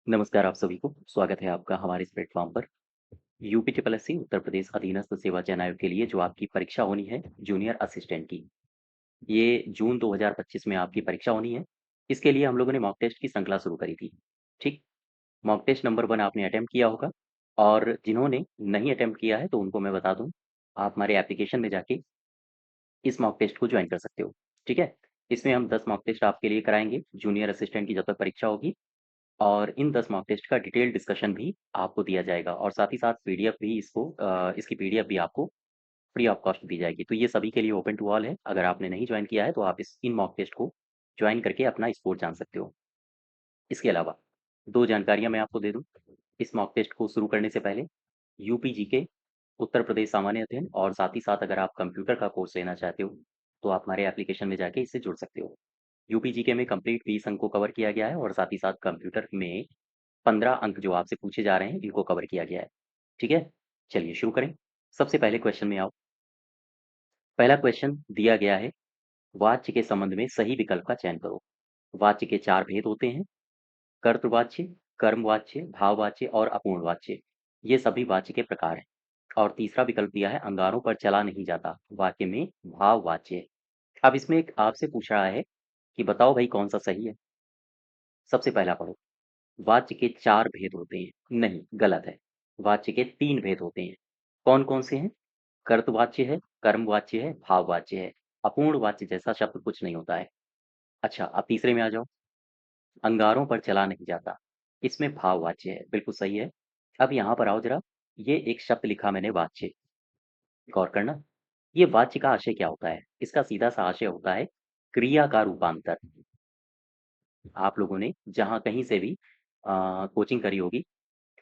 नमस्कार आप सभी को, स्वागत है आपका हमारे इस प्लेटफ़ॉर्म पर। UP triple SC Uttar Pradesh अधीनस्थ सेवा चयन आयोग के लिए जो आपकी परीक्षा होनी है जूनियर असिस्टेंट की, ये जून 2025 में आपकी परीक्षा होनी है। इसके लिए हम लोगों ने मॉक टेस्ट की श्रृंखला शुरू करी थी, ठीक? मॉक टेस्ट नंबर 1 आपने अटेम्प्ट किया होगा और जिन्होंने नहीं अटेम्प्ट किया है तो उनको मैं बता दूँ, आप हमारे एप्लीकेशन में जाके इस मॉक टेस्ट को जॉइन कर सकते हो, ठीक है? इसमें हम 10 मॉक टेस्ट आपके लिए कराएँगे, जूनियर असिस्टेंट की जब तक परीक्षा होगी। और इन 10 मॉक टेस्ट का डिटेल डिस्कशन भी आपको दिया जाएगा और साथ ही साथ पीडीएफ भी इसकी पीडीएफ भी आपको फ्री ऑफ कॉस्ट दी जाएगी। तो ये सभी के लिए ओपन टू ऑल है। अगर आपने नहीं जॉइन किया है तो आप इस इन मॉक टेस्ट को जॉइन करके अपना स्कोर जान सकते हो। इसके अलावा 2 जानकारियाँ मैं आपको दे दूँ। इस मॉक टेस्ट को शुरू करने से पहले यूपी जीके, उत्तर प्रदेश सामान्य अध्ययन और साथ ही साथ अगर आप कंप्यूटर का कोर्स लेना चाहते हो, तो आप हमारे एप्लीकेशन में जाके इससे जुड़ सकते हो। यूपी जीके में कंप्लीट 20 अंक को कवर किया गया है और साथ ही साथ कंप्यूटर में 15 अंक जो आपसे पूछे जा रहे हैं, इनको कवर किया गया है। ठीक है? चलिए शुरू करें। सबसे पहले क्वेश्चन में आओ। पहला क्वेश्चन दिया गया है, वाच्य के संबंध में सही विकल्प का चयन करो। वाच्य के 4 भेद होते हैं, कर्तृवाच्य, कर्मवाच्य, भाववाच्य और अपूर्णवाच्य। ये सभी वाच्य के प्रकार हैं। और तीसरा विकल्प दिया है, अंगारों पर चला नहीं जाता, वाक्य में भाववाच्य है। अब इसमें एक आपसे पूछ रहा है कि बताओ भई कौन-सा सही है? सबसे पहला पढ़ो। वाच्य के 4 भेद होते हैं। नहीं, गलत है। वाच्य के 3 भेद होते हैं। कौन-कौन से हैं? कर्तवाच्य है, कर्मवाच्य है, भाववाच्य है। अपूर्ण वाच्य जैसा शब्द कुछ नहीं होता है। अच्छा, अब तीसरे में आ जाओ। अंगारों पर चला नहीं जाता। इसमें भाववाच्य है, बिल्कुल सही है। अब यहाँ पर आओ ज़रा, ये एक शब्द लिखा मैंने वाच्य, गौर करना। ये वाच्य का आशय क्या होता है? इसका सीधा-सा आशय होता है क्रिया का रूपांतर। आप लोगों ने जहाँ कहीं से भी कोचिंग करी होगी,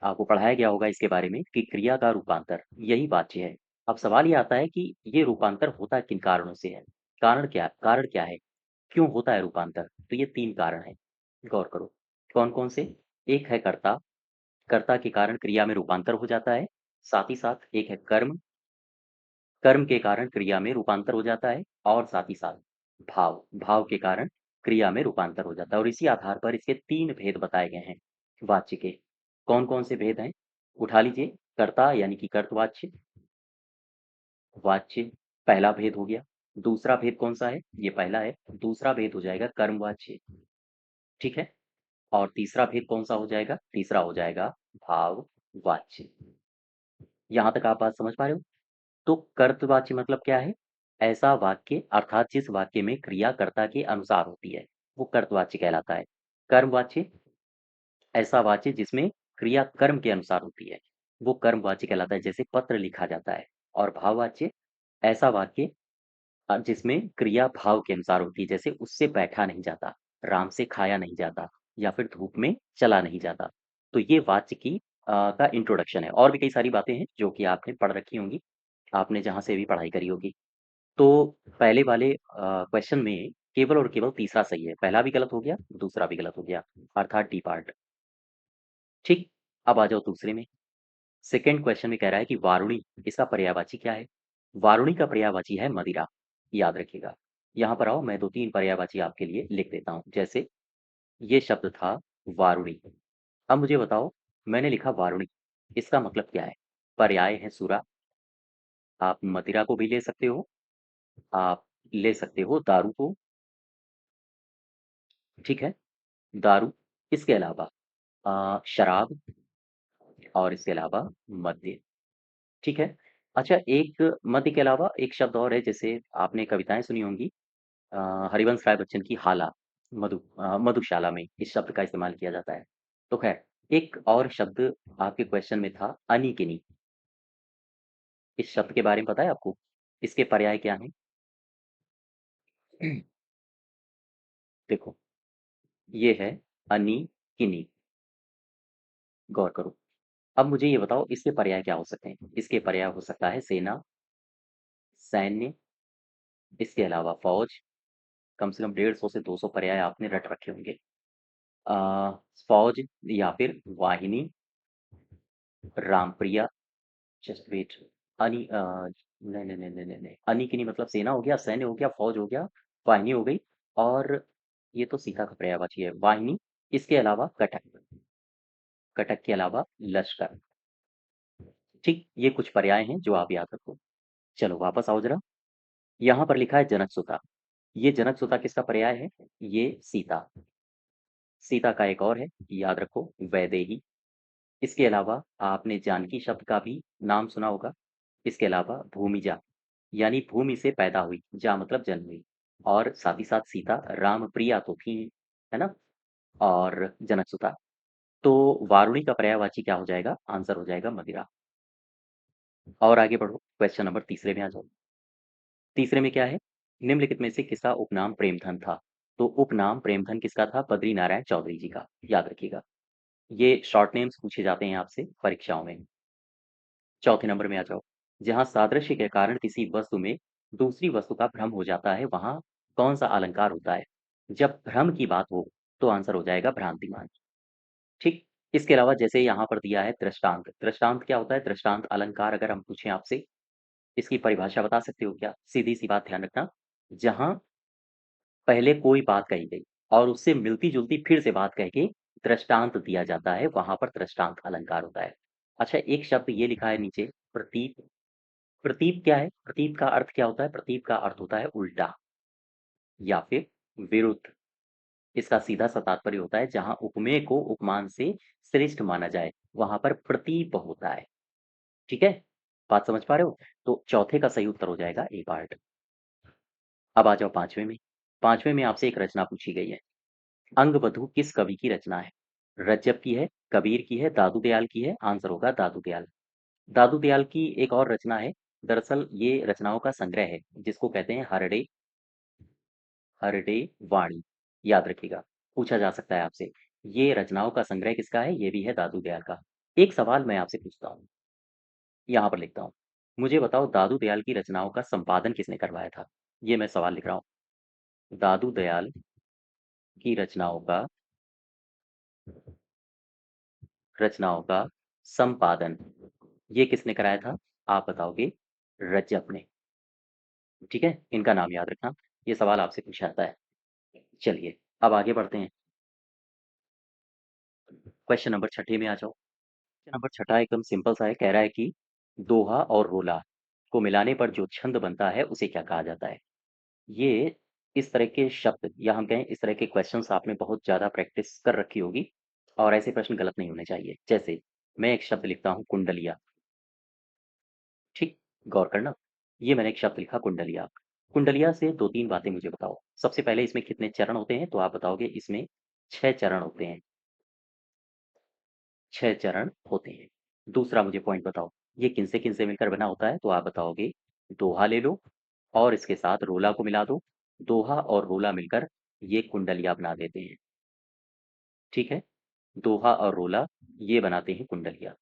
आपको पढ़ाया गया होगा इसके बारे में कि क्रिया का रूपांतर यही वाच्य है। अब सवाल ये आता है कि ये रूपांतर होता किन कारणों से है? कारण क्या है? क्यों होता है रूपांतर? तो ये 3 कारण हैं, गौर करो। कौन-कौन से? एक है कर्ता, कर्ता के कारण क्रिया में रूपांतर हो जाता है। साथ ही साथ एक है कर्म, कर्म के कारण क्रिया में रूपांतर हो जाता है और साथ ही साथ भाव, भाव के कारण क्रिया में रूपांतर हो जाता है और इसी आधार पर इसके 3 भेद बताए गए हैं वाच्य के। कौन-कौन से भेद हैं? उठा लीजिए, कर्ता यानी कि कर्तवाच्य, वाच्य पहला भेद हो गया। दूसरा भेद कौन-सा है? ये पहला है। दूसरा भेद हो जाएगा कर्मवाच्य, ठीक है? और तीसरा भेद कौन-सा हो जाएगा? तीसरा हो जाएगा भाववाच्य। यहाँ तक आप बात समझ पा रहे हो? तो कर्तवाच्य मतलब क्या है? ऐसा वाक्य अर्थात जिस वाक्य में क्रिया कर्ता के अनुसार होती है, वो कर्तवाच्य कहलाता है। कर्मवाच्य ऐसा वाच्य जिसमें क्रिया कर्म के अनुसार होती है, वो कर्मवाच्य कहलाता है, जैसे पत्र लिखा जाता है। और भाववाच्य ऐसा वाक्य जिसमें क्रिया भाव के अनुसार होती है, जैसे उससे बैठा नहीं जाता, राम से खाया नहीं जाता या फिर धूप में चला नहीं जाता। तो ये वाच्य की का इंट्रोडक्शन है और भी कई सारी बातें हैं जो कि आपने पढ़ रखी होंगी, आपने जहाँ से भी पढ़ाई करी होगी। तो पहले वाले क्वेश्चन में केवल और केवल तीसरा सही है। पहला भी गलत हो गया, दूसरा भी गलत हो गया, अर्थात डी पार्ट। ठीक, अब आ जाओ दूसरे में। सेकंड क्वेश्चन में कह रहा है कि वारुणी, इसका पर्यायवाची क्या है? वारुणी का पर्यायवाची है मदिरा, याद रखिएगा। यहाँ पर आओ, मैं 2-3 पर्यायवाची आपके लिए लिख देता हूँ। जैसे ये शब्द था वारुणी। अब मुझे बताओ, मैंने लिखा वारुणी, इसका मतलब क्या है? पर्याय है सुरा, आप मदिरा को भी ले सकते हो, आप ले सकते हो दारू को, ठीक है? दारू, इसके अलावा शराब और इसके अलावा मद्य, ठीक है? अच्छा, एक मद्य के अलावा एक शब्द और है, जैसे आपने कविताएँ सुनी होंगी, हरिवंश राय बच्चन की हाला, मधुशाला में इस शब्द का इस्तेमाल किया जाता है। तो ख़ैर, एक और शब्द आपके क्वेश्चन में था अनिकिनी, इस शब्द के बारे में पता है आपको? इसके पर्याय क्या हैं? देखो, ये है अनिकिनी, गौर करो। अब मुझे ये बताओ इसके पर्याय क्या हो सकते हैं? इसके पर्याय हो सकता है सेना, सैन्य, इसके अलावा फ़ौज, कम से कम 150 से 200 पर्याय आपने रट रखे होंगे। फ़ौज या फिर वाहिनी, रामप्रिया, जस्ट वेट, नहीं, नहीं, नहीं, नहीं, नहीं, नहीं, अनिकिनी मतलब सेना हो गया, सैन्य हो गया, फ़ौज हो गया, वाहिनी हो गई और ये तो सीता का पर्यायवाची है, वाहिनी, इसके अलावा कटक। कटक के अलावा लश्कर। ठीक, ये कुछ पर्याय हैं जो आप याद रखो। चलो वापस आओ जरा। यहाँ पर लिखा है जनकसुता। ये जनकसुता किसका पर्याय है? ये सीता। सीता का एक और है, याद रखो, वैदेही। इसके अलावा आपने जानकी शब्द का भी नाम सुना होगा। इसके अलावा भूमिजा, यानी भूमि से पैदा हुई, जा मतलब जन्म हुई। और साथ ही साथ सीता राम प्रिया तो थी, है ना? और जनकसुता। तो वारुणी का पर्यायवाची क्या हो जाएगा? आंसर हो जाएगा मदिरा। और आगे बढ़ो, क्वेश्चन नंबर तीसरे में आ जाओ। तीसरे में क्या है? निम्नलिखित में से किसका उपनाम प्रेमधन था? तो उपनाम प्रेमधन किसका था? बद्री नारायण चौधरी जी का, याद रखिएगा। ये शॉर्ट नेम्स पूछे जाते हैं आपसे परीक्षाओं में। चौथे नंबर में आ जाओ। जहाँ सादृश्य के कारण किसी वस्तु में दूसरी वस्तु का भ्रम हो जाता है, वहाँ कौन सा अलंकार होता है? जब भ्रम की बात हो तो आंसर हो जाएगा भ्रांतिमान। ठीक। इसके अलावा जैसे यहाँ पर दिया है दृष्टांत। दृष्टांत क्या होता है? दृष्टांत अलंकार अगर हम पूछें आपसे, इसकी परिभाषा बता सकते हो क्या? सीधी सी बात ध्यान रखना। जहाँ पहले कोई बात कही गई और उससे मिलती-जुलती फिर से बात कह के दृष्टांत दिया जाता है, वहाँ पर दृष्टांत अलंकार होता है। अच्छा, एक शब्द ये लिखा है नीचे, प्रतीप। प्रतीप क्या है? प्रतीप का अर्थ क्या होता है? प्रतीप का अर्थ होता है उल्टा या फिर विरुद्ध। इसका सीधा सा तात्पर्य होता है जहाँ उपमेय को उपमान से श्रेष्ठ माना जाए, वहाँ पर प्रतीप होता है। ठीक है? बात समझ पा रहे हो? तो चौथे का सही उत्तर हो जाएगा ए पार्ट। अब आ जाओ पाँचवें में। पाँचवें में आपसे एक रचना पूछी गई है। अंगबधू किस कवि की रचना है? रज्जब की है, कबीर की है, दादू दयाल की है? आंसर होगा दादू दयाल। दादू दयाल की एक और रचना है। दरअसल ये रचनाओं का संग्रह है, जिसको कहते हैं हरडे हरडे वाणी। याद रखिएगा, पूछा जा सकता है आपसे। ये रचनाओं का संग्रह किसका है? ये भी है दादू दयाल का। एक सवाल मैं आपसे पूछता हूँ, यहाँ पर लिखता हूँ। मुझे बताओ दादू दयाल की रचनाओं का संपादन किसने करवाया था? ये मैं सवाल लिख रहा हूँ। दादू दयाल की रचनाओं का संपादन ये किसने कराया था? आप बताओगे रज्जब ने। ठीक है, इनका नाम याद रखना। ये सवाल आपसे पूछा जाता है। चलिए, अब आगे बढ़ते हैं। क्वेश्चन नंबर छठे में आ जाओ। क्वेश्चन नंबर छठा एकदम सिंपल सा है। कह रहा है कि दोहा और रोला को मिलाने पर जो छंद बनता है उसे क्या कहा जाता है? ये इस तरह के शब्द या हम कहें इस तरह के क्वेश्चंस आपने बहुत ज़्यादा प्रैक्टिस कर रखी होगी और ऐसे प्रश्न गलत नहीं होने चाहिए। जैसे मैं एक शब्द लिखता हूँ कुंडलिया। ठीक, गौर करना। ये मैंने एक शब्द लिखा कुंडलिया। कुंडलिया से 2-3 बातें मुझे बताओ। सबसे पहले इसमें कितने चरण होते हैं? तो आप बताओगे इसमें 6 चरण होते हैं। 6 चरण होते हैं। दूसरा मुझे पॉइंट बताओ, ये किनसे-किनसे मिलकर बना होता है? तो आप बताओगे दोहा ले लो और इसके साथ रोला को मिला दो। दोहा और रोला मिलकर ये कुंडलिया बना देते हैं। ठीक है? दोहा और रोला ये बनाते हैं कुंडलिया।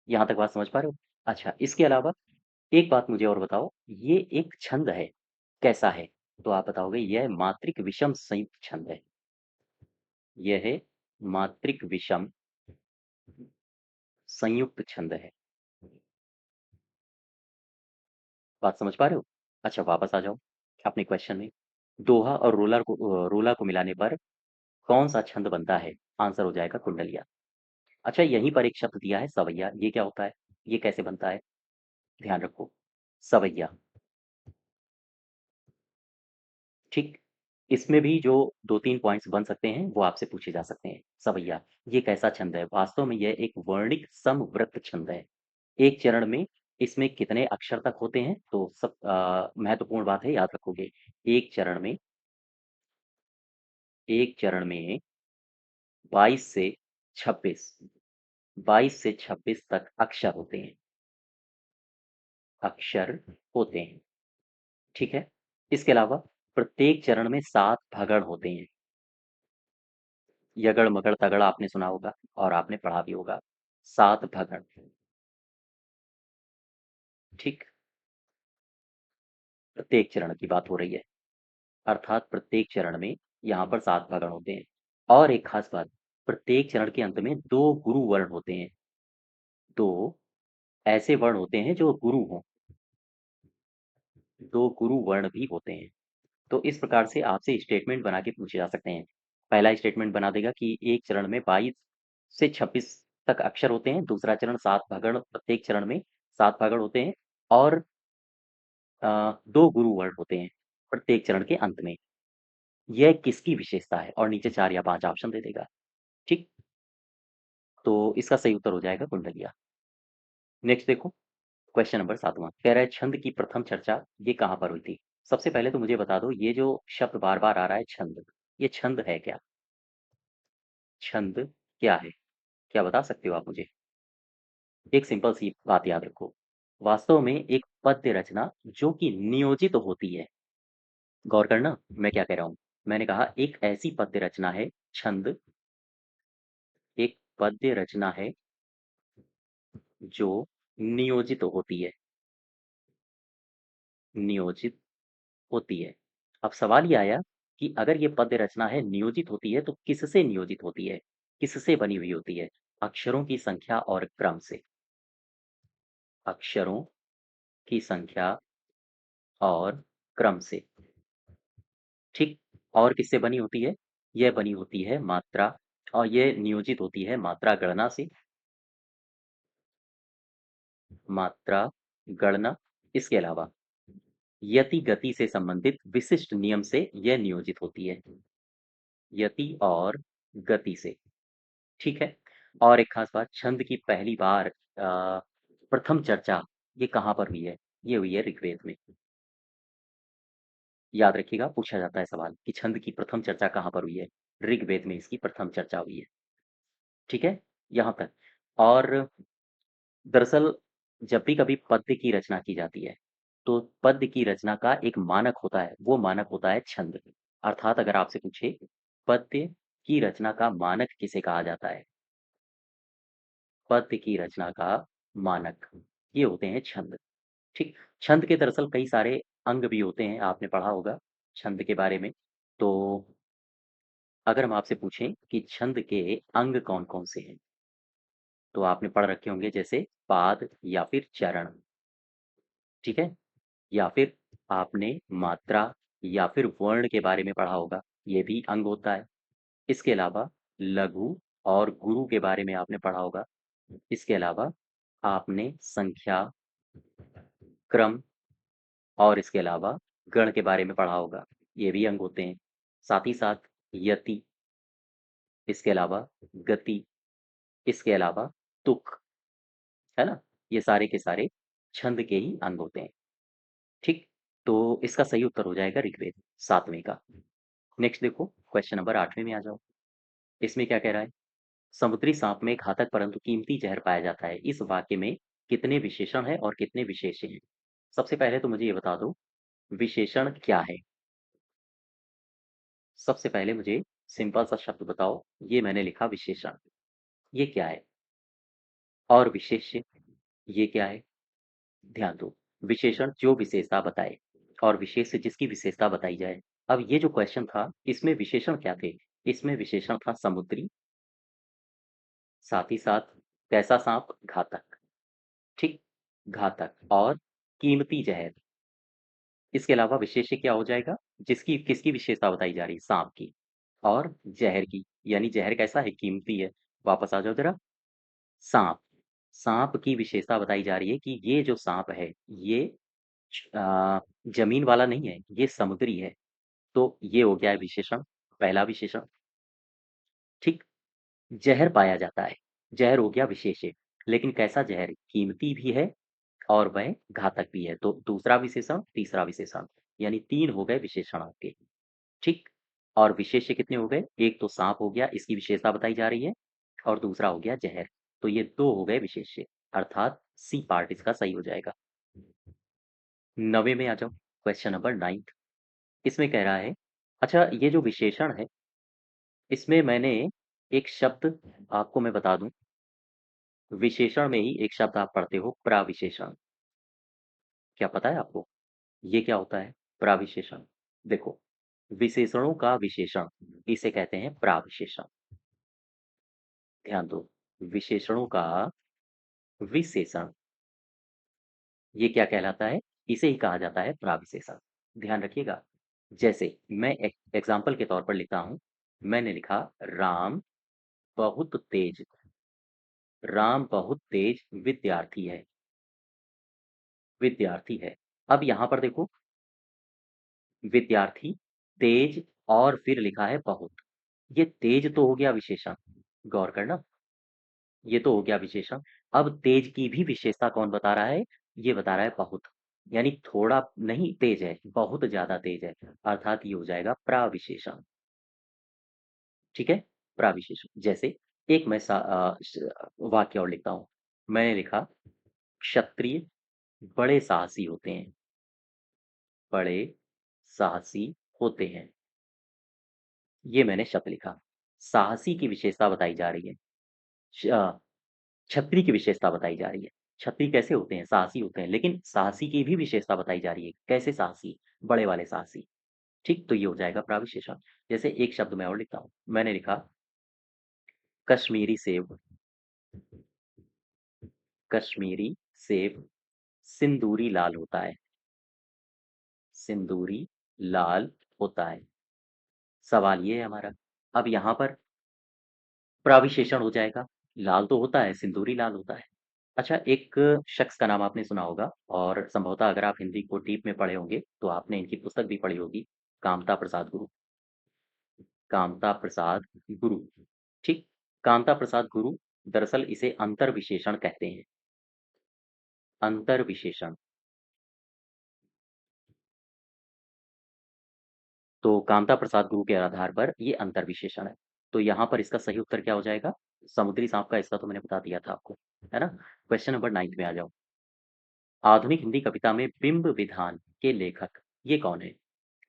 यहाँ तक बात समझ पा रहे हो? अच्छा, इसके अलावा एक बात मुझे और बताओ, ये एक छंद है, कैसा है? तो आप बताओगे यह मात्रिक विषम संयुक्त छंद है। यह मात्रिक विषम संयुक्त छंद है। बात समझ पा रहे हो? अच्छा, वापस आ जाओ अपने क्वेश्चन में। दोहा और रोला को मिलाने पर कौन-सा छंद बनता है? आंसर हो जाएगा कुंडलिया। अच्छा, यहीं पर एक शब्द दिया है सवैया, ये क्या होता है? ये कैसे बनता है? ध्यान रखो, सवैया। ठीक, इसमें भी जो 2-3 पॉइंट्स बन सकते हैं, वो आपसे पूछे जा सकते हैं। सवैया, ये कैसा छंद है? वास्तव में यह एक वर्णिक समवृत्त छंद है। एक चरण में इसमें कितने अक्षर तक होते हैं? तो सब महत्वपूर्ण बात है, याद रखोगे। एक चरण में एक चरण में 22 से 26 22 से 26 तक अक्षर होते हैं। अक्षर होते हैं, ठीक है? इसके अलावा प्रत्येक चरण में 7 भगण होते हैं। यगड़, मगड़, तगड़ आपने सुना होगा और आपने पढ़ा भी होगा। 7 भगण, ठीक? प्रत्येक चरण की बात हो रही है, अर्थात प्रत्येक चरण में यहाँ पर 7 भगण होते हैं। और एक खास बात, प्रत्येक चरण के अंत में 2 गुरु वर्ण होते हैं। 2 ऐसे वर्ण होते हैं जो गुरु हों, 2 गुरु वर्ण भी होते हैं। तो इस प्रकार से आपसे स्टेटमेंट बना के पूछे जा सकते हैं। पहला स्टेटमेंट बना देगा कि एक चरण में 22 से 26 तक अक्षर होते हैं, दूसरा चरण 7 भगण, प्रत्येक चरण में 7 भगण होते हैं और 2 गुरु वर्ण होते हैं प्रत्येक चरण के अंत में। यह किसकी विशेषता है? और नीचे 4 या 5 ऑप्शन दे देगा, ठीक? तो इसका सही उत्तर हो जाएगा कुंडलिया। नेक्स्ट देखो, क्वेश्चन नंबर 7वां कह रहा है छंद की प्रथम चर्चा ये कहाँ पर हुई थी? सबसे पहले तो मुझे बता दो ये जो शब्द बार-बार आ रहा है छंद, ये छंद है क्या? छंद क्या है? क्या बता सकते हो आप मुझे? एक सिंपल सी बात याद रखो, वास्तव में एक पद्य रचना जो कि नियोजित होती है, गौर करना मैं क्या कह रहा हूँ। मैंने कहा एक ऐसी पद्य रचना है छंद, एक पद्य रचना है जो नियोजित होती है, नियोजित होती है। अब सवाल ये आया कि अगर ये पद्य रचना है नियोजित होती है तो किससे नियोजित होती है? किससे बनी हुई होती है? अक्षरों की संख्या और क्रम से। अक्षरों की संख्या और क्रम से, ठीक? और किससे बनी होती है? यह बनी होती है मात्रा और यह नियोजित होती है मात्रा गणना से, मात्रा गणना। इसके अलावा यति गति से संबंधित विशिष्ट नियम से यह नियोजित होती है, यति और गति से, ठीक है? और एक खास बात, छंद की पहली बार प्रथम चर्चा ये कहाँ पर हुई है? ये हुई है ऋग्वेद में। याद रखिएगा, पूछा जाता है सवाल कि छंद की प्रथम चर्चा कहाँ पर हुई है? ऋग्वेद में इसकी प्रथम चर्चा हुई है, ठीक है? यहाँ तक। और दरअसल जब भी कभी पद्य की रचना की जाती है, तो पद्य की रचना का एक मानक होता है, वो मानक होता है छंद। अर्थात अगर आपसे पूछे पद्य की रचना का मानक किसे कहा जाता है? पद्य की रचना का मानक, ये होते हैं छंद, ठीक? छंद के दरअसल कई सारे अंग भी होते हैं, आपने पढ़ा होगा छंद के बारे में। तो अगर हम आपसे पूछें कि छंद के अंग कौन-कौन से हैं? तो आपने पढ़ रखे होंगे जैसे पाद या फिर चरण, ठीक है? या फिर आपने मात्रा या फिर वर्ण के बारे में पढ़ा होगा, ये भी अंग होता है। इसके अलावा लघु और गुरु के बारे में आपने पढ़ा होगा। इसके अलावा आपने संख्या, क्रम और इसके अलावा गण के बारे में पढ़ा होगा, ये भी अंग होते हैं। साथ ही साथ यति, इसके अलावा गति, इसके अलावा तुक, है ना? ये सारे के सारे छंद के ही अंग होते हैं, ठीक? तो इसका सही उत्तर हो जाएगा ऋग्वेद 7वें का। नेक्स्ट देखो, क्वेश्चन नंबर 8वें में आ जाओ। इसमें क्या कह रहा है? समुद्री सांप में घातक परंतु कीमती जहर पाया जाता है। इस वाक्य में कितने विशेषण हैं और कितने विशेष्य हैं? सबसे पहले तो मुझे ये बता दो, विशेषण क्या है? सबसे पहले मुझे सिंपल सा शब्द बताओ, ये मैंने लिखा विशेषण, ये क्या है? और विशेष्य, ये क्या है? ध्यान दो, विशेषण जो विशेषता बताए और विशेष्य जिसकी विशेषता बताई जाए। अब ये जो क्वेश्चन था, इसमें विशेषण क्या थे? इसमें विशेषण था समुद्री, साथ ही साथ कैसा सांप? घातक, ठीक? घातक और कीमती जहर। इसके अलावा विशेष्य क्या हो जाएगा? जिसकी किसकी विशेषता बताई जा रही है? सांप की और जहर की, यानी जहर कैसा है? कीमती है। वापस आ जाओ जरा, सांप, सांप की विशेषता बताई जा रही है कि ये जो सांप है, ये जमीन वाला नहीं है, ये समुद्री है। तो ये हो गया है विशेषण, पहला विशेषण, ठीक? जहर पाया जाता है, जहर हो गया विशेष्य, लेकिन कैसा जहर? कीमती भी है और वह घातक भी है। तो दूसरा विशेषण, तीसरा विशेषण, यानी 3 हो गए विशेषण आपके, ठीक? और विशेष्य कितने हो गए? एक तो साँप हो गया, इसकी विशेषता बताई जा रही है और दूसरा हो गया जहर। तो ये 2 हो गए विशेष्य, अर्थात सी पार्ट इसका सही हो जाएगा। 9वें में आ जाओ, क्वेश्चन नंबर 9th। इसमें कह रहा है, अच्छा ये जो विशेषण है, इसमें मैंने एक शब्द आपको मैं बता दूँ, विशेषण में ही एक शब्द आप पढ़ते हो प्राविशेषण। क्या पता है आपको? ये क्या होता है? प्राविशेषण। देखो, विशेषणों का विशेषण, इसे कहते हैं प्राविशेषण। ध्यान दो, विशेषणों का विशेषण, ये क्या कहलाता है? इसे ही कहा जाता है प्राविशेषण। ध्यान रखिएगा। जैसे मैं एक एग्जाम्पल के तौर पर लिखता हूँ, मैंने लिखा राम बहुत तेज, राम बहुत तेज विद्यार्थी है। विद्यार्थी है। अब यहाँ पर देखो, विद्यार्थी, तेज और फिर लिखा है बहुत। ये तेज तो हो गया विशेषण, गौर करना, ये तो हो गया विशेषण। अब तेज की भी विशेषता कौन बता रहा है? ये बता रहा है बहुत। यानी थोड़ा नहीं तेज है, बहुत ज्यादा तेज है, अर्थात ये हो जाएगा प्राविशेषण। ठीक है, प्राविशेषण। जैसे एक मैं वाक्य और लिखता हूं। मैंने लिखा, क्षत्रिय बड़े साहसी होते हैं। बड़े साहसी होते हैं। ये मैंने शब्द लिखा। साहसी की विशेषता बताई जा रही है। छतरी की विशेषता बताई जा रही है। छतरी कैसे होते हैं? साहसी होते हैं, लेकिन साहसी की भी विशेषता बताई जा रही है। कैसे साहसी? बड़े वाले साहसी। ठीक, तो ये हो जाएगा प्राविशेषण। जैसे एक शब्द मैं और लिखता हूँ। मैंने लिखा, कश्मीरी सेब। कश्मीरी सेब सिंदूरी लाल होता है। सिंदूरी लाल होता है। सवाल ये है हमारा, अब यहाँ पर प्राविशेषण हो जाएगा। लाल तो होता है, सिंदूरी लाल होता है। अच्छा, एक शख्स का नाम आपने सुना होगा, और संभवतः अगर आप हिंदी को डीप में पढ़े होंगे तो आपने इनकी पुस्तक भी पढ़ी होगी। कामता प्रसाद गुरु। कामता प्रसाद गुरु। ठीक, कामता प्रसाद गुरु। दरअसल इसे अंतर विशेषण कहते हैं। अंतर विशेषण। तो कामता प्रसाद गुरु के आधार पर ये अंतर विशेषण है। तो यहाँ पर इसका सही उत्तर क्या हो जाएगा? समुद्री सांप का हिस्सा तो मैंने बता दिया था आपको, है ना। क्वेश्चन नंबर 9 में आ जाओ। आधुनिक हिंदी कविता में बिंब विधान के लेखक ये कौन है?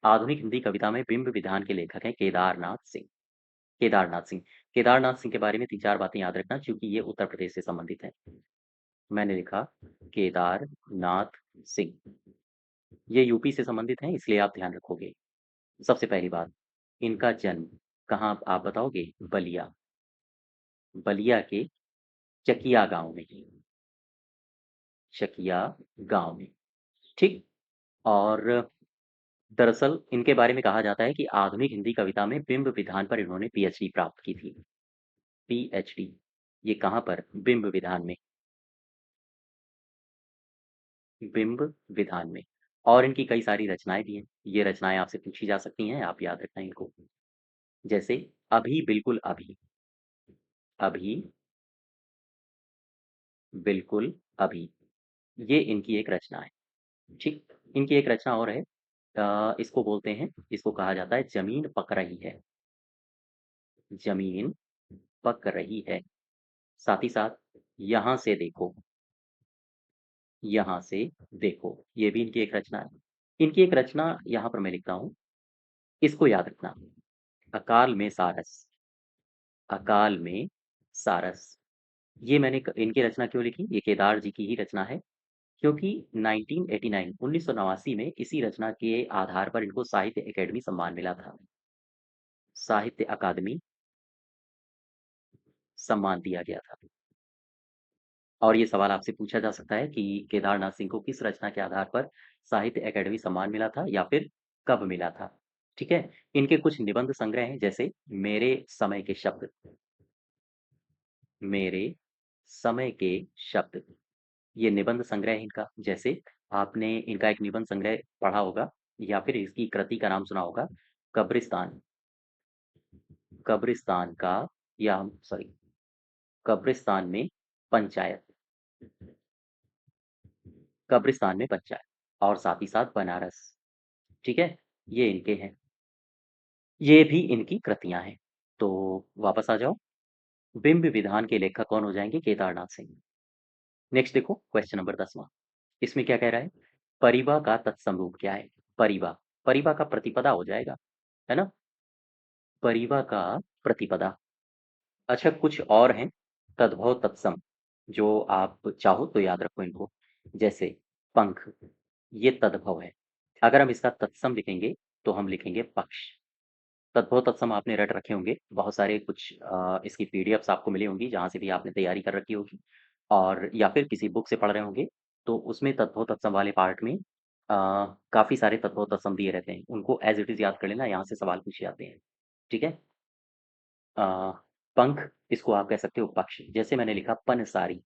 आधुनिक हिंदी कविता में बिंब विधान के लेखक हैं केदारनाथ सिंह। केदारनाथ सिंह। केदारनाथ सिंह के बारे में 3-4 बातें याद रखना, क्योंकि ये उत्तर प्रदेश से संबंधित है। मैंने लिखा, केदारनाथ सिंह। ये यूपी से संबंधित हैं, इसलिए आप ध्यान रखोगे। सबसे पहली बात, इनका जन्म कहाँ आप बताओगे? बलिया। बलिया के चकिया गांव में। चकिया गांव में। ठीक। और दरअसल इनके बारे में कहा जाता है कि आधुनिक हिंदी कविता में बिंब विधान पर इन्होंने पीएचडी प्राप्त की थी। पीएचडी। ये कहाँ पर? बिंब विधान में। बिंब विधान में। और इनकी कई सारी रचनाएं भी हैं। ये रचनाएं आपसे पूछी जा सकती हैं, आप याद रखना इनको। जैसे अभी बिल्कुल अभी। अभी बिल्कुल अभी। ये इनकी एक रचना है। ठीक। इनकी एक रचना और है, इसको बोलते हैं, इसको कहा जाता है जमीन पक रही है। जमीन पक रही है। साथ ही साथ यहाँ से देखो। यहाँ से देखो, ये भी इनकी एक रचना है। इनकी एक रचना यहाँ पर मैं लिखता हूँ, इसको याद रखना। अकाल में सारस। अकाल में सारस। ये मैंने इनकी रचना क्यों लिखी? ये केदार जी की ही रचना है, क्योंकि 1989 1989 में इसी रचना के आधार पर इनको साहित्य अकेडमी सम्मान मिला था। साहित्य अकादमी सम्मान दिया गया था। और ये सवाल आपसे पूछा जा सकता है कि केदारनाथ सिंह को किस रचना के आधार पर साहित्य अकेडमी सम्मान मिला था, या फिर कब मिला था। ठीक है। इनके कुछ निबंध संग्रह हैं, जैसे मेरे समय के शब्द। मेरे समय के शब्द। ये निबंध संग्रह है इनका। जैसे आपने इनका एक निबंध संग्रह पढ़ा होगा, या फिर इसकी कृति का नाम सुना होगा, कब्रिस्तान। कब्रिस्तान का, या सॉरी, कब्रिस्तान में पंचायत। कब्रिस्तान में पंचायत। और साथ ही साथ बनारस। ठीक है। ये इनके हैं। ये भी इनकी कृतियां हैं। तो वापस आ जाओ। बिंब विधान के लेखक कौन हो जाएंगे? केदारनाथ सिंह। नेक्स्ट देखो, क्वेश्चन नंबर 10वां। इसमें क्या कह रहा है? परिबा का तत्सम रूप क्या है? परिबा। परिबा का प्रतिपदा हो जाएगा, है ना। परिबा का प्रतिपदा। अच्छा, कुछ और हैं, तद्भव तत्सम, जो आप चाहो तो याद रखो इनको। जैसे पंख, ये तद्भव है। अगर हम इसका तत्सम लिखेंगे तो हम लिखेंगे पक्ष। तद्भव तत्सम आपने रट रखे होंगे बहुत सारे, कुछ इसकी पीडीएफ्स आपको मिली होंगी जहाँ से भी आपने तैयारी कर रखी होगी, और या फिर किसी बुक से पढ़ रहे होंगे। तो उसमें तद्भव तत्सम वाले पार्ट में काफ़ी सारे तद्भव तत्सम दिए रहते हैं, उनको एज इट इज़ याद कर लेना, यहाँ से सवाल पूछे जाते हैं। ठीक है। पंख, इसको आप कह सकते हो पक्ष। जैसे मैंने लिखा पनसारी,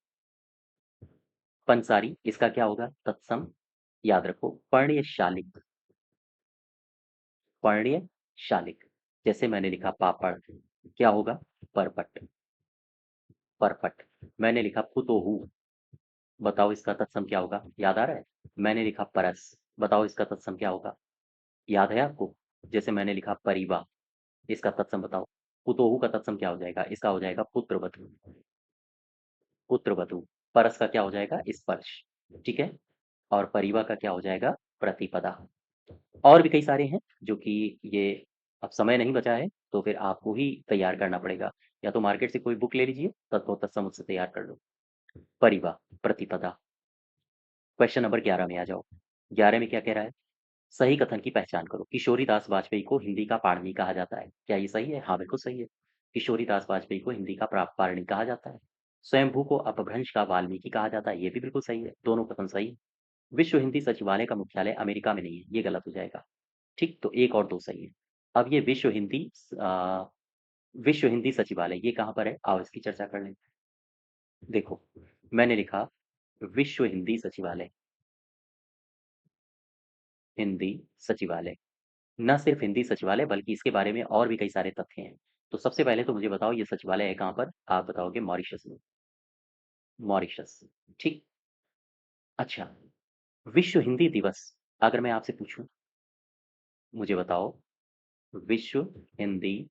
पंसारी, इसका क्या होगा? तत्सम। याद रखो। पर्णयशालिक, पर्णयशालिक। जैसे मैंने लिखा पापड़, क्या होगा? Purport, purport. मैंने लिखा पुतोहू, बताओ इसका तत्सम क्या होगा? याद आ रहा है? मैंने लिखा परस, बताओ इसका तत्सम क्या होगा? याद है आपको? जैसे मैंने लिखा परिवा, इसका तत्सम बताओ। पुतोहू का तत्सम क्या हो जाएगा? इसका हो जाएगा पुत्रवधू, पुत्रवधू। परस का क्या हो जाएगा? स्पर्श। ठीक है। और परिवा का क्या हो जाएगा? प्रतिपदा। और भी कई सारे हैं जो कि ये, अब समय नहीं बचा है तो फिर आपको ही तैयार करना पड़ेगा। या तो मार्केट से कोई बुक ले लीजिए, तत्व तत्सम उससे तैयार कर लो। परिवा, प्रतिपदा। क्वेश्चन नंबर 11 में आ जाओ। 11 में क्या कह रहा है? सही कथन की पहचान करो। किशोरीदास वाजपेयी को हिंदी का पाणिनि कहा जाता है। क्या ये सही है? हाँ, बिल्कुल सही है। किशोरीदास वाजपेयी को हिंदी का पाणिनि कहा जाता है। स्वयंभू को अपभ्रंश का वाल्मीकि कहा जाता है। ये भी बिल्कुल सही है। दोनों कथन सही है। विश्व हिंदी सचिवालय का मुख्यालय अमेरिका में नहीं है। ये गलत हो जाएगा। ठीक, तो 1 और 2 सही है। अब ये विश्व हिंदी सचिवालय ये कहाँ पर है? आओ इसकी चर्चा कर लें। देखो, मैंने लिखा विश्व हिंदी सचिवालय, हिंदी सचिवालय। न सिर्फ हिंदी सचिवालय बल्कि इसके बारे में और भी कई सारे तथ्य हैं। तो सबसे पहले तो मुझे बताओ ये सचिवालय है कहाँ पर? आप बताओगे मॉरिशस में, मॉरिशस। ठीक। अच्छा, विश्व हिंदी दिवस अगर मैं आपसे पूछूं, मुझे बताओ विश्व हिंदी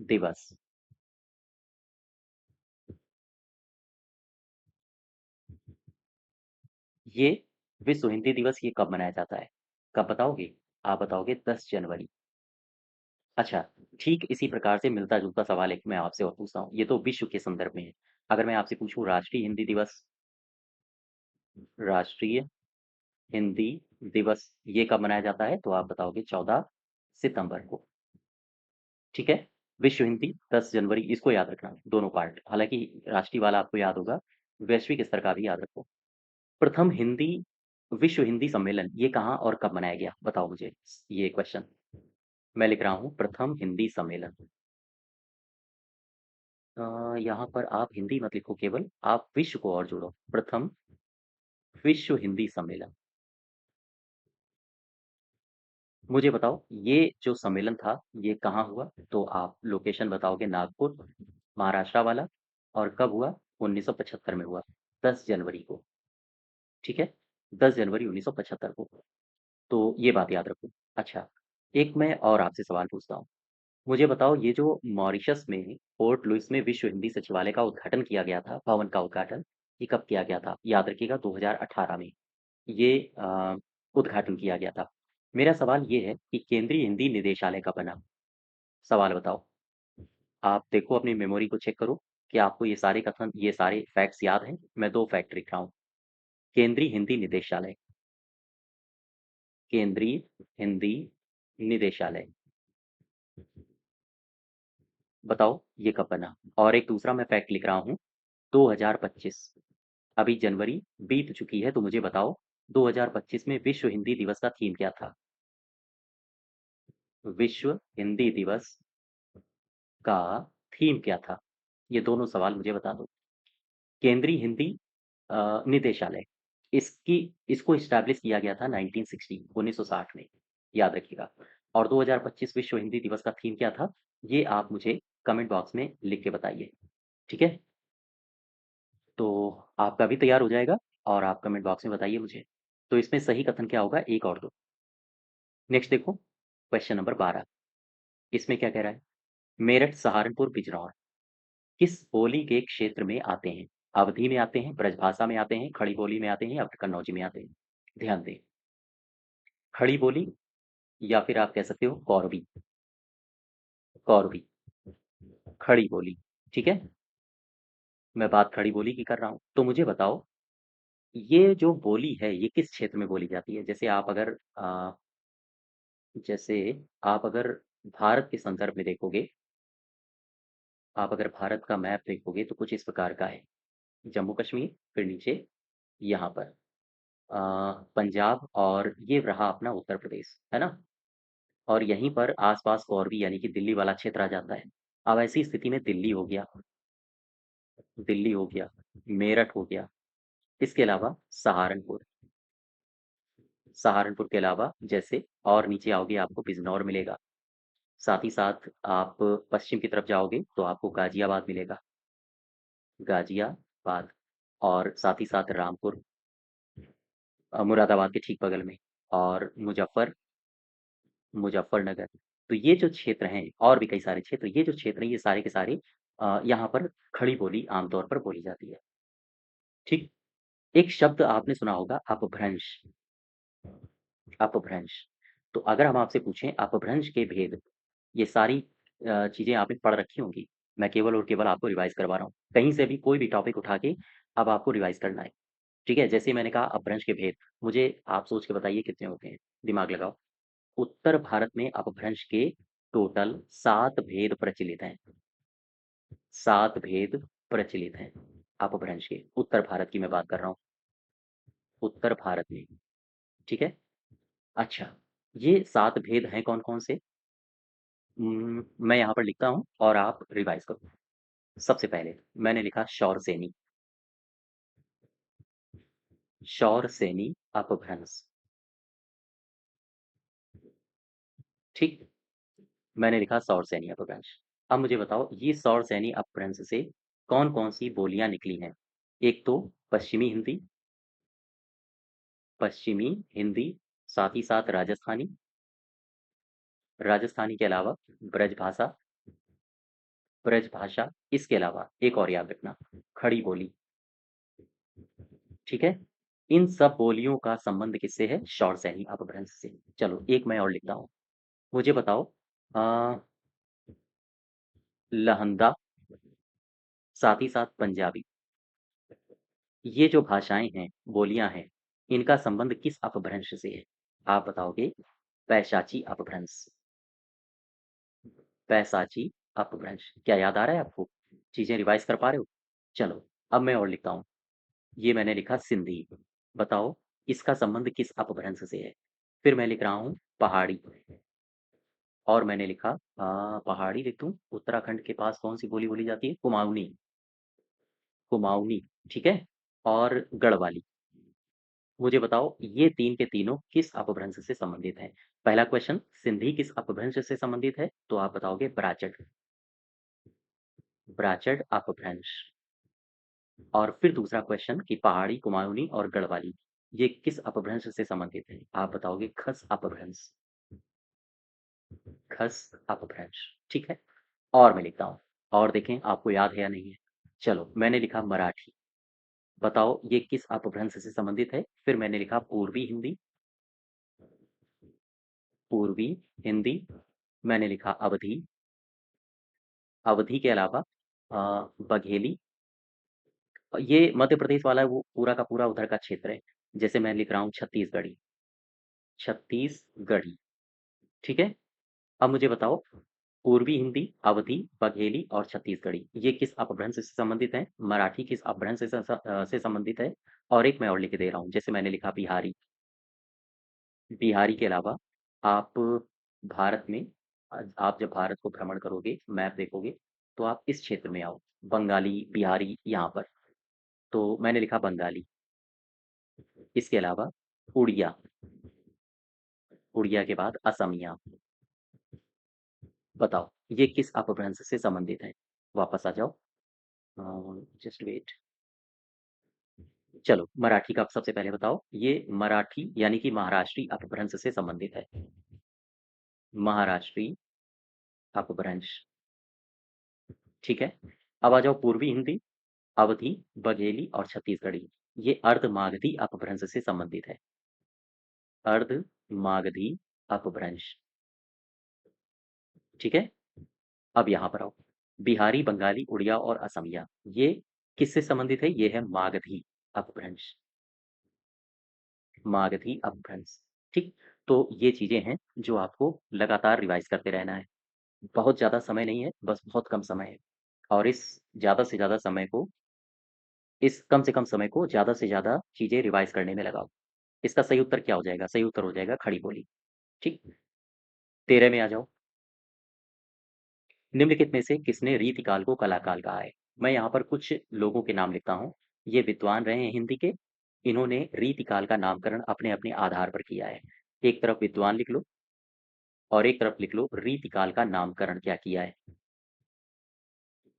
दिवस, ये विश्व हिंदी दिवस ये कब मनाया जाता है? कब बताओगे? आप बताओगे 10 जनवरी। अच्छा, ठीक इसी प्रकार से मिलता-जुलता सवाल एक मैं आपसे और पूछता हूँ। ये तो विश्व के संदर्भ में है। अगर मैं आपसे पूछूं राष्ट्रीय हिंदी दिवस, राष्ट्रीय हिंदी दिवस ये कब मनाया जाता है? तो आप बताओगे 14 सितंबर को। ठीक है। विश्व हिंदी 10 जनवरी, इसको याद रखना दोनों पार्ट। हालांकि राष्ट्रीय वाला आपको याद होगा, वैश्विक स्तर का भी याद रखो। प्रथम हिंदी विश्व हिंदी सम्मेलन ये कहाँ और कब मनाया गया? बताओ मुझे ये क्वेश्चन। मैं लिख रहा हूँ प्रथम हिंदी सम्मेलन। यहाँ पर आप हिंदी मत लिखो केवल, आप विश्व को और जोड़ो। प्रथम विश्व हिंदी सम्मेलन। मुझे बताओ ये जो सम्मेलन था ये कहाँ हुआ? तो आप लोकेशन बताओगे नागपुर, महाराष्ट्र वाला। और कब हुआ? 1975 में हुआ, 10 जनवरी को। ठीक है, 10 जनवरी 1975 को। तो ये बात याद रखो। अच्छा, एक मैं और आपसे सवाल पूछता हूँ। मुझे बताओ ये जो मॉरिशस में पोर्ट लुइस में विश्व हिंदी सचिवालय का उद्घाटन किया गया था, भवन का उद्घाटन, ये कब किया गया था? याद रखिएगा 2018 में ये उद्घाटन किया गया था। मेरा सवाल ये है कि केंद्रीय हिंदी निदेशालय कब बना? सवाल बताओ। आप देखो अपनी मेमोरी को चेक करो कि आपको ये सारे कथन, ये सारे फैक्ट्स याद हैं। मैं 2 फैक्ट लिख रहा हूँ। केंद्रीय हिंदी निदेशालय, केंद्रीय हिंदी निदेशालय, बताओ ये कब बना? और एक दूसरा मैं फैक्ट लिख रहा हूँ, 2025। अभी जनवरी बीत चुकी है तो मुझे बताओ 2025 में विश्व हिंदी दिवस का थीम क्या था? विश्व हिंदी दिवस का थीम क्या था? ये दोनों सवाल मुझे बता दो। केंद्रीय हिंदी निदेशालय, इसकी इसको इस्टैब्लिश किया गया था 1960 में, याद रखिएगा। और 2025 विश्व हिंदी दिवस का थीम क्या था? ये आप मुझे कमेंट बॉक्स में लिख के बताइए। ठीक है? तो आपका भी तैयार हो जाएगा और आप कमेंट बॉक्स में बताइए मुझे। तो इसमें सही कथन क्या होगा? 1 और 2। नेक्स्ट देखो, क्वेश्चन नंबर 12। इसमें क्या कह रहा है? मेरठ, सहारनपुर, बिजनौर किस बोली के क्षेत्र में आते हैं? अवधी में आते हैं, ब्रजभाषा में आते हैं, खड़ी बोली में आते हैं या फिर कन्नौजी में आते हैं? ध्यान दें। खड़ी बोली या फिर आप कह सकते हो कौरवी, कौरवी, खड़ी बोली। ठीक है? मैं बात खड़ी बोली की कर रहा हूँ। तो मुझे बताओ ये जो बोली है ये किस क्षेत्र में बोली जाती है? जैसे आप अगर भारत के संदर्भ में देखोगे, आप अगर भारत का मैप देखोगे तो कुछ इस प्रकार का है। जम्मू कश्मीर, फिर नीचे यहाँ पर पंजाब और ये रहा अपना उत्तर प्रदेश, है ना? और यहीं पर आस-पास और भी यानी कि दिल्ली वाला क्षेत्र आ जाता है। अब ऐसी स्थिति में दिल्ली हो गया, मेरठ हो गया, इसके अलावा सहारनपुर, सहारनपुर के अलावा जैसे और नीचे आओगे आपको बिजनौर मिलेगा। साथ ही साथ आप पश्चिम की तरफ जाओगे तो आपको गाजियाबाद मिलेगा, गाजियाबाद, और साथ ही साथ रामपुर, मुरादाबाद के ठीक बगल में, और मुजफ्फरनगर। तो ये जो क्षेत्र हैं और भी कई सारे क्षेत्र, ये जो क्षेत्र हैं ये सारे के सारे यहाँ पर खड़ी बोली आमतौर पर बोली जाती है। ठीक। एक शब्द आपने सुना होगा अपभ्रंश, अपभ्रंश। तो अगर हम आपसे पूछें अपभ्रंश के भेद, ये सारी चीज़ें आपने पढ़ रखी होंगी। मैं केवल और केवल आपको रिवाइज़ करवा रहा हूँ। कहीं से भी कोई भी टॉपिक उठा के अब आपको रिवाइज़ करना है। ठीक है? जैसे मैंने कहा अपभ्रंश के भेद, मुझे आप सोच के बताइए कितने होते हैं? दिमाग लगाओ। उत्तर भारत में अपभ्रंश के टोटल 7 भेद प्रचलित हैं। 7 भेद प्रचलित हैं अपभ्रंश के। उत्तर भारत की मैं बात कर रहा हूँ, उत्तर भारत में। ठीक है? अच्छा, ये 7 भेद हैं कौन-कौन से? मैं यहाँ पर लिखता हूँ और आप रिवाइज़ करो। सबसे पहले मैंने लिखा शौरसेनी, शौरसेनी अपभ्रंश। ठीक? मैंने लिखा सौरसैनी अपभ्रंश। अब मुझे बताओ ये सौरसैनी अपभ्रंश से कौन-कौन सी बोलियाँ निकली हैं? एक तो पश्चिमी हिंदी, पश्चिमी हिंदी, साथ ही साथ राजस्थानी, राजस्थानी के अलावा ब्रजभाषा, ब्रजभाषा, इसके अलावा एक और याद रखना, खड़ी बोली। ठीक है? इन सब बोलियों का संबंध किससे है? शौरसैनी अपभ्रंश से। चलो एक मैं और लिखता हूँ। मुझे बताओ अ, लहंदा, साथ ही साथ पंजाबी, ये जो भाषाएँ हैं, बोलियाँ हैं, इनका संबंध किस अपभ्रंश से है? आप बताओगे पैशाची अपभ्रंश, पैशाची अपभ्रंश। क्या याद आ रहा है आपको? चीज़ें रिवाइज़ कर पा रहे हो? चलो, अब मैं और लिखता हूँ। ये मैंने लिखा सिंधी। बताओ इसका संबंध किस अपभ्रंश से है? फिर मैं लिख रहा हूँ पहाड़ी, और मैंने लिखा पहाड़ी लिख दूँ, उत्तराखंड के पास कौन-सी बोली बोली जाती है? कुमाऊनी, कुमाऊनी, ठीक है? और गढ़वाली। मुझे बताओ ये 3 के तीनों किस अपभ्रंश से संबंधित हैं? पहला क्वेश्चन सिंधी किस अपभ्रंश से संबंधित है? तो आप बताओगे ब्राचड, ब्राचड अपभ्रंश। और फिर दूसरा क्वेश्चन कि पहाड़ी, कुमाऊनी और गढ़वाली, ये किस अपभ्रंश से संबंधित है? आप बताओगे खस अपभ्रंश, खस अपभ्रंश, ठीक है? और मैं लिखता हूँ, और देखें आपको याद है या नहीं है? चलो, मैंने लिखा मराठी। बताओ ये किस अपभ्रंश से संबंधित है? फिर मैंने लिखा पूर्वी हिंदी, पूर्वी हिंदी, मैंने लिखा अवधी, अवधि के अलावा बघेली, ये मध्य प्रदेश वाला वो पूरा का पूरा उधर का क्षेत्र है। जैसे मैं लिख रहा हूँ छत्तीसगढ़ी, छत्तीसगढ़ी, ठीक है? अब मुझे बताओ पूर्वी हिंदी, अवधी, बघेली और छत्तीसगढ़ी ये किस अपभ्रंश से संबंधित हैं? मराठी किस अपभ्रंश से संबंधित है? और एक मैं और लिख दे रहा हूँ, जैसे मैंने लिखा बिहारी, बिहारी के अलावा आप भारत में आप जब भारत को भ्रमण करोगे, मैप देखोगे, तो आप इस क्षेत्र में आओ, बंगाली, बिहारी यहाँ पर। तो मैंने लिखा बंगाली, इसके अलावा उड़िया, उड़िया के बाद असमिया। बताओ ये किस अपभ्रंश से संबंधित है? वापस आ जाओ। Just wait. चलो मराठी का सबसे पहले बताओ, ये मराठी यानी कि महाराष्ट्री अपभ्रंश से संबंधित है। महाराष्ट्री अपभ्रंश, ठीक है? अब आ जाओ पूर्वी हिंदी, अवधी, बघेली और छत्तीसगढ़ी, ये अर्ध-मागधी अपभ्रंश से संबंधित है। अर्ध-मागधी अपभ्रंश, ठीक है? अब यहाँ पर आओ, बिहारी, बंगाली, उड़िया और असमिया, ये किससे संबंधित है? ये है मागधी अपभ्रंश, मागधी अपभ्रंश, ठीक? तो ये चीज़ें हैं जो आपको लगातार रिवाइज़ करते रहना है। बहुत ज़्यादा समय नहीं है, बस बहुत कम समय है, और इस ज़्यादा से ज़्यादा समय को, इस कम से कम समय को ज़्यादा से ज़्यादा चीज़ें रिवाइज़ करने में लगाओ। इसका सही उत्तर क्या हो जाएगा? सही उत्तर हो जाएगा खड़ी बोली, ठीक? 13 में आ जाओ। निम्नलिखित में से किसने रीतिकाल को कलाकाल कहा है? मैं यहाँ पर कुछ लोगों के नाम लिखता हूँ। ये विद्वान रहे हैं हिंदी के। इन्होंने रीतिकाल का नामकरण अपने-अपने आधार पर किया है। एक तरफ विद्वान लिख लो और एक तरफ लिख लो रीतिकाल का नामकरण क्या किया है?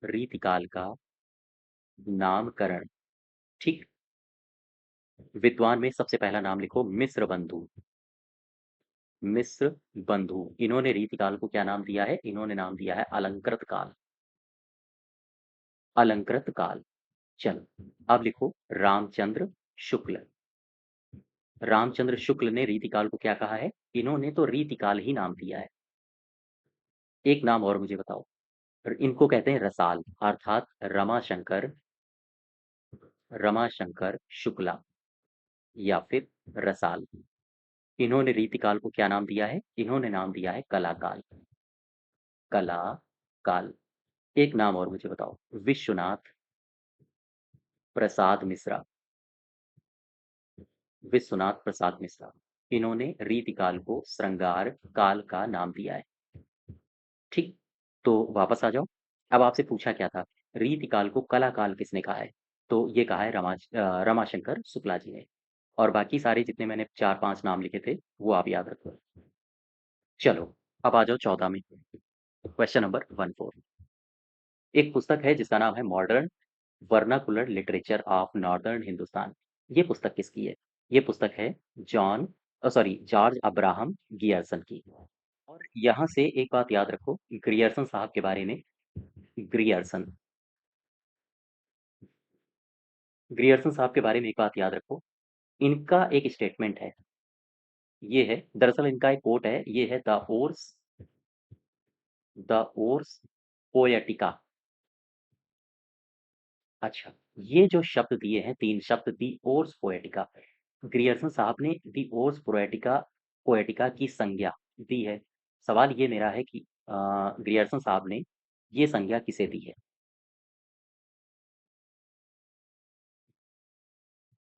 रीतिकाल का नामकरण, ठीक? विद्वान में सबसे पहला नाम लिखो मिस्र बंधु। मिस्र बंधु। इन्होंने रीतिकाल को क्या नाम दिया है? इन्होंने नाम दिया है अलंकृत काल। अलंकृत काल। चलो, अब लिखो रामचंद्र शुक्ल। रामचंद्र शुक्ल ने रीतिकाल को क्या कहा है? इन्होंने तो रीतिकाल ही नाम दिया है। एक नाम और मुझे बताओ। इनको कहते हैं रसाल, अर्थात रमाशंकर, रमाशंकर शुक्ला या फिर रसाल। इन्होंने रीतिकाल को क्या नाम दिया है? इन्होंने नाम दिया है कलाकाल। कला काल। एक नाम और मुझे बताओ। विश्वनाथ प्रसाद मिश्रा। विश्वनाथ प्रसाद मिश्रा। इन्होंने रीतिकाल को श्रृंगार काल का नाम दिया है। ठीक, तो वापस आ जाओ। अब आपसे पूछा क्या था? रीतिकाल को कला काल किसने कहा है? तो ये कहा है रमाशंकर शुक्ला जी ने। और बाकी सारे जितने मैंने 4-5 नाम लिखे थे, वो आप याद रखो। चलो, अब आ जाओ 14 में। Question number 14। एक पुस्तक है जिसका नाम है modern vernacular literature of northern Hindustan. ये पुस्तक किसकी है? ये पुस्तक है जॉर्ज अब्राहम गियर्सन की। और यहाँ से एक बात याद रखो ग्रियर्सन साहब के बारे में। ग्रियर्सन ग्रियर्सन साहब के बारे में एक बात याद रखो। इनका एक स्टेटमेंट है। ये है, दरअसल इनका एक कोट है। ये है द ओर्स पोएटिका। अच्छा, ये जो शब्द दिए हैं 3 शब्द दी ओर्स पोएटिका, ग्रियर्सन साहब ने दी ओर्स पोएटिका पोएटिका की संज्ञा दी है। सवाल ये मेरा है कि ग्रियर्सन साहब ने ये संज्ञा किसे दी है?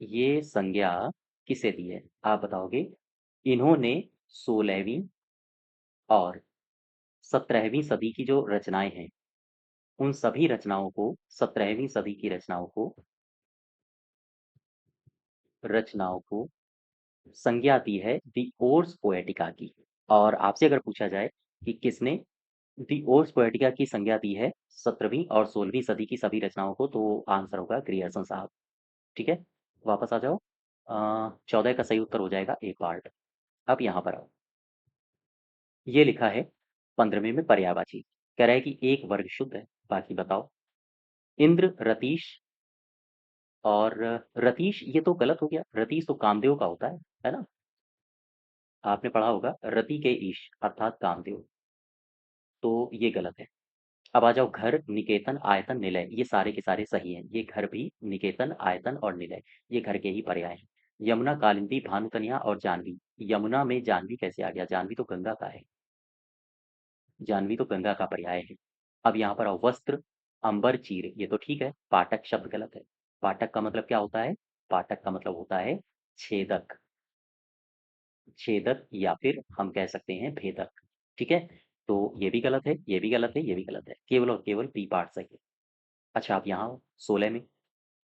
ये संज्ञा किसे दी है? आप बताओगे। इन्होंने 16वीं और 17वीं सदी की जो रचनाएँ हैं, उन सभी रचनाओं को 17वीं सदी की रचनाओं को संज्ञा दी है दी ओर्स पोएटिका की। और आपसे अगर पूछा जाए कि किसने दी ओर्स पोएटिका की संज्ञा दी है 17वीं और 16वीं सदी की सभी रचनाओं को, तो आंसर होगा ग्रियर्सन साहब। ठीक है? वापस आ जाओ। 14 का सही उत्तर हो जाएगा ए पार्ट। अब यहाँ पर आओ। ये लिखा है 15वें में पर्यायवाची। कह रहा है कि एक वर्ग शुद्ध है, बाकी बताओ। इंद्र, रतीश और रतीश ये तो गलत हो गया। रतीश तो कामदेव का होता है ना? आपने पढ़ा होगा रति के ईश अर्थात कामदेव। तो ये गलत है। अब आ जाओ घर, निकेतन, आयतन, निलय। ये सारे के सारे सही हैं। ये घर भी, निकेतन, आयतन और निलय, ये घर के ही पर्याय हैं। यमुना, कालिंदी, भानुकन्या और जाह्नवी। यमुना में जाह्नवी कैसे आ गया? जाह्नवी तो गंगा का है। जाह्नवी तो गंगा का पर्याय है। अब यहाँ पर आओ। वस्त्र, अंबर, चीर, ये तो ठीक है। पाठक शब्द गलत है। पाठक का मतलब क्या होता है? पाठक का मतलब होता है छेदक। छेदक या फिर हम कह सकते हैं भेदक। ठीक है? तो ये भी गलत है, ये भी गलत है, ये भी गलत है। केवल और केवल बी पार्ट सही है। अच्छा, आप यहाँ आओ 16 में।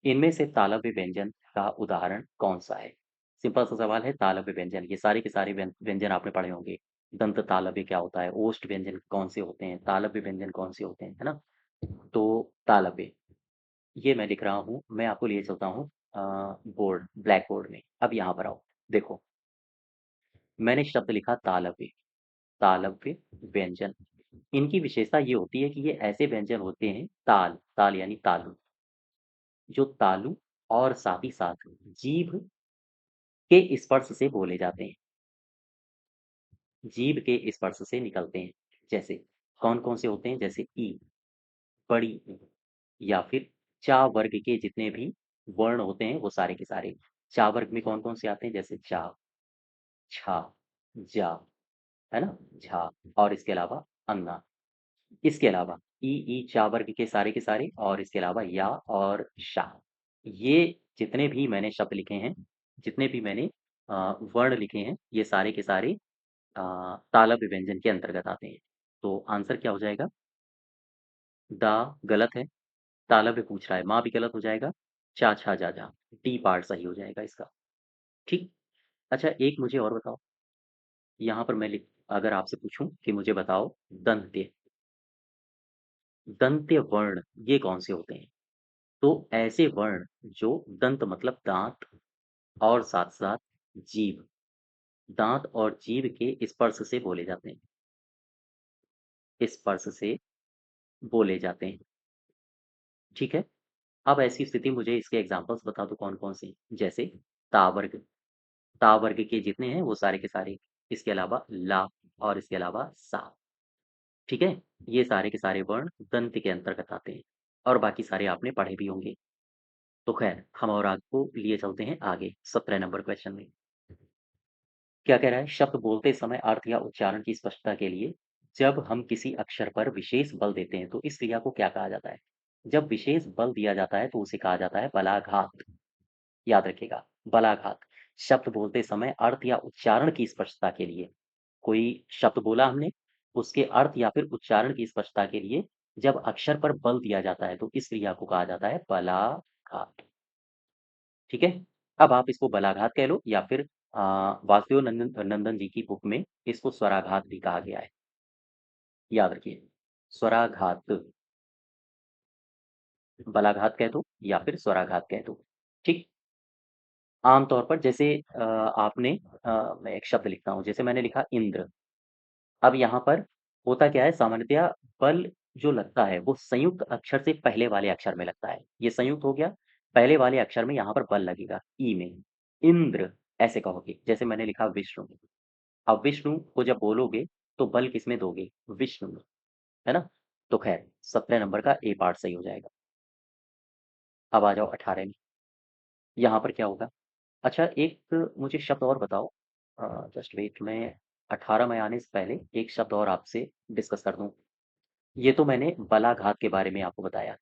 इनमें से तालव्य व्यंजन का उदाहरण कौन-सा है? सिंपल सा सवाल है तालव्य व्यंजन। ये सारे के सारे व्यंजन आपने पढ़े होंगे। दंत तालव्य क्या होता है? ओष्ठ व्यंजन कौन से होते हैं? तालव्य व्यंजन कौन से होते हैं? है ना? तो तालव्य, ये मैं लिख रहा हूँ। मैं आपको लिए चलता हूँ ब्लैक बोर्ड में। अब यहाँ पर आओ। देखो, मैंने शब्द लिखा तालव्य। तालव्य व्यंजन। इनकी विशेषता ये होती है कि ये ऐसे व्यंजन होते हैं ताल, ताल यानी तालु, जो तालु और साथ ही साथ जीभ के स्पर्श से बोले जाते हैं। जीभ के स्पर्श से निकलते हैं। जैसे कौन-कौन से होते हैं? जैसे ई, बड़ी ई, या फिर चा वर्ग के जितने भी वर्ण होते हैं वो सारे के सारे। चा वर्ग में कौन-कौन से आते हैं? जैसे चा, छा, जा, है ना? झा। और इसके अलावा अन्ना। इसके अलावा ई, चा वर्ग के सारे और इसके अलावा या और शा। ये जितने भी मैंने शब्द लिखे हैं, जितने भी मैंने वर्ण लिखे हैं, ये सारे के सारे तालव्य व्यंजन के अंतर्गत आते हैं। तो आंसर क्या हो जाएगा? दा गलत है, तालव्य पूछ रहा है, माँ भी गलत हो जाएगा, चा, छा, जा, जा। डी पार्ट सही हो जाएगा इसका, ठीक? अच्छा एक मुझे और बताओ, यहाँ पर मैं लिख अगर आपसे पूछूँ कि मुझे बताओ दंत्य, दंत्य वर्ण ये कौन-से होते हैं? तो ऐसे वर्ण जो दंत मतलब दाँत और साथ-साथ जीभ, दाँत और जीभ के स्पर्श से बोले जाते हैं, स्पर्श से बोले जाते हैं, ठीक है? अब ऐसी स्थिति मुझे इसके एग्ज़ाम्पल्स बता दो कौन-कौन से? जैसे ता वर्ग, ता वर्ग के जितने हैं वो सारे के सारे, इसके अलावा ला और इसके अलावा सा, ठीक है? ये सारे के सारे वर्ण दंत के अंतर्गत आते हैं और बाकी सारे आपने पढ़े भी होंगे। तो ख़ैर हम और आपको लिए चलते हैं आगे 17 नंबर क्वेश्चन में। क्या कह रहा है? शब्द बोलते समय अर्थ या उच्चारण की स्पष्टता के लिए जब हम किसी अक्षर पर विशेष बल देते हैं तो इस क्रिया को क्या कहा जाता है? जब विशेष बल दिया जाता है तो उसे कहा जाता है बलाघात। याद रखिएगा, बलाघात। शब्द बोलते समय अर्थ या उच्चारण की स्पष्टता के लिए, कोई शब्द बोला हमने, उसके अर्थ या फिर उच्चारण की स्पष्टता के लिए जब अक्षर पर बल दिया जाता है तो इस क्रिया को कहा जाता है बलाघात। ठीक है? अब आप इसको बलाघात कह लो या फिर वासुदेव नंदन नंदन जी की बुक में इसको स्वराघात भी कहा गया है। याद रखिए, स्वराघात, बलाघात कह दो या फिर स्वराघात कह दो। ठीक? आम तौर पर जैसे आपने मैं एक शब्द लिखता हूँ, जैसे मैंने लिखा इंद्र। अब यहाँ पर होता क्या है सामान्यतया बल जो लगता है वो संयुक्त अक्षर से पहले वाले अक्षर में लगता है। ये संयुक्त हो गया, पहले वाले अक्षर में यहाँ पर बल लगेगा ई में। इंद्र ऐसे कहोगे, जैसे मैंने लिखा विष्णु। अब विष्णु को जब बोलोगे तो बल किसमें दोगे? विष्णु में, है ना? तो खैर 17 नंबर का ए पार्ट सही हो जाएगा। अब आ जाओ 18 में। यहाँ पर क्या होगा? अच्छा एक मुझे शब्द और बताओ, जस्ट वेट, मैं 18 में आने से पहले एक शब्द और आपसे डिस्कस कर दूँ। ये तो मैंने बलाघात के बारे में आपको बताया,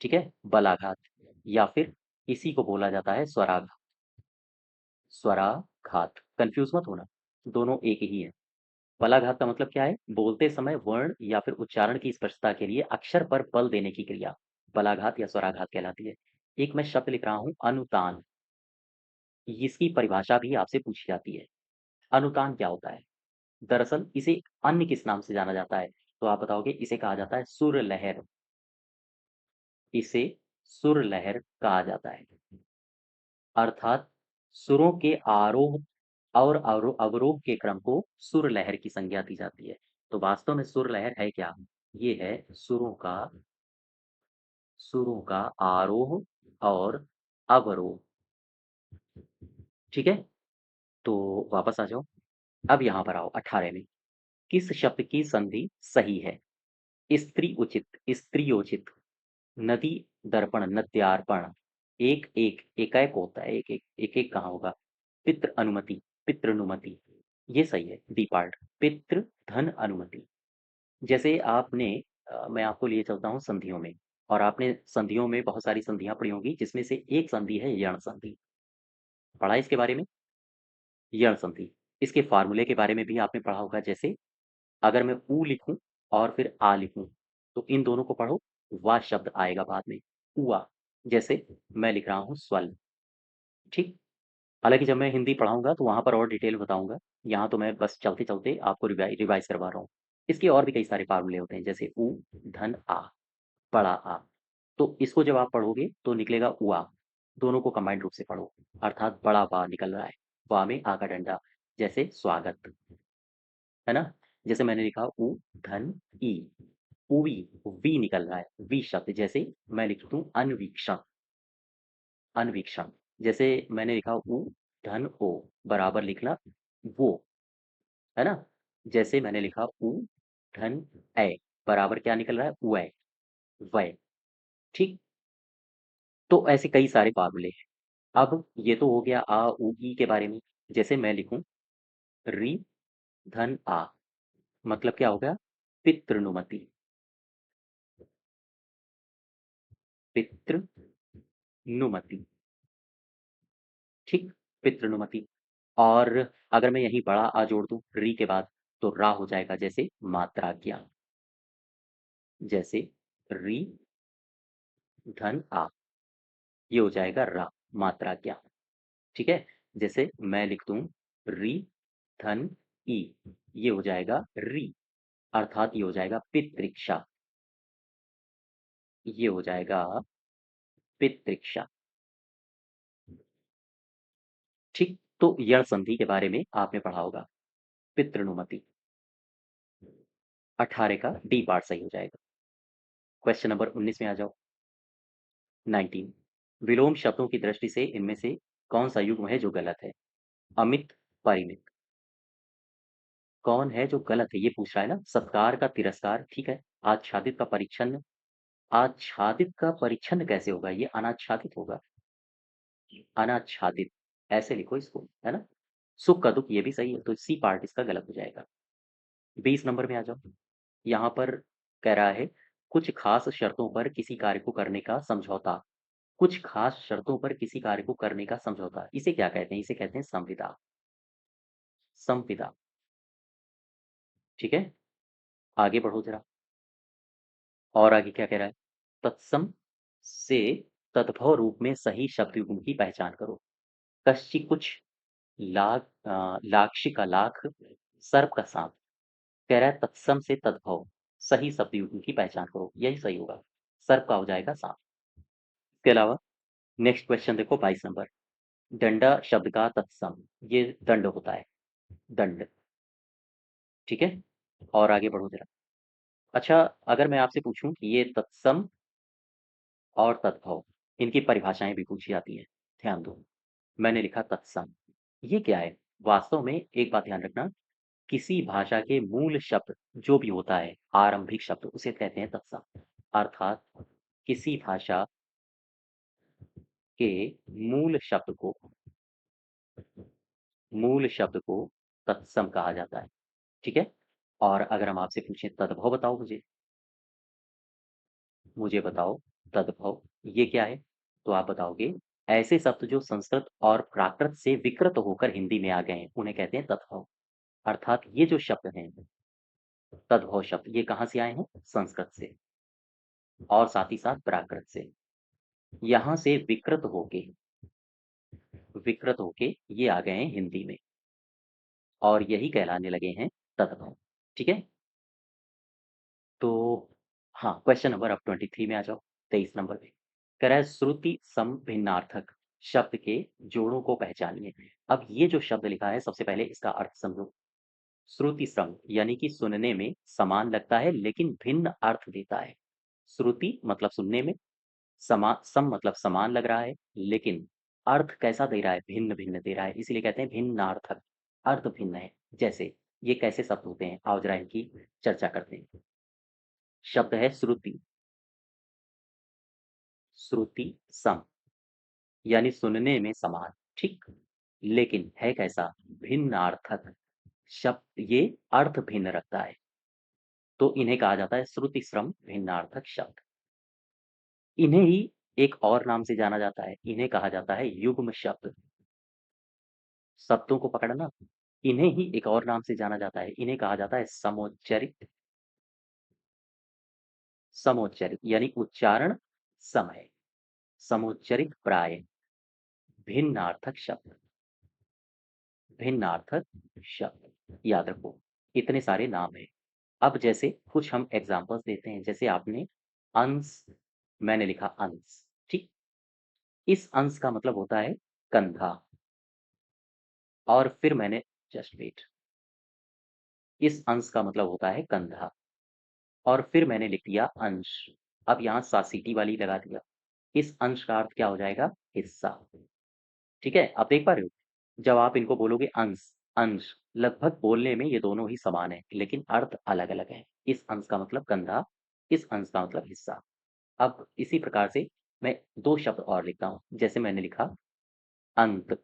ठीक है? बलाघात या फिर इसी को बोला जाता है स्वराघात, स्वराघात, कन्फ्यूज़ मत होना, दोनों एक ही है। बलाघात का मतलब क्या है? बोलते समय वर्ण या फिर उच्चारण की स्पष्टता के लिए अक्षर पर बल देने की क्रिया बलाघात या स्वराघात कहलाती है। एक मैं शब्द लिख रहा हूँ अनुतान, इसकी परिभाषा भी आपसे पूछी जाती है। अनुतान क्या होता है? दरअसल इसे अन्य किस नाम से जाना जाता है? तो आप बताओगे इसे कहा जाता है सुर लहर, इसे सुर लहर कहा जाता है। अर्थात सुरों के आरोह और अवरोह के क्रम को सुर लहर की संज्ञा दी जाती है। तो वास्तव में सुर लहर है क्या? ये है सुरों का आरोह और अवरोह। ठीक है? तो वापस आ जाओ। अब यहाँ पर आओ 18 में। किस शब्द की संधि सही है? स्त्री उचित, स्त्रियोचित, नदी दर्पण, नद्यार्पण, एक एक एकाएक होता है, एक एक एक एक कहाँ होगा? पितृ अनुमति, पितृनुमति, ये सही है डी पार्ट। पितृ धन अनुमति। जैसे आपने मैं आपको लिए चलता हूँ संधियों में, और आपने संधियों में बहुत सारी संधियां पढ़ी होंगी जिसमें से एक संधि है यण संधि। पढ़ा है इसके बारे में? यण संधि, इसके फार्मूले के बारे में भी आपने पढ़ा होगा। जैसे अगर मैं ऊ लिखूं और फिर आ लिखूं तो इन दोनों को पढ़ो, वा शब्द आएगा बाद में, उआ। जैसे मैं लिख रहा हूँ स्वल, ठीक? हालांकि जब मैं हिंदी पढ़ाऊंगा तो वहां पर और डिटेल बताऊंगा, यहाँ तो मैं बस चलते चलते आपको रिवाइज करवा रहा हूँ। इसके और भी कई सारे फार्मूले होते हैं, जैसे ऊ धन आ, बड़ा आ। तो इसको जब आप पढ़ोगे तो निकलेगा उआ, दोनों को कंबाइंड रूप से पढ़ो, अर्थात बड़ा वा निकल रहा है, वा में आ का डंडा, जैसे स्वागत, है ना? जैसे मैंने लिखा उ धन ई, उवी, वी निकल रहा है, वी शब्द। जैसे मैं लिख दूं अनवीक्षण, अनवीक्षण। जैसे मैंने लिखा उ धन ओ, बराबर लिखना वो, है ना? जैसे मैंने लिखा उ धन ए, बराबर क्या निकल रहा है? वै, वै, ठीक? तो ऐसे कई सारे फार्मूले हैं। अब ये तो हो गया आ उ ई के बारे में। जैसे मैं लिखूं री धन आ, मतलब क्या हो गया? पितृनुमति, पितृनुमति, ठीक? पितृनुमति। और अगर मैं यहीं बड़ा आ जोड़ दूं री के बाद तो रा हो जाएगा, जैसे मात्राज्ञा, जैसे री धन आ, ये हो जाएगा रा, मात्रा क्या। ठीक है, जैसे मैं लिख दूं री धन ई, ये हो जाएगा री, अर्थात ये हो जाएगा पितृक्षा, ये हो जाएगा पितृक्षा। ठीक, तो यण संधि के बारे में आपने पढ़ा होगा, पितृनुमति। 18 का डी पार्ट सही हो जाएगा। क्वेश्चन नंबर 19 में आ जाओ। 19, विलोम शब्दों की दृष्टि से इनमें से कौन सा युग्म है जो गलत है? अमित, परिमित। कौन है जो गलत है, ये पूछ रहा है ना। सत्कार का तिरस्कार, ठीक है। आच्छादित का परिच्छन्न, आच्छादित का परिच्छन्न कैसे होगा, ये अनाच्छादित होगा, अनाच्छादित, ऐसे लिखो इसको, है ना। सुख का दुख, ये भी सही है, तो सी पार्ट इसका गलत हो जाएगा। 20 नंबर में आ जाओ। यहाँ पर कह रहा है कुछ खास शर्तों पर किसी कार्य को करने का समझौता, कुछ खास शर्तों पर किसी कार्य को करने का समझौता, इसे क्या कहते हैं? इसे कहते हैं संविदा, संविदा। ठीक है, आगे बढ़ो जरा। और आगे क्या कह रहा है? तत्सम से तद्भव रूप में सही शब्द युग्म की पहचान करो। कश्चि, कुछ, लाक्षी का लाख, सर्प का सांप। कह रहा है तत्सम से तद्भव सही शब्द युग्म की पहचान करो, यही सही होगा, सर्प का हो जाएगा सांप। इसके अलावा नेक्स्ट क्वेश्चन देखो, 22 नंबर। दंडा शब्द का तत्सम, ये दंड होता है, दंड। ठीक है, और आगे बढ़ो जरा। अच्छा, अगर मैं आपसे पूछूं कि ये तत्सम और तद्भव, इनकी परिभाषाएं भी पूछी जाती हैं, ध्यान दो। मैंने लिखा तत्सम, ये क्या है? वास्तव में एक बात ध्यान रखना, किसी भाषा के मूल शब्द जो भी होता है, आरंभिक शब्द, उसे कहते हैं तत्सम। अर्थात किसी भाषा के मूल शब्द को, मूल शब्द को तत्सम कहा जाता है। ठीक है, और अगर हम आपसे पूछें तद्भव बताओ, मुझे बताओ तद्भव ये क्या है, तो आप बताओगे ऐसे शब्द जो संस्कृत और प्राकृत से विकृत होकर हिंदी में आ गए हैं, उन्हें कहते हैं तद्भव। अर्थात ये जो शब्द हैं, तद्भव शब्द, ये कहाँ से आए हैं? संस्कृत से, और साथ ही साथ प्राकृत से। यहाँ से विकृत होके ये आ गए हैं हिंदी में, और यही कहलाने लगे हैं तद्भव। ठीक है, तो हाँ, क्वेश्चन नंबर अब 23 में आ जाओ, 23 नंबर पे कह रहा है श्रुति सम भिन्नार्थक शब्द के जोड़ों को पहचानिए। अब ये जो शब्द लिखा है, सबसे पहले इसका अर्थ समझो। श्रुति सम यानी कि सुनने में समान लगता है लेकिन भिन्न अर्थ देता है। श्रुति मतलब सुनने में, सम मतलब समान लग रहा है, लेकिन अर्थ कैसा दे रहा है? भिन्न भिन्न दे रहा है, इसीलिए कहते हैं भिन्नार्थक, अर्थ भिन्न है। जैसे ये कैसे शब्द होते हैं, आओ जरा इनकी चर्चा करते हैं। शब्द है श्रुति, श्रुति सम यानी सुनने में समान, ठीक, लेकिन है कैसा? भिन्नार्थक शब्द, ये अर्थ भिन्न रखता है, तो इन्हें कहा जाता है श्रुति श्रम भिन्नार्थक शब्द। इन्हें ही एक और नाम से जाना जाता है, इन्हें कहा जाता है युग्म शब्द। शब्दों को पकड़ना, इन्हें ही एक और नाम से जाना जाता है, इन्हें कहा जाता है समोच्चरित, समोच्चरित यानी उच्चारण समय, समोच्चरित प्राय, भिन्नार्थक शब्द, भिन्नार्थक शब्द, याद रखो इतने सारे नाम हैं। अब जैसे कुछ हम एग्जांपल्स देते हैं, जैसे आपने अंश, मैंने लिखा अंश, ठीक, इस अंश का मतलब होता है कंधा, और फिर मैंने, जस्ट वेट, इस अंश का मतलब होता है कंधा, और फिर मैंने लिख दिया अंश। अब यहाँ सासीटी वाली लगा दिया, इस अंश का अर्थ क्या हो जाएगा? हिस्सा। ठीक है, आप देख पा रहे हो, जब आप इनको बोलोगे अंश, अंश, लगभग बोलने में ये दोनों ही समान है, लेकिन अर्थ अलग अलग है। इस अंश का मतलब कंधा, इस अंश का मतलब हिस्सा। अब इसी प्रकार से मैं दो शब्द और लिखता हूँ, जैसे मैंने लिखा अंत,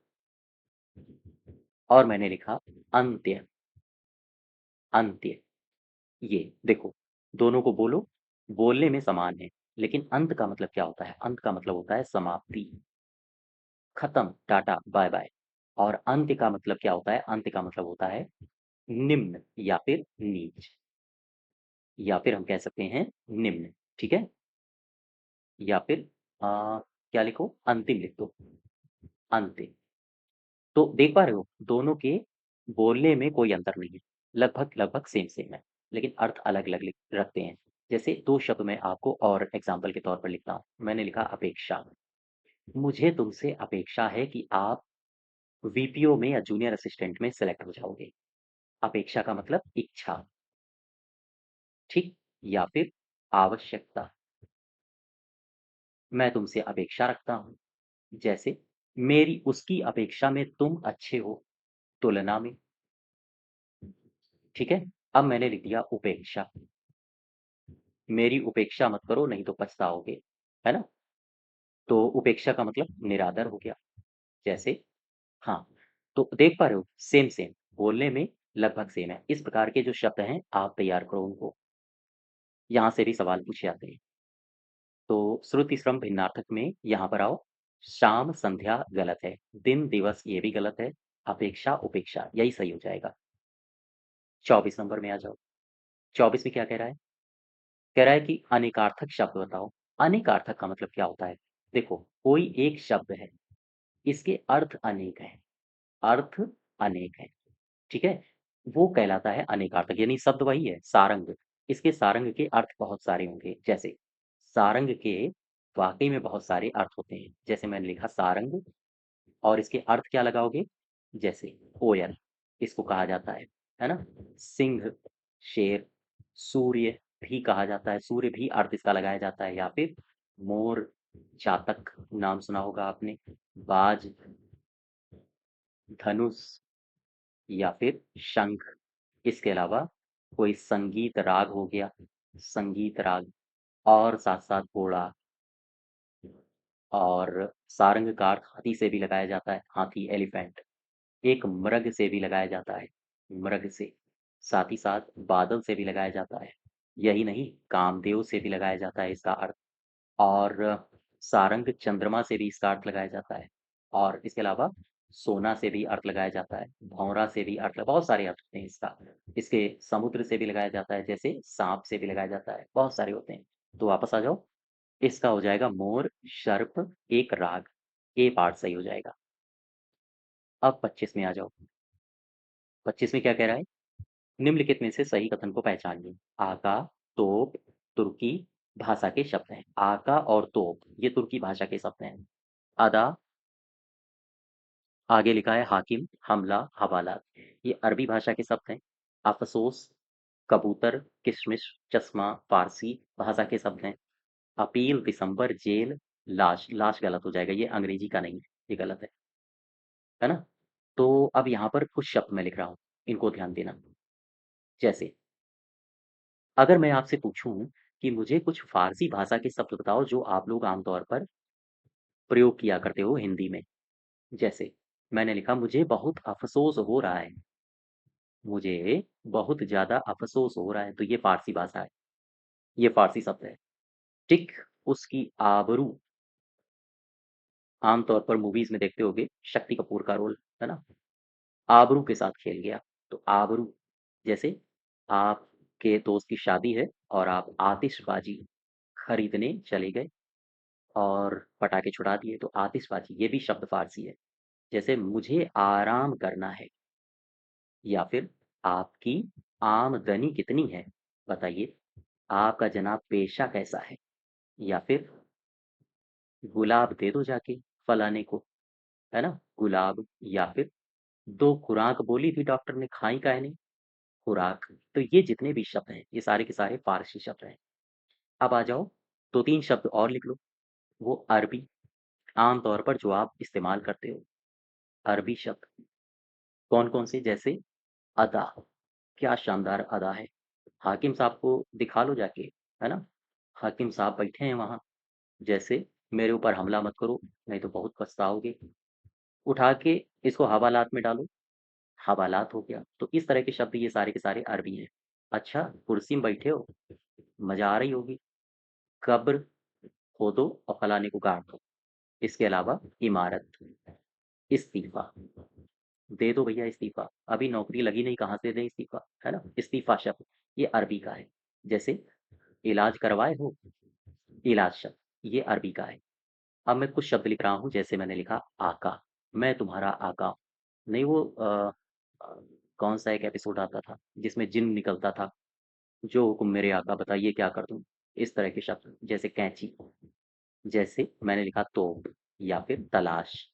और मैंने लिखा अंत्य, अंत्य। ये देखो, दोनों को बोलो, बोलने में समान है, लेकिन अंत का मतलब क्या होता है? अंत का मतलब होता है समाप्ति, खत्म, टाटा बाय बाय। और अंत्य का मतलब क्या होता है? अंत्य का मतलब होता है निम्न या फिर नीच, या फिर हम कह सकते हैं निम्न। ठीक है, या फिर क्या लिखो, अंतिम लिख दो, अंतिम। तो देख पा रहे हो दोनों के बोलने में कोई अंतर नहीं है, लगभग लगभग सेम सेम है, लेकिन अर्थ अलग अलग रखते हैं। जैसे दो शब्द मैं आपको और एग्जाम्पल के तौर पर लिखता हूँ। मैंने लिखा अपेक्षा। मुझे तुमसे अपेक्षा है कि आप वीपीओ में या जूनियर असिस्टेंट में सेलेक्ट हो जाओगे। अपेक्षा का मतलब इच्छा, ठीक। या फिर आवश्यकता, मैं तुमसे अपेक्षा रखता हूँ। जैसे मेरी उसकी अपेक्षा में तुम अच्छे हो, तुलना में, ठीक है। अब मैंने लिख दिया उपेक्षा। मेरी उपेक्षा मत करो नहीं तो पछताओगे, है ना। तो उपेक्षा का मतलब निरादर हो गया। जैसे, हाँ, तो देख पा रहे हो सेम सेम, बोलने में लगभग सेम है। इस प्रकार के जो शब्द हैं आप तैयार करो उनको, यहाँ से भी सवाल पूछे जाते हैं। तो श्रुति श्रम भिन्नार्थक में यहाँ पर आओ। शाम संध्या गलत है, दिन दिवस ये भी गलत है, अपेक्षा उपेक्षा यही सही हो जाएगा। 24 नंबर में आ जाओ। 24 में क्या कह रहा है? कह रहा है कि अनेकार्थक शब्द बताओ। अनेकार्थक का मतलब क्या होता है? देखो, कोई एक शब्द है, इसके अर्थ अनेक हैं, अर्थ अनेक हैं, ठीक है? वो कहलाता है अनेकार्थक, यानी शब्द वही है, सारंग। इसके सारंग के अर्थ बहुत सारे होंगे। जैसे सारंग के वाकई में बहुत सारे अर्थ होते हैं। जैसे मैंने लिखा सारंग, और इसके अर्थ क्या लगाओगे? जैसे कोयल, इसको कहा जाता है ना। सिंह, शेर, सूर्य भी कहा जाता है, सूर्य भी अर्थ इसका लगाया जाता है। या फिर मोर, चातक नाम सुना होगा आपने, बाज, धनुष, या फिर शंख। इसके अलावा कोई संगीत राग हो गया, संगीत राग, और साथ साथ घोड़ा। और सारंग का अर्थ हाथी से भी लगाया जाता है, हाथी एलिफेंट। एक मृग से भी लगाया जाता है, मृग से। साथ ही साथ बादल से भी लगाया जाता है। यही नहीं, कामदेव से भी लगाया जाता है इसका अर्थ। और सारंग चंद्रमा से भी इसका अर्थ लगाया जाता है। और इसके अलावा सोना से भी अर्थ लगाया जाता है, भौरा से भी अर्थ, बहुत सारे अर्थ होते हैं इसका। इसके समुद्र से भी लगाया जाता है, जैसे सांप से भी लगाया जाता है, बहुत सारे होते हैं। तो वापस आ जाओ, इसका हो जाएगा मोर, सर्प, एक राग। ए पार्ट सही हो जाएगा। अब 25 में आ जाओ। 25 में क्या कह रहा है? निम्नलिखित में से सही कथन को पहचानिए। आका, तोप, तुर्की भाषा के शब्द हैं। आका और तोप ये तुर्की भाषा के शब्द हैं। अदा, आगे लिखा है हाकिम, हमला, हवालात, ये अरबी भाषा के शब्द हैं। अफसोस, कबूतर, किशमिश, चश्मा फारसी भाषा के शब्द हैं। अपील, दिसंबर, जेल, लाश, लाश गलत हो जाएगा, ये अंग्रेजी का नहीं है, ये गलत है ना। तो अब यहाँ पर कुछ शब्द मैं लिख रहा हूँ, इनको ध्यान देना। जैसे अगर मैं आपसे पूछूं कि मुझे कुछ फारसी भाषा के शब्द बताओ जो आप लोग आमतौर पर प्रयोग किया करते हो हिंदी में। जैसे मैंने लिखा, मुझे बहुत अफसोस हो रहा है, मुझे बहुत ज्यादा अफसोस हो रहा है, तो ये फारसी भाषा है, ये फारसी शब्द है। ठीक, उसकी आबरू, आमतौर पर मूवीज में देखते होगे, शक्ति कपूर का रोल, है ना। आबरू के साथ खेल गया, तो आबरू। जैसे आपके दोस्त की शादी है और आप आतिशबाजी खरीदने चले गए और पटाखे छुड़ा दिए, तो आतिशबाजी ये भी शब्द फारसी है। जैसे मुझे आराम करना है, या फिर आपकी आमदनी कितनी है बताइए, आपका जनाब पेशा कैसा है, या फिर गुलाब दे दो जाके फलाने को, है ना, गुलाब। या फिर दो खुराक बोली थी डॉक्टर ने, खाई काहे नहीं, खुराक। तो ये जितने भी शब्द हैं ये सारे के सारे फारसी शब्द हैं। अब आ जाओ, दो तीन शब्द और लिख लो, वो अरबी, आमतौर पर जो आप इस्तेमाल करते हो, अरबी शब्द कौन कौन से? जैसे अदा, क्या शानदार अदा है, हाकिम साहब को दिखा लो जाके, है ना, हाकिम साहब बैठे हैं वहां। जैसे मेरे ऊपर हमला मत करो नहीं तो बहुत पछताओगे, उठा के इसको हवालात में डालो, हवालात हो गया। तो इस तरह के शब्द ये सारे के सारे अरबी हैं। अच्छा, कुर्सी में बैठे हो, मजा आ रही होगी, कब्र खोदो और फलाने को गाड़ दो। इसके अलावा इमारत, इस्तीफा, दे दो भैया इस्तीफा, अभी नौकरी लगी नहीं कहाँ से दें इस्तीफा, है ना। इस्तीफा शब्द ये अरबी का है। जैसे इलाज करवाए हो, इलाज शब्द ये अरबी का है। अब मैं कुछ शब्द लिख रहा हूँ, जैसे मैंने लिखा आका, मैं तुम्हारा आका हूँ। नहीं वो अ, कौन-सा एक एपिसोड आता था, जिसमें जिन्न निकलता था, जो हुक्म मेरे आका बताइए क्या कर दूँ? इस तरह के शब्द, जैसे कैंची, जैसे मैंने लिखा तोप या फिर तलाश।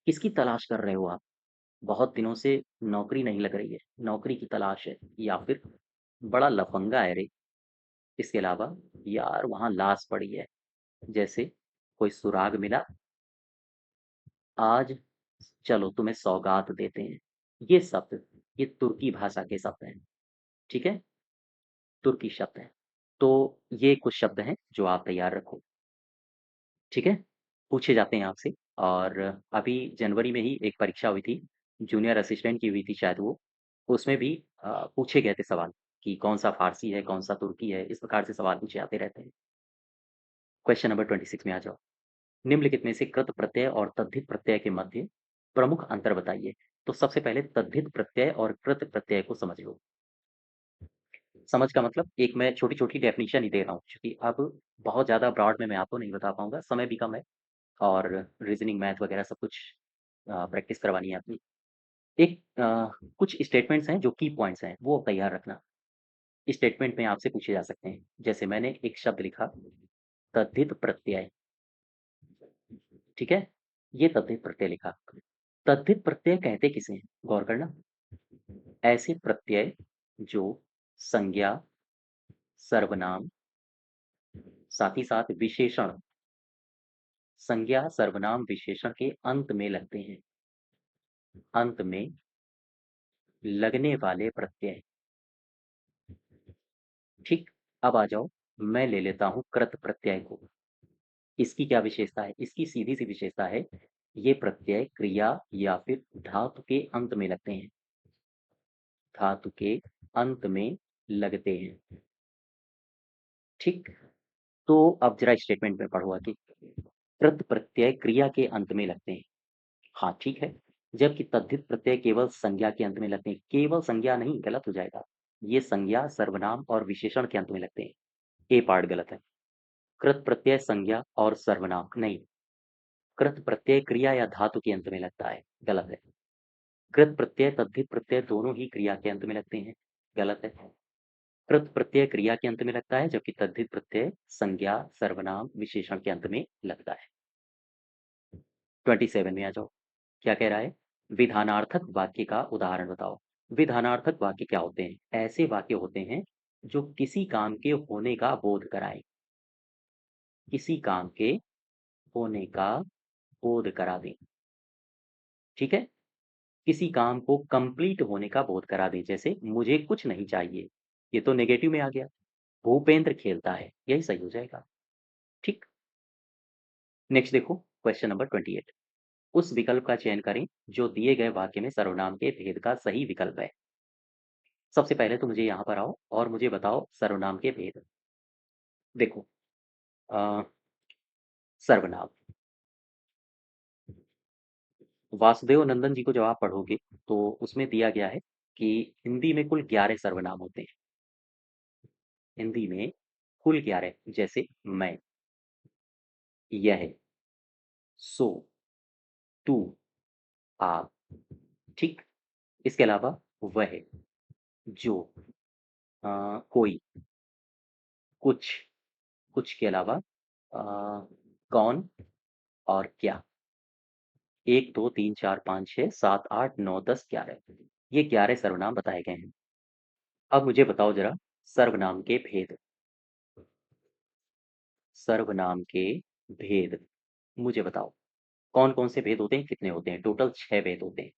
किसकी तलाश कर रहे हो आप? बहुत दिनों से नौकरी नहीं लग रही है, नौकरी की तलाश है, या फिर बड़ा लफंगा है रे। इसके अलावा यार वहाँ लाश पड़ी है, जैसे कोई सुराग मिला, आज चलो तुम्हें सौगात देते हैं। ये शब्द, ये तुर्की भाषा के शब्द हैं, ठीक है? तुर्की शब्द हैं। तो ये कुछ शब्द हैं जो आप तैयार रखो, ठीक है? पूछे जाते हैं आपसे। और अभी जनवरी में ही एक परीक्षा हुई थी, जूनियर असिस्टेंट की हुई थी शायद वो। उसमें भी पूछे गए थे सवाल कि कौन-सा फ़ारसी है, कौन-सा तुर्की है, इस प्रकार से सवाल पूछे जाते रहते हैं। क्वेश्चन नंबर 26 में आ जाओ। निम्नलिखित में से कृत प्रत्यय और तद्धित प्रत्यय के मध्य प्रमुख अंतर बताइए। तो सबसे पहले तद्धित प्रत्यय और कृत प्रत्यय को समझ लो। समझ का मतलब एक मैं छोटी-छोटी डेफिनिशन ही दे रहा हूँ, क्योंकि अब बहुत ज़्यादा ब्रॉड में मैं आपको नहीं बता पाऊँगा, समय भी कम है और रीज़निंग, मैथ वगैरह सब कुछ प्रैक्टिस करवानी है अपनी। एक कुछ स्टेटमेंट्स हैं जो की पॉइंट्स हैं, वो तैयार रखना। स्टेटमेंट में आपसे पूछे जा सकते हैं। जैसे मैंने एक शब्द लिखा, तद्धित प्रत्यय, ठीक है? ये तद्धित प्रत्यय लिखा। तद्धित प्रत्यय कहते किसे हैं? गौर करना। ऐसे प्रत्यय जो संज्ञा, सर्वनाम, साथ ही साथ विशेषण, संज्ञा, सर्वनाम, विशेषण के अंत में लगते हैं। अंत में लगने वाले प्रत्यय, ठीक? अब आ जाओ, मैं ले लेता हूँ कृत प्रत्यय को। इसकी क्या विशेषता है? इसकी सीधी-सी विशेषता है, ये प्रत्यय क्रिया या फिर धातु के अंत में लगते हैं। धातु के अंत में लगते हैं, ठीक? तो अब ज़रा स्टेटमेंट में पढ़ो आगे। कृत प्रत्यय क्रिया के अंत में लगते हैं। हाँ, ठीक है। जबकि तद्धित प्रत्यय केवल संज्ञा के अंत में लगते हैं। केवल संज्ञा नहीं, गलत हो जाएगा। ये संज्ञा, सर्वनाम और विशेषण के अंत में लगते हैं। ए पार्ट गलत है। कृत प्रत्यय संज्ञा और सर्वनाम नहीं। कृत प्रत्यय क्रिया या धातु के अंत में लगता है, गलत है। कृत प्रत्यय, तद्धित प्रत्यय दोनों ही क्रिया के अंत में लगते हैं, गलत है। कृत प्रत्यय क्रिया के अंत में लगता है, जबकि तद्धित प्रत्यय संज्ञा, सर्वनाम, विशेषण के अंत में लगता है। 27 में आ जाओ। क्या कह रहा है? विधानार्थक वाक्य का उदाहरण बताओ। विधानार्थक वाक्य क्या होते हैं? ऐसे वाक्य होते हैं जो किसी काम के होने का बोध कराएँ। किसी काम के होने का बोध करा दें, ठीक है? किसी काम को कंप्लीट होने का बोध करा दें, जैसे मुझे कुछ नहीं चाहिए, ये तो नेगेटिव में आ गया। भूपेंद्र खेलता है, यही सही हो जाएगा, ठीक? नेक्स्ट देखो, क्वेश्चन नंबर 28। उस विकल्प का चयन करें जो दिए गए वाक्य में सर्वनाम के भेद का सही विकल्प है। सबसे पहले तो मुझे यहाँ पर आओ और मुझे बताओ सर्वनाम के भेद। देखो, अ, सर्वनाम, वासुदेव नंदन जी को जब आप पढ़ोगे तो उसमें दिया गया है कि हिंदी में कुल 11 सर्वनाम होते हैं। हिंदी में कुल 11, जैसे मैं, यह, सो, तू, आप, ठीक? इसके अलावा वह, जो, कोई, कुछ, कुछ के अलावा कौन और क्या। 1, 2, 3, 4, 5, 6, 7, 8, 9, 10, 11, ये 11 सर्वनाम बताए गए हैं। अब मुझे बताओ जरा सर्वनाम के भेद। सर्वनाम के भेद मुझे बताओ, कौन-कौन से भेद होते हैं, कितने होते हैं? टोटल 6 भेद होते हैं।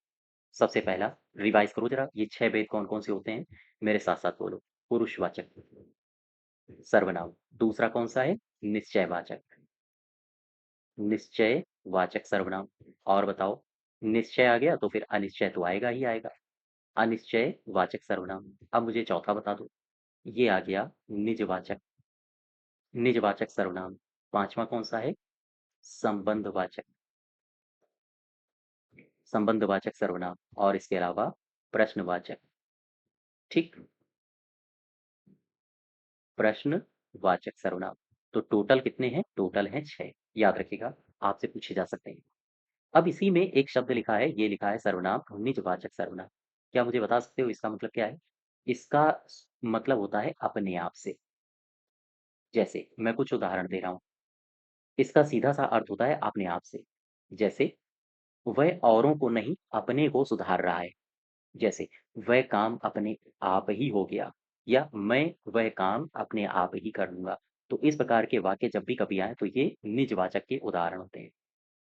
सबसे पहला, रिवाइज़ करो जरा, ये 6 भेद कौन-कौन से होते हैं? मेरे साथ-साथ बोलो। पुरुषवाचक सर्वनाम। दूसरा कौन-सा है? निश्चयवाचक। निश्चयवाचक सर्वनाम। और बताओ, निश्चय आ गया तो फिर अनिश्चय तो आएगा ही आएगा। अनिश्चयवाचक सर्वनाम। अब मुझे चौथा बता दो। ये आ गया निजवाचक। निजवाचक सर्वनाम। पाँचवाँ कौन-सा है? संबंधवाचक। संबंधवाचक सर्वनाम। और इसके अलावा प्रश्नवाचक, ठीक? प्रश्नवाचक सर्वनाम। तो टोटल कितने हैं? टोटल हैं 6, याद रखिएगा, आपसे पूछे जा सकते हैं। अब इसी में एक शब्द लिखा है, ये लिखा है सर्वनाम, निजवाचक सर्वनाम। क्या मुझे बता सकते हो इसका मतलब क्या है? इसका मतलब होता है अपने आप से। जैसे मैं कुछ उदाहरण दे रहा हूँ, इसका सीधा-सा अर्थ होता है अपने आप से। जैसे वह औरों को नहीं, अपने को सुधार रहा है। जैसे वह काम अपने आप ही हो गया, या मैं वह काम अपने आप ही कर लूँगा। तो इस प्रकार के वाक्य जब भी कभी आएँ तो ये निजवाचक के उदाहरण होते हैं।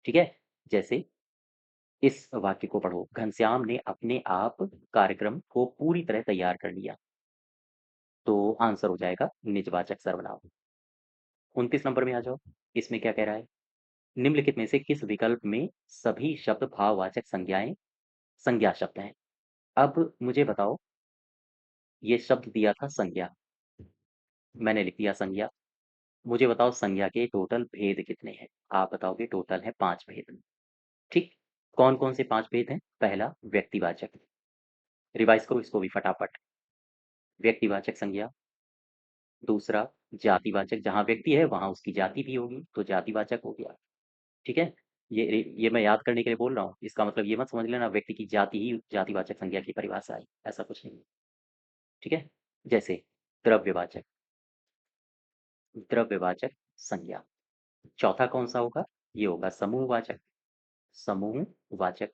ठीक है? जैसे इस वाक्य को पढ़ो, घनश्याम ने अपने आप कार्यक्रम को पूरी तरह तैयार कर लिया। तो आंसर हो जाएगा निजवाचक सर्वनाम। 29 नंबर में आ जाओ, इसमें क्या कह रहा है? निम्नलिखित में से किस विकल्प में सभी शब्द भाववाचक संज्ञा शब्द हैं? अब मुझे बताओ, ये शब्द दिया था संज्ञा, मैंने लिख दिया संज्ञा। मुझे बताओ संज्ञा के टोटल भेद कितने हैं? आप बताओगे टोटल है 5 भेद। ठीक? कौन-कौन से 5 भेद हैं? पहला व्यक्तिवाचक, रिवाइज़ करो इसको भी फटाफट। व्यक्तिवाचक संज्ञा, दूसरा जातिवाचक, जहाँ व्यक्ति है वहाँ उसकी जाति भी होगी, तो जातिवाचक हो गया। ठीक है? ये मैं याद करने के लिए बोल रहा हूँ, इसका मतलब ये मत समझ लेना व्यक्ति की जाति ही जातिवाचक संज्ञा की परिभाषा है, ऐसा कुछ नहीं है। ठीक है? जैसे द्रव्यवाचक, द्रव्यवाचक संज्ञा। चौथा कौन-सा होगा? ये होगा समूहवाचक, समूहवाचक।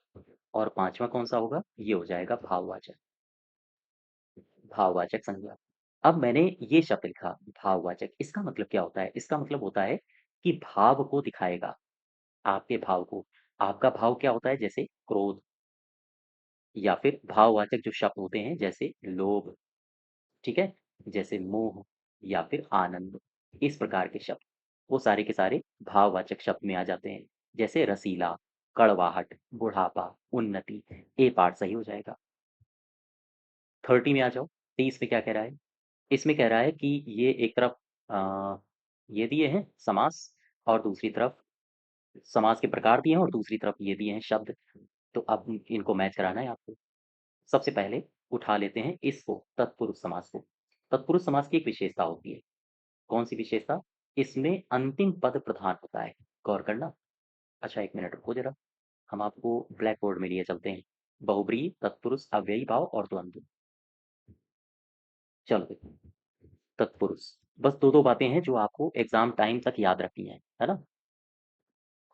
और 5वां कौन-सा होगा? ये हो जाएगा भाववाचक, भाववाचक संज्ञा। अब मैंने ये शब्द लिखा भाववाचक, इसका मतलब क्या होता है? इसका मतलब होता है कि भाव को दिखाएगा, आपके भाव को। आपका भाव क्या होता है? जैसे क्रोध, या फिर भाववाचक जो शब्द होते हैं जैसे लोभ, ठीक है? जैसे मोह या फिर आनंद, इस प्रकार के शब्द, वो सारे के सारे भाववाचक शब्द में आ जाते हैं। जैसे रसीला, कड़वाहट, बुढ़ापा, उन्नति, ए पार्ट सही हो जाएगा। 30 में आ जाओ, 30 में क्या कह रहा है? इसमें कह रहा है कि ये एक तरफ ये दिए हैं समास, और दूसरी तरफ समास के प्रकार दिए हैं, और दूसरी तरफ ये दिए हैं शब्द। तो अब इनको मैच कराना है आपको। सबसे पहले उठा लेते हैं इसको, तत्पुरुष समास को। तत्पुरुष समास की एक विशेषता होती है, कौन-सी विशेषता? इसमें अंतिम पद प्रधान होता है, गौर करना। अच्छा 1 मिनट रुको ज़रा, हम आपको ब्लैक बोर्ड में लिए चलते हैं। बहुब्रीहि, तत्पुरुष, अव्ययी भाव और द्वंद्व। चलो देखो, तत्पुरुष, बस 2-2 बातें हैं जो आपको एग्ज़ाम टाइम तक याद रखनी है ना?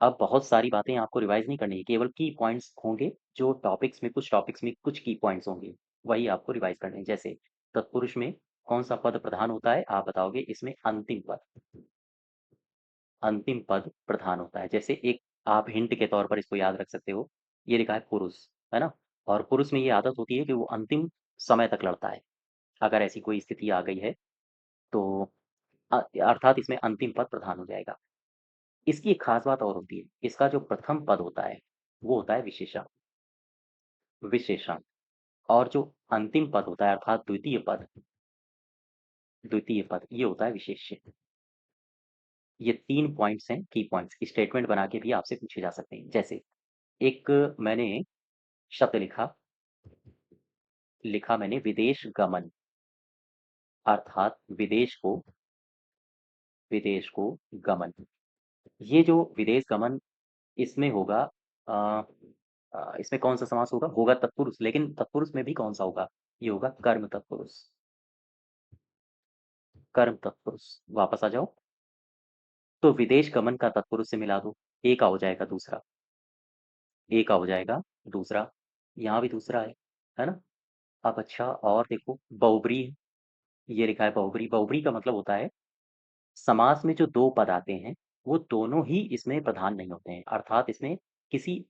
अब बहुत सारी बातें आपको रिवाइज़ नहीं करनी है, केवल की पॉइंट्स होंगे, जो टॉपिक्स में कुछ की पॉइंट्स होंगे, वही आपको रिवाइज़ करने हैं। जैसे तत्पुरुष में कौन-सा पद प्रधान होता है? आप बताओगे इसमें अंतिम पद, अंतिम पद प्रधान होता है। जैसे एक आप हिंट के तौर पर इसको याद रख सकते हो, ये लिखा है पुरुष, है ना? और पुरुष में ये आदत होती है कि वो अंतिम समय तक लड़ता है। अगर ऐसी कोई स्थिति आ गई है, तो अर्थात इसमें अंतिम पद प्रधान हो जाएगा। इसकी एक खास बात और होती है, इसका जो प्रथम पद होता है, वो होता है विशेषण, विशेषण। और जो अंतिम पद होता है अर्थात द्वितीय पद ये होता है विशेष्य। ये 3 पॉइंट्स हैं, की पॉइंट्स, स्टेटमेंट बना के भी आपसे पूछे जा सकते हैं। जैसे एक मैंने शब्द लिखा, मैंने विदेश गमन, अर्थात विदेश को गमन। ये जो विदेश गमन इसमें होगा, अ इसमें कौन-सा समास होगा? होगा तत्पुरुष, लेकिन तत्पुरुष में भी कौन-सा होगा? ये होगा कर्म तत्पुरुष, कर्म तत्पुरुष। वापस आ जाओ, तो विदेश गमन का तत्पुरुष से मिला दो, ए का हो जाएगा दूसरा, ए का हो जाएगा दूसरा, यहाँ भी दूसरा है ना? अब अच्छा और देखो, बहुब्रीहि, ये लिखा है बहुब्रीहि, बहुब्रीहि का मतलब होता है समास में जो 2 पद आते हैं, वो दोनों ही इसमें प्रधान नहीं होते हैं, अर्थात इसमें किसी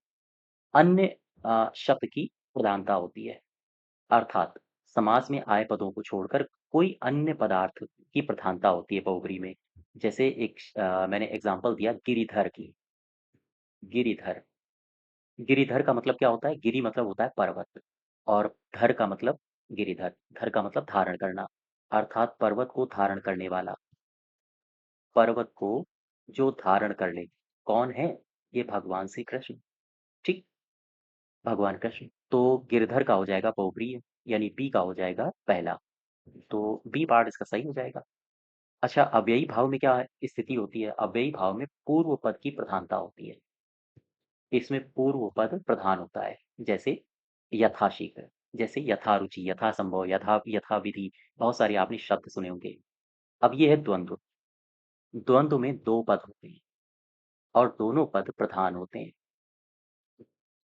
अन्य शब्द की प्रधानता होती है। अर्थात समास में आए पदों को छोड़कर कोई अन्य पदार्थ की प्रधानता होती है बहुब्रीहि में। जैसे मैंने एग्ज़ाम्पल दिया गिरिधर की, गिरिधर। गिरिधर का मतलब क्या होता है? गिरि मतलब होता है पर्वत, और धर का मतलब गिरिधर, धर का मतलब धारण करना, अर्थात पर्वत को धारण करने वाला। पर्वत को जो धारण कर ले, कौन है? ये भगवान श्री कृष्ण, ठीक? भगवान कृष्ण। तो गिरधर का हो जाएगा बहुब्रीहि, यानी बी का हो जाएगा पहला। तो बी पार्ट इसका सही हो जाएगा। अच्छा, अव्ययी भाव में क्या स्थिति होती है? अव्ययी भाव में पूर्व पद की प्रधानता होती है। इसमें पूर्व पद प्रधान होता है। जैसे यथाशीघ्र, जैसे यथारुचि, यथासंभव, यथाविधि, बहुत सारे आपने शब्द सुने होंगे। अब ये है द्वंद्व। द्वंद्व में दो पद होते हैं और दोनों पद प्रधान होते हैं।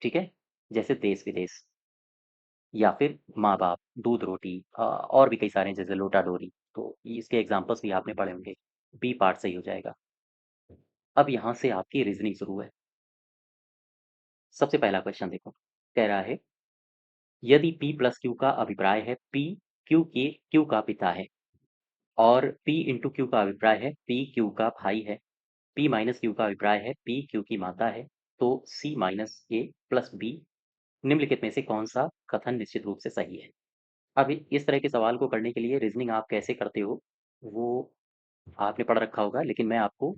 ठीक है? जैसे देश विदेश, या फिर माँ बाप, दूध रोटी, और भी कई सारे हैं, जैसे लोटा डोरी। तो इसके एग्जाम्पल्स भी आपने पढ़े होंगे। बी पार्ट सही हो जाएगा। अब यहाँ से आपकी रीजनिंग शुरू है। सबसे पहला क्वेश्चन देखो, कह रहा है यदि P प्लस क्यू का अभिप्राय है P क्यू के क्यू का पिता है, और P इंटू क्यू का अभिप्राय है P क्यू का भाई है, P माइनस क्यू का अभिप्राय है P क्यू की माता है, तो C माइनस ए प्लस बी निम्नलिखित में से कौन सा कथन निश्चित रूप से सही है। अब इस तरह के सवाल को करने के लिए रीजनिंग आप कैसे करते हो वो आपने पढ़ रखा होगा, लेकिन मैं आपको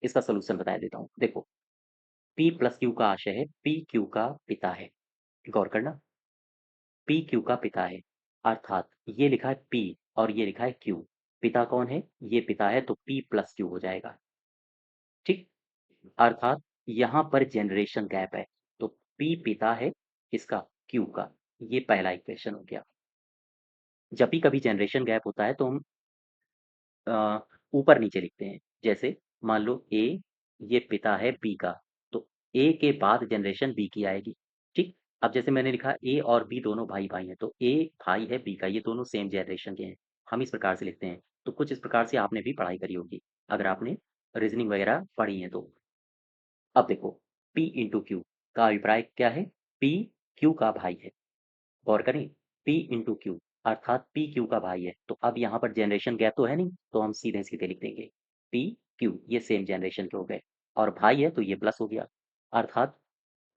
इसका सोल्यूशन बता देता हूँ। देखो, P प्लस क्यू का आशय है P क्यू का पिता है। गौर करना, P क्यू का पिता है, अर्थात ये लिखा है P और ये लिखा है Q। पिता कौन है? ये पिता है, तो P प्लस क्यू हो जाएगा। ठीक, अर्थात यहाँ पर जनरेशन गैप है, तो P पिता है किसका? Q का। ये पहला इक्वेशन हो गया। जब भी कभी जनरेशन गैप होता है तो हम अ, ऊपर नीचे लिखते हैं। जैसे मान लो A ये पिता है B का, तो A के बाद जनरेशन B की आएगी। ठीक, अब जैसे मैंने लिखा A और B दोनों भाई भाई हैं, तो A भाई है B का, ये दोनों सेम जनरेशन के हैं। हम इस प्रकार से लिखते हैं। तो कुछ इस प्रकार से आपने भी पढ़ाई करी होगी, अगर आपने रीजनिंग वगैरह पढ़ी है तो। अब देखो, P इंटू क्यू का अभिप्राय क्या है? P Q का भाई है। गौर करें, P इंटू क्यू अर्थात P क्यू का भाई है। तो अब यहाँ पर जनरेशन गैप तो है नहीं, तो हम सीधे सीधे लिख देंगे P क्यू, ये सेम जनरेशन के हो गए, और भाई है तो ये प्लस हो गया। अर्थात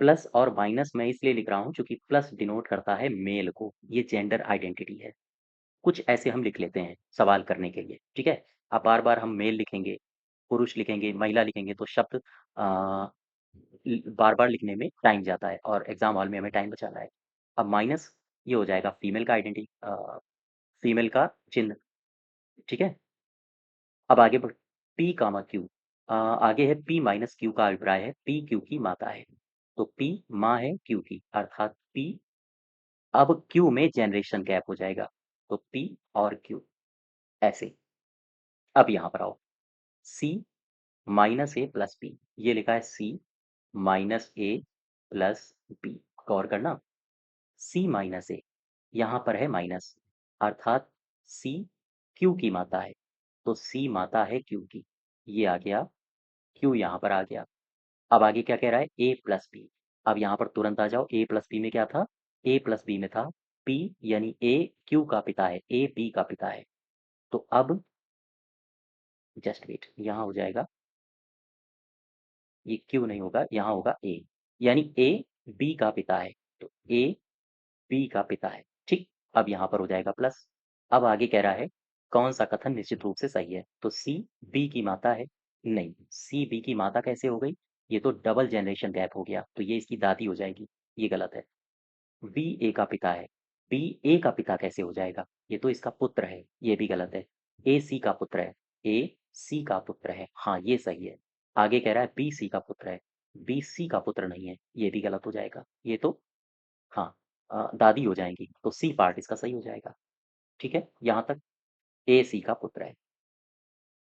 प्लस और माइनस मैं इसलिए लिख रहा हूँ क्योंकि प्लस डिनोट करता है मेल को, ये जेंडर आइडेंटिटी है। कुछ ऐसे हम लिख लेते हैं सवाल करने के लिए। ठीक है, अब बार बार हम मेल लिखेंगे, पुरुष लिखेंगे, महिला लिखेंगे, तो शब्द बार बार लिखने में टाइम जाता है, और एग्जाम हॉल में हमें टाइम बचाना है। अब माइनस, ये हो जाएगा फीमेल का आइडेंटिटी, फीमेल का चिन्ह। ठीक है, अब आगे बढ़, पी कामा क्यू, आगे है पी माइनस क्यू का अभिप्राय है पी क्यू की माता है, तो पी माँ है क्यू की, अर्थात पी, अब क्यू में जनरेशन गैप हो जाएगा, तो पी और क्यू ऐसे। अब यहाँ पर आओ, सी माइनस ए प्लस बी, ये लिखा है सी माइनस ए प्लस बी। गौर करना, सी माइनस ए, यहाँ पर है माइनस, अर्थात सी क्यू की माता है, तो सी माता है क्यू की, ये आ गया, क्यू यहाँ पर आ गया। अब आगे क्या कह रहा है? ए प्लस बी। अब यहाँ पर तुरंत आ जाओ, ए प्लस बी में क्या था? ए प्लस बी में था पी, यानी ए क्यू का पिता है, ए बी का पिता है। तो अब जस्ट वेट, यहाँ हो जाएगा, ये क्यू नहीं होगा, यहाँ होगा ए, यानी ए बी का पिता है, तो ए बी का पिता है। ठीक, अब यहाँ पर हो जाएगा प्लस। अब आगे कह रहा है कौन सा कथन निश्चित रूप से सही है, तो सी बी की माता है। नहीं, सी बी की माता कैसे हो गई? ये तो डबल जनरेशन गैप हो गया, तो ये इसकी दादी हो जाएगी, ये गलत है। बी ए का पिता है, बी ए का पिता कैसे हो जाएगा? ये तो इसका पुत्र है, ये भी गलत है। ए सी का पुत्र है, ए सी का पुत्र है, हाँ ये सही है। आगे कह रहा है बी सी का पुत्र है, बी सी का पुत्र नहीं है, ये भी गलत हो जाएगा। ये तो हाँ, दादी हो जाएंगी, तो सी पार्ट इसका सही हो जाएगा। ठीक है, यहाँ तक ए सी का पुत्र है।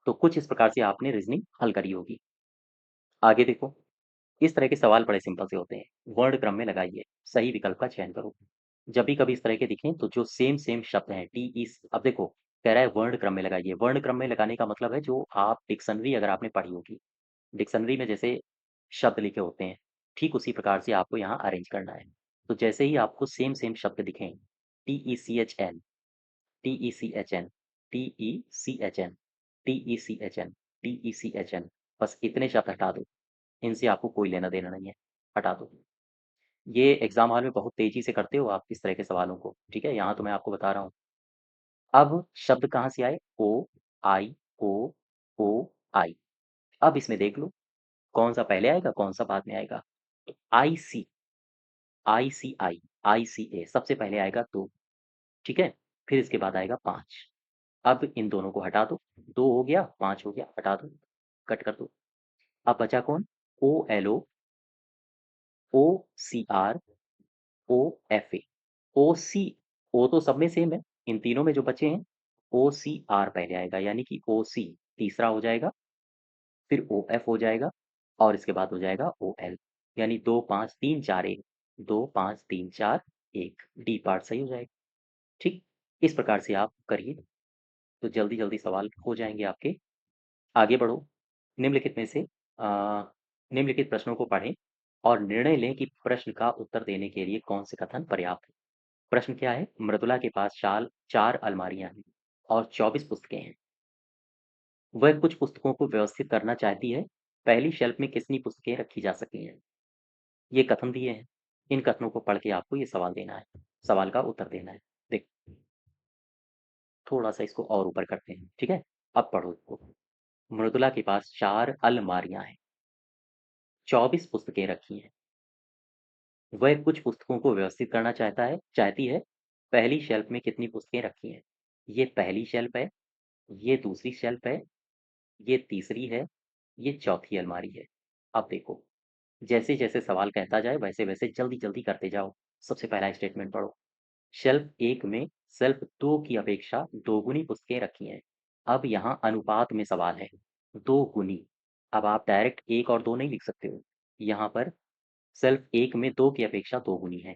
तो कुछ इस प्रकार से आपने रीजनिंग हल करी होगी। आगे देखो, इस तरह के सवाल बड़े सिंपल से होते हैं। वर्ण क्रम में लगाइए, सही विकल्प का चयन करो। जब भी कभी इस तरह के दिखें तो जो सेम सेम शब्द हैं, टी ई, अब देखो कह रहा है वर्ण क्रम में लगाइए। वर्ण क्रम में लगाने का मतलब है जो आप डिक्शनरी अगर आपने पढ़ी होगी, डिक्शनरी में जैसे शब्द लिखे होते हैं, ठीक उसी प्रकार से आपको यहाँ अरेंज करना है। तो जैसे ही आपको सेम सेम शब्द दिखें, T E C H N, T E C H N, T E C H N, T E C H N, T E C H N, बस इतने शब्द हटा दो, इनसे आपको कोई लेना देना नहीं है, हटा दो। ये एग्जाम हॉल में बहुत तेजी से करते हो आप इस तरह के सवालों को। ठीक है, यहाँ तो मैं आपको बता रहा हूँ। अब शब्द कहाँ से आए? ओ आई, ओ ओ आई। अब इसमें देख लो कौन सा पहले आएगा, कौन सा बाद में आएगा। तो आई सी, आई सी आई, आई सी ए सबसे पहले आएगा, तो ठीक है, फिर इसके बाद आएगा पांच, अब इन दोनों को हटा दो, 2 हो गया, 5 हो गया, हटा दो, कट कर दो। अब बचा कौन? OLO, OCR, OFA। O तो सब में सेम है, इन तीनों में जो बचे हैं OCR पहले आएगा, यानी कि OC तीसरा हो जाएगा, फिर OF हो जाएगा, और इसके बाद हो जाएगा OL, यानी 2 5 3 4 1, 2 5 3 4 1, डी पार्ट सही हो जाएगा। ठीक, इस प्रकार से आप करिए, तो जल्दी जल्दी सवाल हो जाएंगे आपके। आगे बढ़ो। निम्नलिखित में से निम्नलिखित प्रश्नों को पढ़ें और निर्णय लें कि प्रश्न का उत्तर देने के लिए कौन से कथन पर्याप्त है। प्रश्न क्या है? मृदुला के पास 4 अलमारियां हैं और 24 पुस्तकें हैं। वह कुछ पुस्तकों को व्यवस्थित करना चाहती है। पहली शेल्फ में कितनी पुस्तकें रखी जा सकती हैं? ये कथन दिए हैं। इन कथनों को पढ़ के आपको ये सवाल देना है, सवाल का उत्तर देना है। देख, थोड़ा सा इसको और ऊपर करते हैं, ठीक है? अब पढ़ो इसको। मृदुला के पास 4 अलमारियां हैं, 24 पुस्तकें रखी हैं। वह कुछ पुस्तकों को व्यवस्थित करना चाहती है। पहली शेल्फ में कितनी पुस्तकें रखी हैं? ये पहली शेल्फ है, ये दूसरी शेल्फ है, ये तीसरी है, ये चौथी अलमारी है। अब देखो, जैसे जैसे सवाल कहता जाए वैसे वैसे जल्दी जल्दी करते जाओ। सबसे पहला स्टेटमेंट पढ़ो। शेल्फ एक में शेल्फ दो की अपेक्षा दोगुनी पुस्तकें रखी हैं। अब यहाँ अनुपात में सवाल है, दो गुनी। अब आप डायरेक्ट एक और दो नहीं लिख सकते हो, यहाँ पर शेल्फ एक में दो की अपेक्षा दो गुनी है,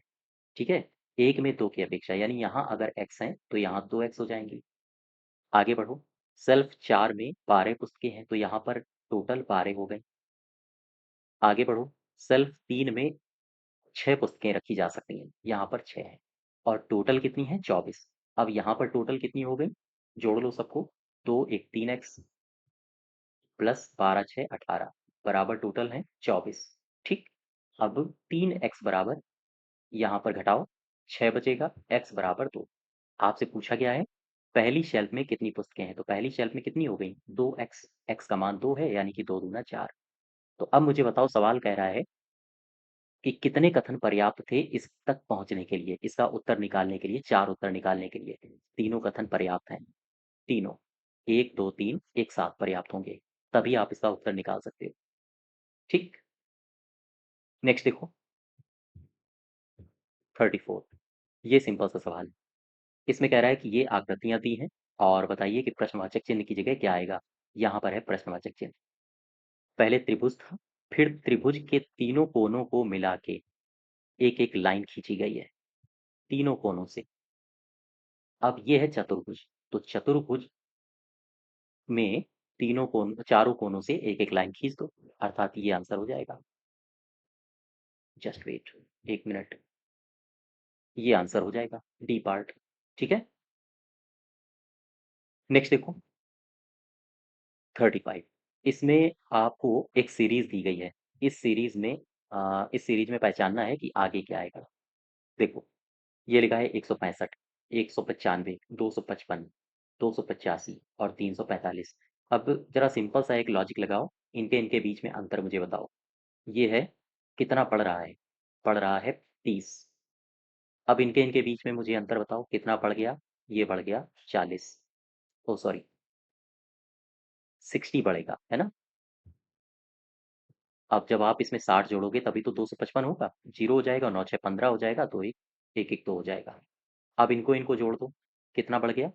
ठीक है? एक में दो की अपेक्षा, यानी यहाँ अगर x है तो यहाँ 2x हो जाएंगी। आगे बढ़ो। शेल्फ 4 में 12 पुस्तकें हैं, तो यहाँ पर टोटल 12 हो गए। आगे बढ़ो। शेल्फ 3 में 6 पुस्तकें रखी जा सकती हैं, यहाँ पर 6 है, और टोटल कितनी है? 24। अब यहाँ पर टोटल कितनी हो गई? जोड़ लो सबको। 2 1 3x प्लस 12 6 18 बराबर टोटल है 24। ठीक, अब 3x बराबर, यहाँ पर घटाओ, 6 बचेगा, x बराबर 2। आपसे पूछा गया है पहली शेल्फ में कितनी पुस्तकें हैं, तो पहली शेल्फ में कितनी हो गई? 2x, x का मान 2 है, यानी कि 2 दूना 4। तो अब मुझे बताओ, सवाल कह रहा है कि कितने कथन पर्याप्त थे इस तक पहुंचने के लिए, इसका उत्तर निकालने के लिए, 4 उत्तर निकालने के लिए। तीनों कथन पर्याप्त हैं, तीनों, 1 2 3 एक साथ पर्याप्त होंगे, तभी आप इसका उत्तर निकाल सकते हो। ठीक, नेक्स्ट देखो। 34, ये सिंपल सा सवाल है। इसमें कह रहा है कि ये आकृतियां दी हैं और बताइए कि प्रश्नवाचक चिन्ह की जगह क्या आएगा। यहाँ पर है प्रश्नवाचक चिन्ह। पहले त्रिभुज था, फिर त्रिभुज के तीनों कोनों को मिला के एक एक लाइन खींची गई है, तीनों कोनों से। अब ये है चतुर्भुज, तो चतुर्भुज में तीनों कोन, चारों कोनों से एक एक लाइन खींच दो, अर्थात ये आंसर हो जाएगा। जस्ट वेट 1 मिनट, ये आंसर हो जाएगा, डी पार्ट। ठीक है, नेक्स्ट देखो। 35, इसमें आपको एक सीरीज दी गई है। इस सीरीज में पहचानना है कि आगे क्या आएगा। देखो, ये लिखा है 165, 195, 255, 285 और 345। अब जरा सिंपल सा एक लॉजिक लगाओ, इनके इनके बीच में अंतर मुझे बताओ। ये है, कितना पढ़ रहा है? पढ़ रहा है 30। अब इनके इनके बीच में मुझे अंतर बताओ, कितना बढ़ गया? ये बढ़ गया 40, ओ सॉरी 60 बढ़ेगा, है ना? अब जब आप इसमें 60 जोड़ोगे तभी तो 255 होगा। 0 हो जाएगा, 9 6 15 हो जाएगा, तो एक एक एक तो हो जाएगा। अब इनको इनको जोड़ दो, कितना बढ़ गया?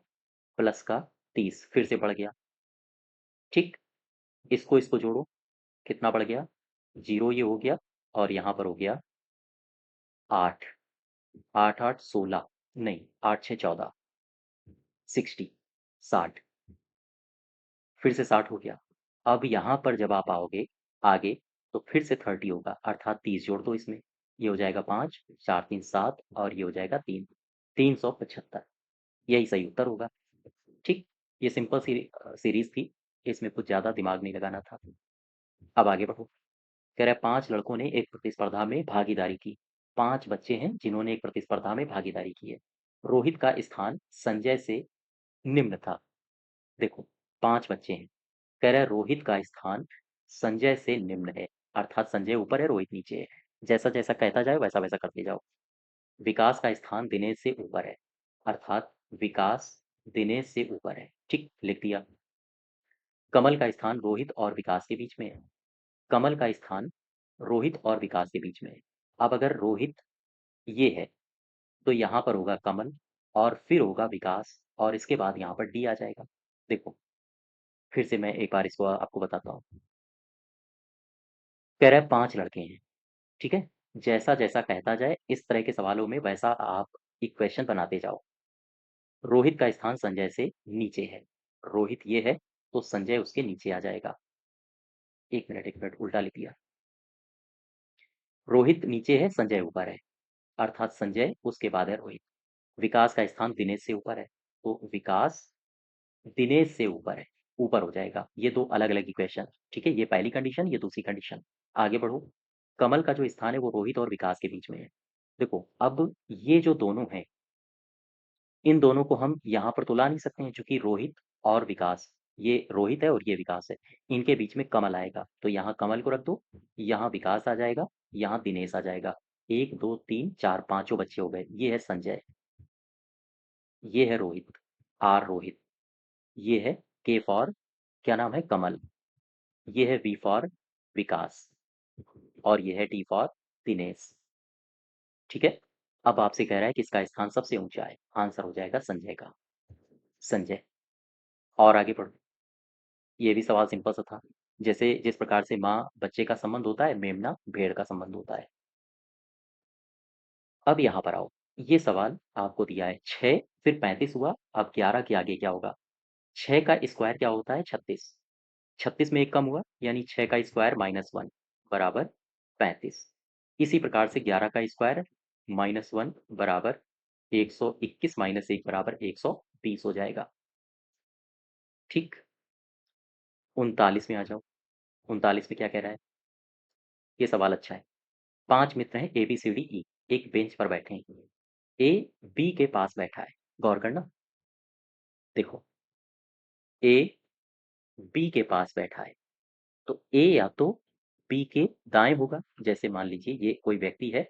प्लस का 30, फिर से बढ़ गया। ठीक, इसको इसको जोड़ो, कितना बढ़ गया? 0 ये हो गया, और यहाँ पर हो गया 8, 8 8 16, नहीं 8 6 14, 60, 60, फिर से 60 हो गया। अब यहाँ पर जब आप आओगे आगे, तो फिर से 30 होगा, अर्थात 30 जोड़ दो इसमें। ये हो जाएगा 5 4 3 7, और ये हो जाएगा 3, 375। यही सही उत्तर होगा। ठीक, ये सिंपल सी सीरीज थी, इसमें कुछ ज़्यादा दिमाग नहीं लगाना था। अब आगे बढ़ो। कह रहा है 5 लड़कों ने एक प्रतिस्पर्धा में भागीदारी की। 5 बच्चे हैं जिन्होंने एक प्रतिस्पर्धा में भागीदारी की है। रोहित का स्थान संजय से निम्न था। देखो, 5 बच्चे हैं, कह रहा है रोहित का स्थान संजय से निम्न है, अर्थात संजय ऊपर है, रोहित नीचे है। जैसा जैसा कहता जाए वैसा वैसा करते जाओ। विकास का स्थान दिनेश से ऊपर है, अर्थात विकास दिनेश से ऊपर है। ठीक, लिख दिया। कमल का स्थान रोहित और विकास के बीच में है। कमल का स्थान रोहित और विकास के बीच में है। अब अगर रोहित ये है तो यहाँ पर होगा कमल और फिर होगा विकास और इसके बाद यहाँ पर डी आ जाएगा। देखो, फिर से मैं एक बार इसको आपको बताता हूँ। कह रहा है 5 लड़के हैं, ठीक है? जैसा जैसा कहता जाए इस तरह के सवालों में वैसा आप इक्वेशन बनाते जाओ। रोहित का स्थान संजय से नीचे है। रोहित ये है तो संजय उसके नीचे आ जाएगा। एक मिनट उल्टा लिख दिया। रोहित नीचे है, संजय ऊपर है, अर्थात संजय उसके बाद है रोहित। विकास का स्थान दिनेश से ऊपर है, तो विकास दिनेश से ऊपर है, ऊपर हो जाएगा। ये दो अलग अलग इक्वेशन, ठीक है? ये पहली कंडीशन, ये दूसरी कंडीशन। आगे बढ़ो। कमल का जो स्थान है वो रोहित और विकास के बीच में है। देखो, अब ये जो दोनों हैं, इन दोनों को हम यहाँ पर तुला नहीं सकते हैं, क्योंकि रोहित और विकास, ये रोहित है और ये विकास है। इनके बीच में कमल आएगा, तो यहाँ कमल को रख दो, यहाँ विकास आ जाएगा, यहाँ दिनेश आ जाएगा। 1 2 3 4 पांचों बच्चे हो गए। ये है संजय, ये है रोहित, आर रोहित। ये है के फॉर, क्या नाम है, कमल। ये है वी फॉर विकास और ये है टी फॉर दिनेश। ठीक है? अब आपसे कह रहा है कि इसका स्थान सबसे ऊंचा है, आंसर हो जाएगा संजय का, संजय। और आगे बढ़ो। ये भी सवाल सिंपल सा था। जैसे जिस प्रकार से माँ बच्चे का संबंध होता है, मेमना भेड़ का संबंध होता है। अब यहाँ पर आओ। ये सवाल आपको दिया है 6 फिर 35 हुआ, अब 11 के आगे क्या होगा? 6 का स्क्वायर क्या होता है? 36। 36 में एक कम हुआ, यानी 6 का स्क्वायर -1 बराबर 35। इसी प्रकार से 11 का स्क्वायर -1 बराबर 121 -1 बराबर 120 हो जाएगा। ठीक, 39 में आ जाओ। 39 में क्या कह रहा है? ये सवाल अच्छा है। 5 मित्र हैं A B C D E, एक बेंच पर बैठे हैं। ए बी के पास बैठा है। गौर करना। देखो, ए बी के पास बैठा है, तो ए या तो बी के दाएं होगा। जैसे मान लीजिए ये कोई व्यक्ति है,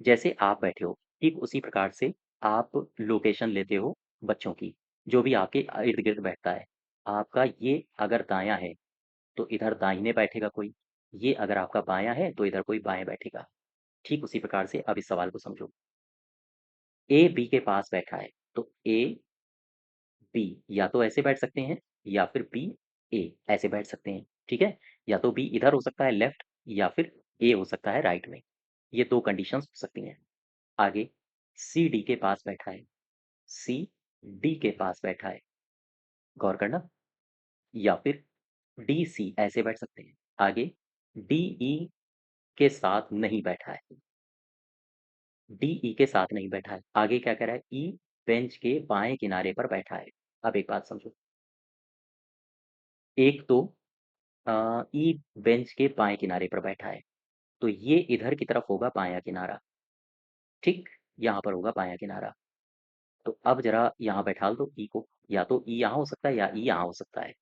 जैसे आप बैठे हो, ठीक उसी प्रकार से आप लोकेशन लेते हो बच्चों की, जो भी आपके इर्द गिर्द बैठता है। आपका ये अगर दायां है तो इधर दाहिने बैठेगा कोई, ये अगर आपका बायां है तो इधर कोई बाएं बैठेगा। ठीक उसी प्रकार से अब इस सवाल को समझो। ए बी के पास बैठा है, तो ए बी या तो ऐसे बैठ सकते हैं, या फिर बी ए ऐसे बैठ सकते हैं। ठीक है? या तो बी इधर हो सकता है लेफ्ट, या फिर ए हो सकता है राइट में। ये दो कंडीशंस हो सकती हैं। आगे सी डी के पास बैठा है, सी डी के पास बैठा है। गौर करना। या फिर डी सी ऐसे बैठ सकते हैं। आगे डी ई के साथ नहीं बैठा है, डी ई के साथ नहीं बैठा है। आगे क्या कह रहा है? ई बेंच के बाएं किनारे पर बैठा है। अब एक बात समझो। एक तो ई बेंच के बाएं किनारे पर बैठा है, तो ये इधर की तरफ होगा बायां किनारा। ठीक, यहाँ पर होगा बायां किनारा। तो अब जरा यहाँ बैठा दो ई को, या तो ई यहाँ हो सकता है या ई यहाँ हो सकता है।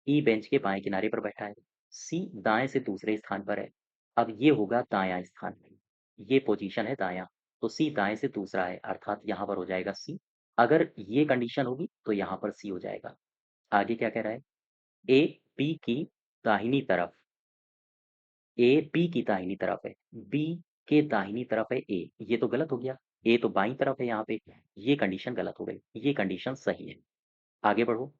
ई बेंच के बाएं किनारे पर बैठा है, सी दाएं से दूसरे स्थान पर है। अब ये होगा दायां स्थान, ये पोजीशन है दायां, तो सी दाएं से दूसरा है, अर्थात यहाँ पर हो जाएगा सी। अगर ये कंडीशन होगी तो यहाँ पर सी हो जाएगा। आगे क्या कह रहा है? ए बी की दाहिनी तरफ, ए बी की दाहिनी तरफ है, बी के दाहिनी तरफ है ए, ये तो गलत हो गया। ए तो बाईं तरफ है यहाँ पे, ये कंडीशन गलत हो गई, ये कंडीशन सही है। आगे बढ़ो।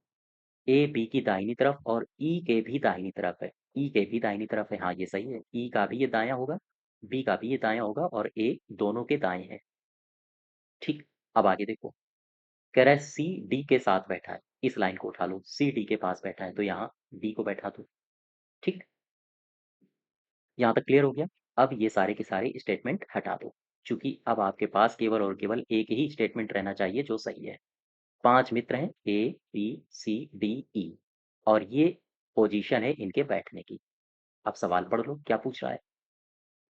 ए बी की दाहिनी तरफ और ई के भी दाहिनी तरफ है, ई के भी दाहिनी तरफ है, हाँ ये सही है। ई का भी ये दायां होगा, बी का भी ये दायां होगा और ए दोनों के दाएं है। ठीक, अब आगे देखो। कह रहा है सी डी के साथ बैठा है, इस लाइन को उठा लो, सी डी के पास बैठा है तो यहाँ डी को बैठा दो। ठीक, यहाँ तक क्लियर हो गया? अब ये सारे के सारे स्टेटमेंट हटा दो, क्योंकि अब आपके पास केवल और केवल एक ही स्टेटमेंट रहना चाहिए जो सही है। 5 मित्र हैं A B C D E, और ये पोजीशन है इनके बैठने की। अब सवाल पढ़ लो क्या पूछ रहा है।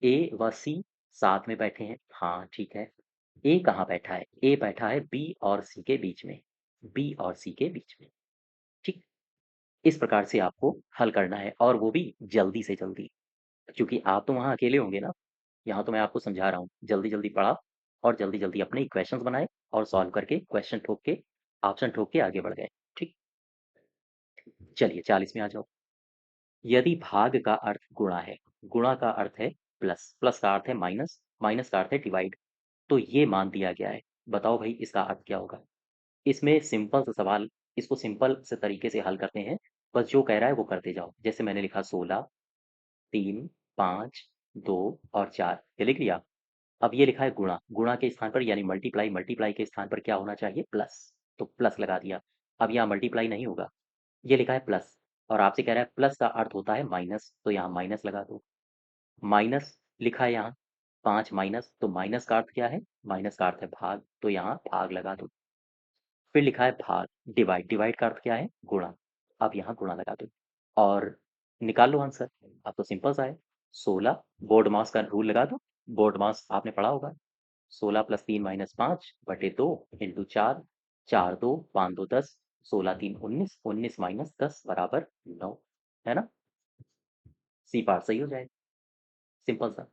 ए व सी साथ में बैठे हैं, हाँ ठीक है। ए कहाँ बैठा है? ए बैठा है बी और सी के बीच में, बी और सी के बीच में। ठीक, इस प्रकार से आपको हल करना है, और वो भी जल्दी से जल्दी, क्योंकि आप तो वहाँ अकेले होंगे ना। यहाँ तो मैं आपको समझा रहा हूँ, जल्दी-जल्दी पढ़ा और जल्दी-जल्दी अपने इक्वेशंस बनाए और सॉल्व करके क्वेश्चन ठोक के ऑप्शन ठोक के आगे बढ़ गए। ठीक, चलिए 40 में आ जाओ। यदि भाग का अर्थ गुणा है, गुणा का अर्थ है प्लस, प्लस का अर्थ है माइनस, माइनस का अर्थ है डिवाइड, तो ये मान दिया गया है। बताओ भाई इसका अर्थ क्या होगा? इसमें सिंपल सा सवाल, इसको सिंपल से तरीके से हल करते हैं। बस जो कह रहा है वो करते जाओ। जैसे मैंने लिखा 16, 3, 5, 2 और 4, ये लिख लिया। अब ये लिखा है गुणा, गुणा के स्थान पर यानी मल्टीप्लाई, मल्टीप्लाई के स्थान पर क्या होना चाहिए? प्लस, तो प्लस लगा दिया। अब यहाँ मल्टीप्लाई नहीं होगा, ये लिखा है प्लस, और आपसे कह रहा है प्लस का अर्थ होता है माइनस, तो यहाँ माइनस लगा दो। माइनस लिखा है यहाँ, 5 माइनस, तो माइनस का अर्थ क्या है? माइनस का अर्थ है भाग, तो यहाँ भाग लगा दो। फिर लिखा है भाग, डिवाइड, डिवाइड का अर्थ क्या है? गुणा, अब यहाँ गुणा लगा दो और निकाल लो आंसर। अब तो सिंपल सा है, 16, बोर्ड मास का रूल लगा दो, बोर्ड मास आपने पढ़ा होगा। 16 + 3 - 5 बटे 2 इंटू 4, 4 2 5 2 10, 16 3 19, 19 - 10 बराबर 9, है ना? सी पार्ट सही हो जाएगा, सिंपल सा।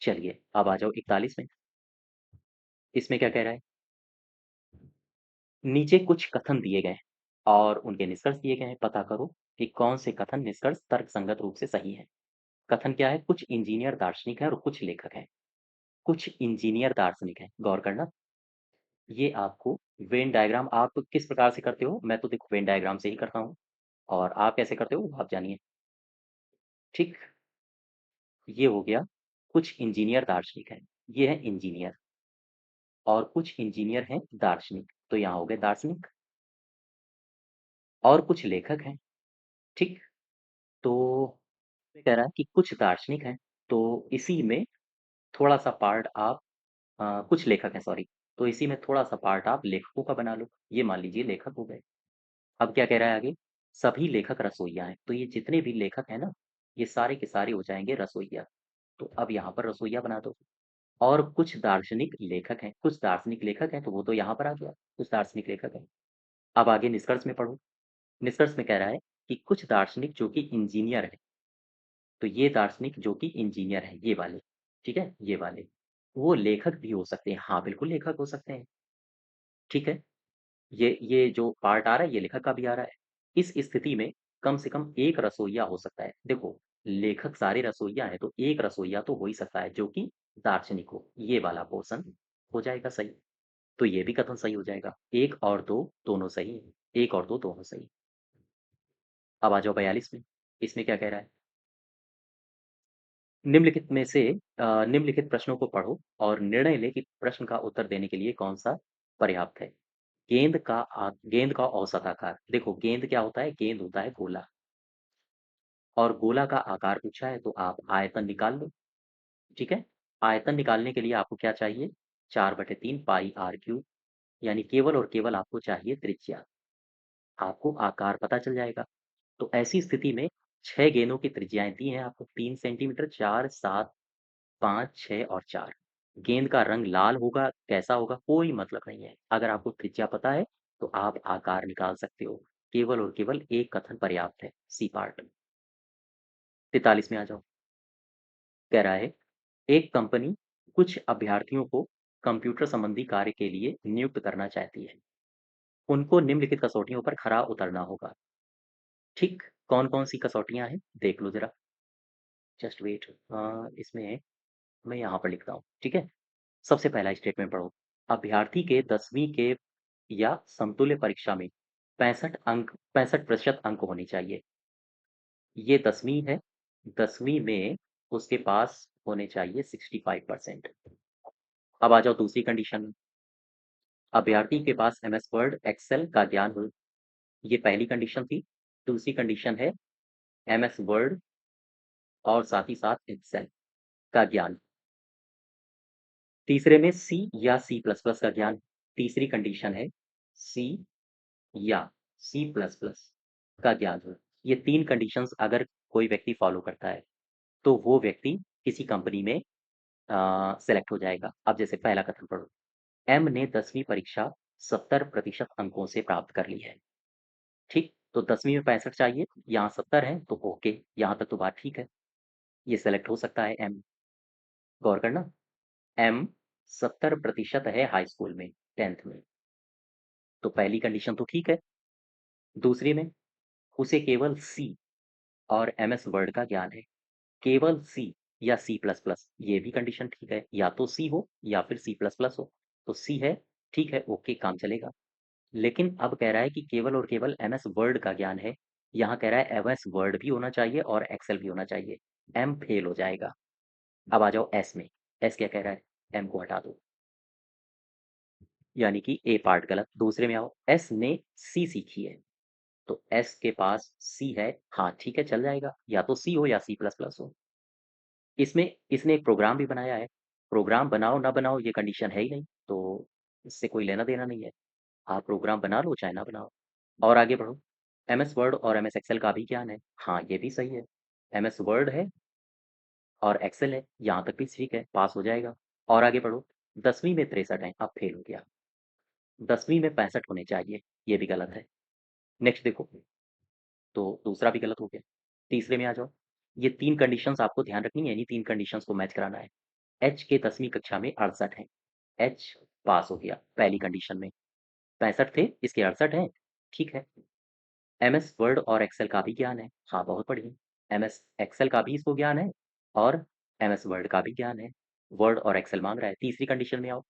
चलिए अब आ जाओ 41 में। इसमें क्या कह रहा है? नीचे कुछ कथन दिए गए हैं और उनके निष्कर्ष दिए गए हैं। पता करो कि कौन से कथन निष्कर्ष तर्कसंगत रूप से सही है। कथन क्या है? कुछ इंजीनियर दार्शनिक है और कुछ लेखक हैं। कुछ इंजीनियर दार्शनिक हैं, गौर करना। ये आपको वेन डायग्राम आप किस प्रकार से करते हो? मैं तो देखो वेन डायग्राम से ही करता हूँ, और आप कैसे करते हो आप जानिए। ठीक, ये हो गया कुछ इंजीनियर दार्शनिक हैं, ये है इंजीनियर, और कुछ इंजीनियर हैं दार्शनिक, तो यहाँ हो गए दार्शनिक। और कुछ लेखक हैं। ठीक, तो ये कह रहा है कि कुछ दार्शनिक हैं, तो इसी में थोड़ा सा पार्ट आप कुछ लेखक हैं, सॉरी, तो इसी में थोड़ा सा पार्ट आप लेखकों का बना लो, ये मान लीजिए लेखक हो गए। अब क्या कह रहा है आगे? सभी लेखक रसोइया हैं, तो ये जितने भी लेखक हैं ना, ये सारे के सारे हो जाएंगे रसोइया, तो अब यहाँ पर रसोइया बना दो। और कुछ दार्शनिक लेखक हैं, कुछ दार्शनिक लेखक हैं, तो वो तो यहाँ पर आ गया, कुछ दार्शनिक लेखक हैं। अब आगे निष्कर्ष में पढ़ो। निष्कर्ष में कह रहा है कि कुछ दार्शनिक जो कि इंजीनियर है, तो ये दार्शनिक जो कि इंजीनियर है, ये वाले, ठीक है, ये वाले, वो लेखक भी हो सकते हैं। हाँ बिल्कुल लेखक हो सकते हैं। ठीक है, ये जो पार्ट आ रहा है ये लेखक का भी आ रहा है। इस स्थिति में कम से कम एक रसोइया हो सकता है। देखो, लेखक सारे रसोइया हैं, तो एक रसोइया तो हो ही सकता है जो कि दार्शनिक हो, ये वाला पोर्शन हो जाएगा सही। तो ये भी कथन सही हो जाएगा, एक और दो दोनों सही है, एक और दो दोनों सही। अब आ जाओ 42 में। इसमें क्या कह रहा है? निम्नलिखित में से निम्नलिखित प्रश्नों को पढ़ो और निर्णय लें कि प्रश्न का उत्तर देने के लिए कौन सा पर्याप्त है। गेंद का औसत आकार, देखो गेंद क्या होता है? गेंद होता है गोला, और गोला का आकार पूछा है, तो आप आयतन निकाल लो। ठीक है, आयतन निकालने के लिए आपको क्या चाहिए? 4/3 पाई आर क्यूब, यानी केवल और केवल आपको चाहिए त्रिज्या, आपको आकार पता चल जाएगा। तो ऐसी स्थिति में 6 गेंदों की त्रिज्याएं दी हैं आपको, 3 सेंटीमीटर, 4, 7, 5, 6 और 4। गेंद का रंग लाल होगा, कैसा होगा, कोई मतलब नहीं है। अगर आपको त्रिज्या पता है तो आप आकार निकाल सकते हो। केवल और केवल एक कथन पर्याप्त है, सी पार्ट। 43 में आ जाओ। कह रहा है एक कंपनी कुछ अभ्यर्थियों को कंप्यूटर संबंधी कार्य के लिए नियुक्त करना चाहती है। उनको निम्नलिखित कसौटियों पर खरा उतरना होगा। ठीक, कौन कौन सी कसौटियां हैं देख लो जरा। जस्ट वेट, इसमें मैं यहाँ पर लिखता हूँ। ठीक है, सबसे पहला स्टेटमेंट पढ़ो। अभ्यर्थी के 10वीं के या समतुल्य परीक्षा में 65% अंक होने चाहिए। ये 10वीं है, 10वीं में उसके पास होने चाहिए 65%। अब आ जाओ दूसरी कंडीशन में। अभ्यर्थी के पास एमएस वर्ड एक्सेल का ज्ञान हो, ये पहली कंडीशन थी। दूसरी कंडीशन है एमएस वर्ड और साथ ही साथ एक्सेल का ज्ञान। तीसरे में सी या सी प्लस प्लस का ज्ञान, तीसरी कंडीशन है सी या सी प्लस प्लस का ज्ञान हो। ये तीन कंडीशंस अगर कोई व्यक्ति फॉलो करता है तो वो व्यक्ति किसी कंपनी में सेलेक्ट हो जाएगा। अब जैसे पहला कथन पढ़ो। एम ने 10वीं परीक्षा 70% अंकों से प्राप्त कर ली है। ठीक, तो 10वीं में 65 चाहिए, यहाँ 70 है, तो ओके, यहाँ तक तो बात ठीक है, ये सेलेक्ट हो सकता है एम। गौर करना, एम 70% है हाई स्कूल में, 10th में, तो पहली कंडीशन तो ठीक है। दूसरी में उसे केवल सी और एमएस वर्ड का ज्ञान है। केवल सी या सी प्लस प्लस, ये भी कंडीशन ठीक है, या तो सी हो या फिर सी प्लस प्लस हो। तो सी है, ठीक है, ओके, काम चलेगा। लेकिन अब कह रहा है कि केवल और केवल एमएस वर्ड का ज्ञान है। यहाँ कह रहा है एमएस वर्ड भी होना चाहिए और एक्सेल भी होना चाहिए। एम फेल हो जाएगा। अब आ जाओ एस में। एस क्या कह रहा है? एम को हटा दो, यानी कि ए पार्ट गलत। दूसरे में आओ, एस ने सी सीखी है, तो एस के पास सी है, हाँ ठीक है, चल जाएगा, या तो सी हो या सी प्लस प्लस हो। इसमें इसने एक प्रोग्राम भी बनाया है। प्रोग्राम बनाओ ना बनाओ ये कंडीशन है ही नहीं, तो इससे कोई लेना देना नहीं है। आप प्रोग्राम बना लो चाहे ना बनाओ। और आगे बढ़ो। एमएस वर्ड और एमएस एक्सेल का भी ज्ञान है, हाँ ये भी सही है। एमएस वर्ड है और एक्सेल है, यहाँ तक भी ठीक है, पास हो जाएगा। और आगे बढ़ो। 10वीं में 63 है, अब फेल हो गया। 10वीं में 65 होने चाहिए, ये भी गलत है। नेक्स्ट देखो, तो दूसरा भी गलत हो गया। तीसरे में आ जाओ। ये 3 कंडीशंस आपको ध्यान रखनी है, इन्हीं 3 कंडीशंस को मैच कराना है। एच के 10वीं कक्षा में 68 हैं। एच पास हो गया पहली कंडीशन में। 65 थे, इसके 68 हैं, ठीक है। एमएस वर्ड और एक्सेल का भी ज्ञान है, हाँ बहुत बढ़िया। एमएस एक्सेल का भी इसको ज्ञान है और एमएस वर्ड का भी ज्ञान है। वर्ड और एक्सेल मांग रहा है। तीसरी कंडीशन में आओ।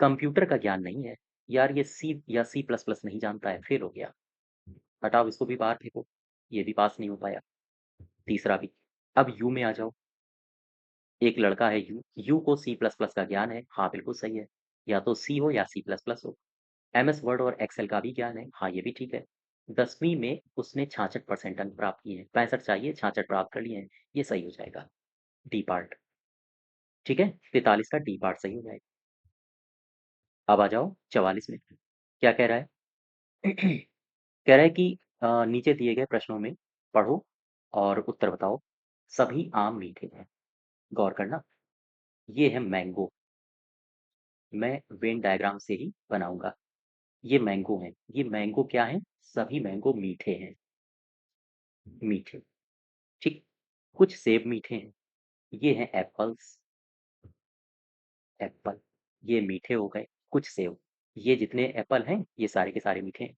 कंप्यूटर का ज्ञान नहीं है। यार ये सी या सी प्लस प्लस नहीं जानता है, फेल हो गया। हटाओ, इसको भी बाहर फेंको, ये भी पास नहीं हो पाया। तीसरा भी। अब यू में आ जाओ। एक लड़का है यू, यू को सी प्लस प्लस का ज्ञान है, हाँ बिल्कुल सही है। या तो सी हो या सी प्लस प्लस हो। एमएस वर्ड और एक्सेल का भी ज्ञान है, हाँ ये भी ठीक है। 10वीं में उसने 66% अंक प्राप्त किए हैं। 65 चाहिए, 66 प्राप्त कर लिए हैं, ये सही हो जाएगा। डी पार्ट, ठीक है, 43 का डी पार्ट सही हो जाएगा। अब आ जाओ 44 में। क्या कह रहा है? कह रहा है कि नीचे दिए गए प्रश्नों में पढ़ो और उत्तर बताओ। सभी आम मीठे हैं। गौर करना। ये है मैंगो। मैं वेन डायग्राम से ही बनाऊंगा। ये मैंगो है, ये मैंगो क्या है? सभी मैंगो मीठे हैं। मीठे, ठीक। कुछ सेब मीठे हैं। ये हैं एप्पल्स। एप्पल, ये मीठे हो गए। कुछ सेब, ये जितने एप्पल हैं ये सारे के सारे मीठे हैं।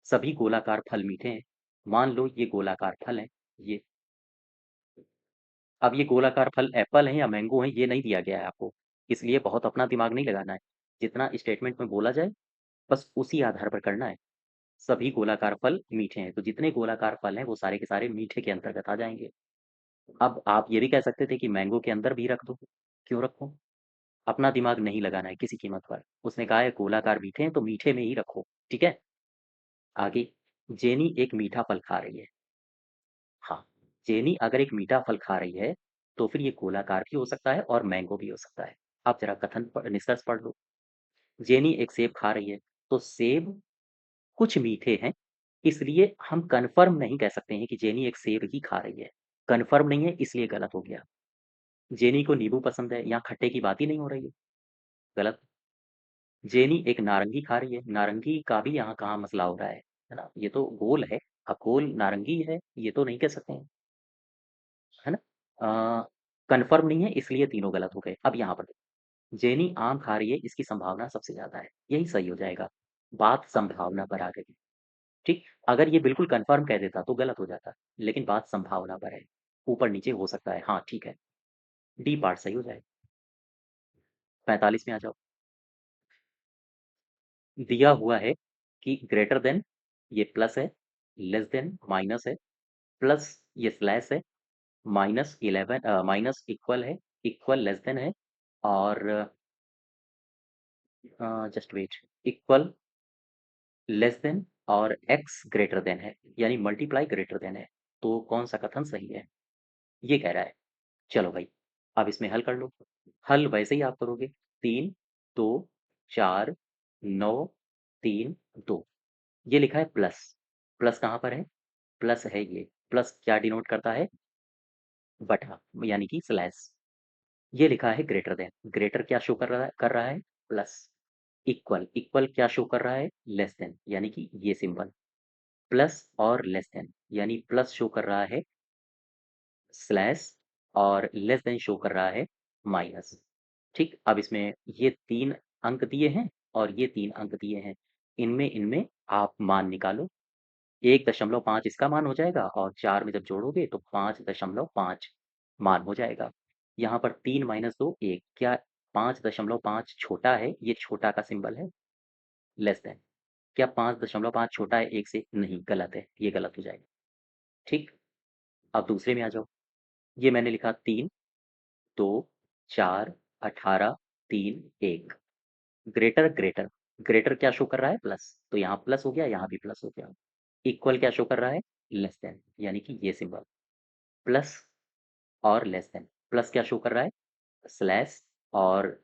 सभी गोलाकार फल मीठे हैं। मान लो ये गोलाकार फल है। ये, अब ये गोलाकार फल एप्पल है या मैंगो है ये नहीं दिया गया है आपको, इसलिए बहुत अपना दिमाग नहीं लगाना है। जितना स्टेटमेंट में बोला जाए बस उसी आधार पर करना है। सभी गोलाकार फल मीठे हैं, तो जितने गोलाकार फल हैं वो सारे के सारे मीठे के अंतर्गत आ जाएंगे। अब आप ये भी कह सकते थे कि मैंगो के अंदर भी रख दो। क्यों रखो? अपना दिमाग नहीं लगाना है किसी कीमत पर। उसने कहा है गोलाकार मीठे हैं तो मीठे में ही रखो, ठीक है। आगे। जेनी एक मीठा फल खा रही है। हाँ, जेनी अगर एक मीठा फल खा रही है तो फिर ये गोलाकार भी हो सकता है और मैंगो भी हो सकता है। आप जरा निष्कर्ष पढ़ लो। जेनी एक सेब खा रही है, तो सेब कुछ मीठे हैं, इसलिए हम कन्फर्म नहीं कह सकते हैं कि जेनी एक सेब ही खा रही है। कन्फर्म नहीं है इसलिए गलत हो गया। जेनी को नींबू पसंद है, यहाँ खट्टे की बात ही नहीं हो रही है, गलत। जेनी एक नारंगी खा रही है, नारंगी का भी यहाँ कहाँ मसला हो रहा है ना? ये तो गोल है। अब गोल नारंगी है ये तो नहीं कह सकते हैं, है ना? कन्फर्म नहीं है इसलिए तीनों गलत हो गए। अब यहाँ पर देखो, जेनी आम खा रही है, इसकी संभावना सबसे ज्यादा है, यही सही हो जाएगा। बात संभावना पर आ गई, ठीक। अगर ये बिल्कुल कन्फर्म कह देता तो गलत हो जाता, लेकिन बात संभावना पर है, ऊपर नीचे हो सकता है, हाँ ठीक है। डी पार्ट सही हो जाएगा। 45 में आ जाओ। दिया हुआ है कि ग्रेटर देन, ये प्लस है, लेस देन माइनस है, प्लस ये स्लैश है, -11 माइनस इक्वल है, इक्वल लेस देन है, और just wait, equal less than और एक्स ग्रेटर देन है, यानी मल्टीप्लाई ग्रेटर देन है। तो कौन सा कथन सही है? ये कह रहा है। चलो भाई, अब इसमें हल कर लो। हल वैसे ही आप करोगे। 3 2 4 9 3 2। ये लिखा है प्लस। प्लस कहाँ पर है? प्लस है ये। प्लस क्या डिनोट करता है? बटा, यानी कि स्लैश। ये लिखा है ग्रेटर देन। ग्रेटर क्या शो कर रहा है? प्लस। इक्वल, इक्वल क्या शो कर रहा है? लेस देन, यानी कि ये सिंबल। प्लस और लेस देन, यानी प्लस शो कर रहा है स्लैश, और लेस देन शो कर रहा है माइनस। ठीक। अब इसमें ये 3 अंक दिए हैं और ये 3 अंक दिए हैं। इनमें इनमें आप मान निकालो। 1.5 इसका मान हो जाएगा और 4 में जब जोड़ोगे तो 5.5 मान हो जाएगा। यहाँ पर 3 - 2 1, क्या 5.5 छोटा है? ये छोटा का सिंबल है, लेस देन। क्या 5.5 छोटा है 1 से? नहीं, गलत है, ये गलत हो जाएगा। ठीक, अब दूसरे में आ जाओ। ये मैंने लिखा 3, 2, 4, 18, 3, 1। ग्रेटर ग्रेटर, ग्रेटर क्या शो कर रहा है? प्लस, तो यहाँ प्लस हो गया, यहाँ भी प्लस हो गया। इक्वल क्या शो कर रहा है? लेस देन, यानी कि ये सिंबल। प्लस और लेस देन, प्लस क्या शो कर रहा है? स्लैश, और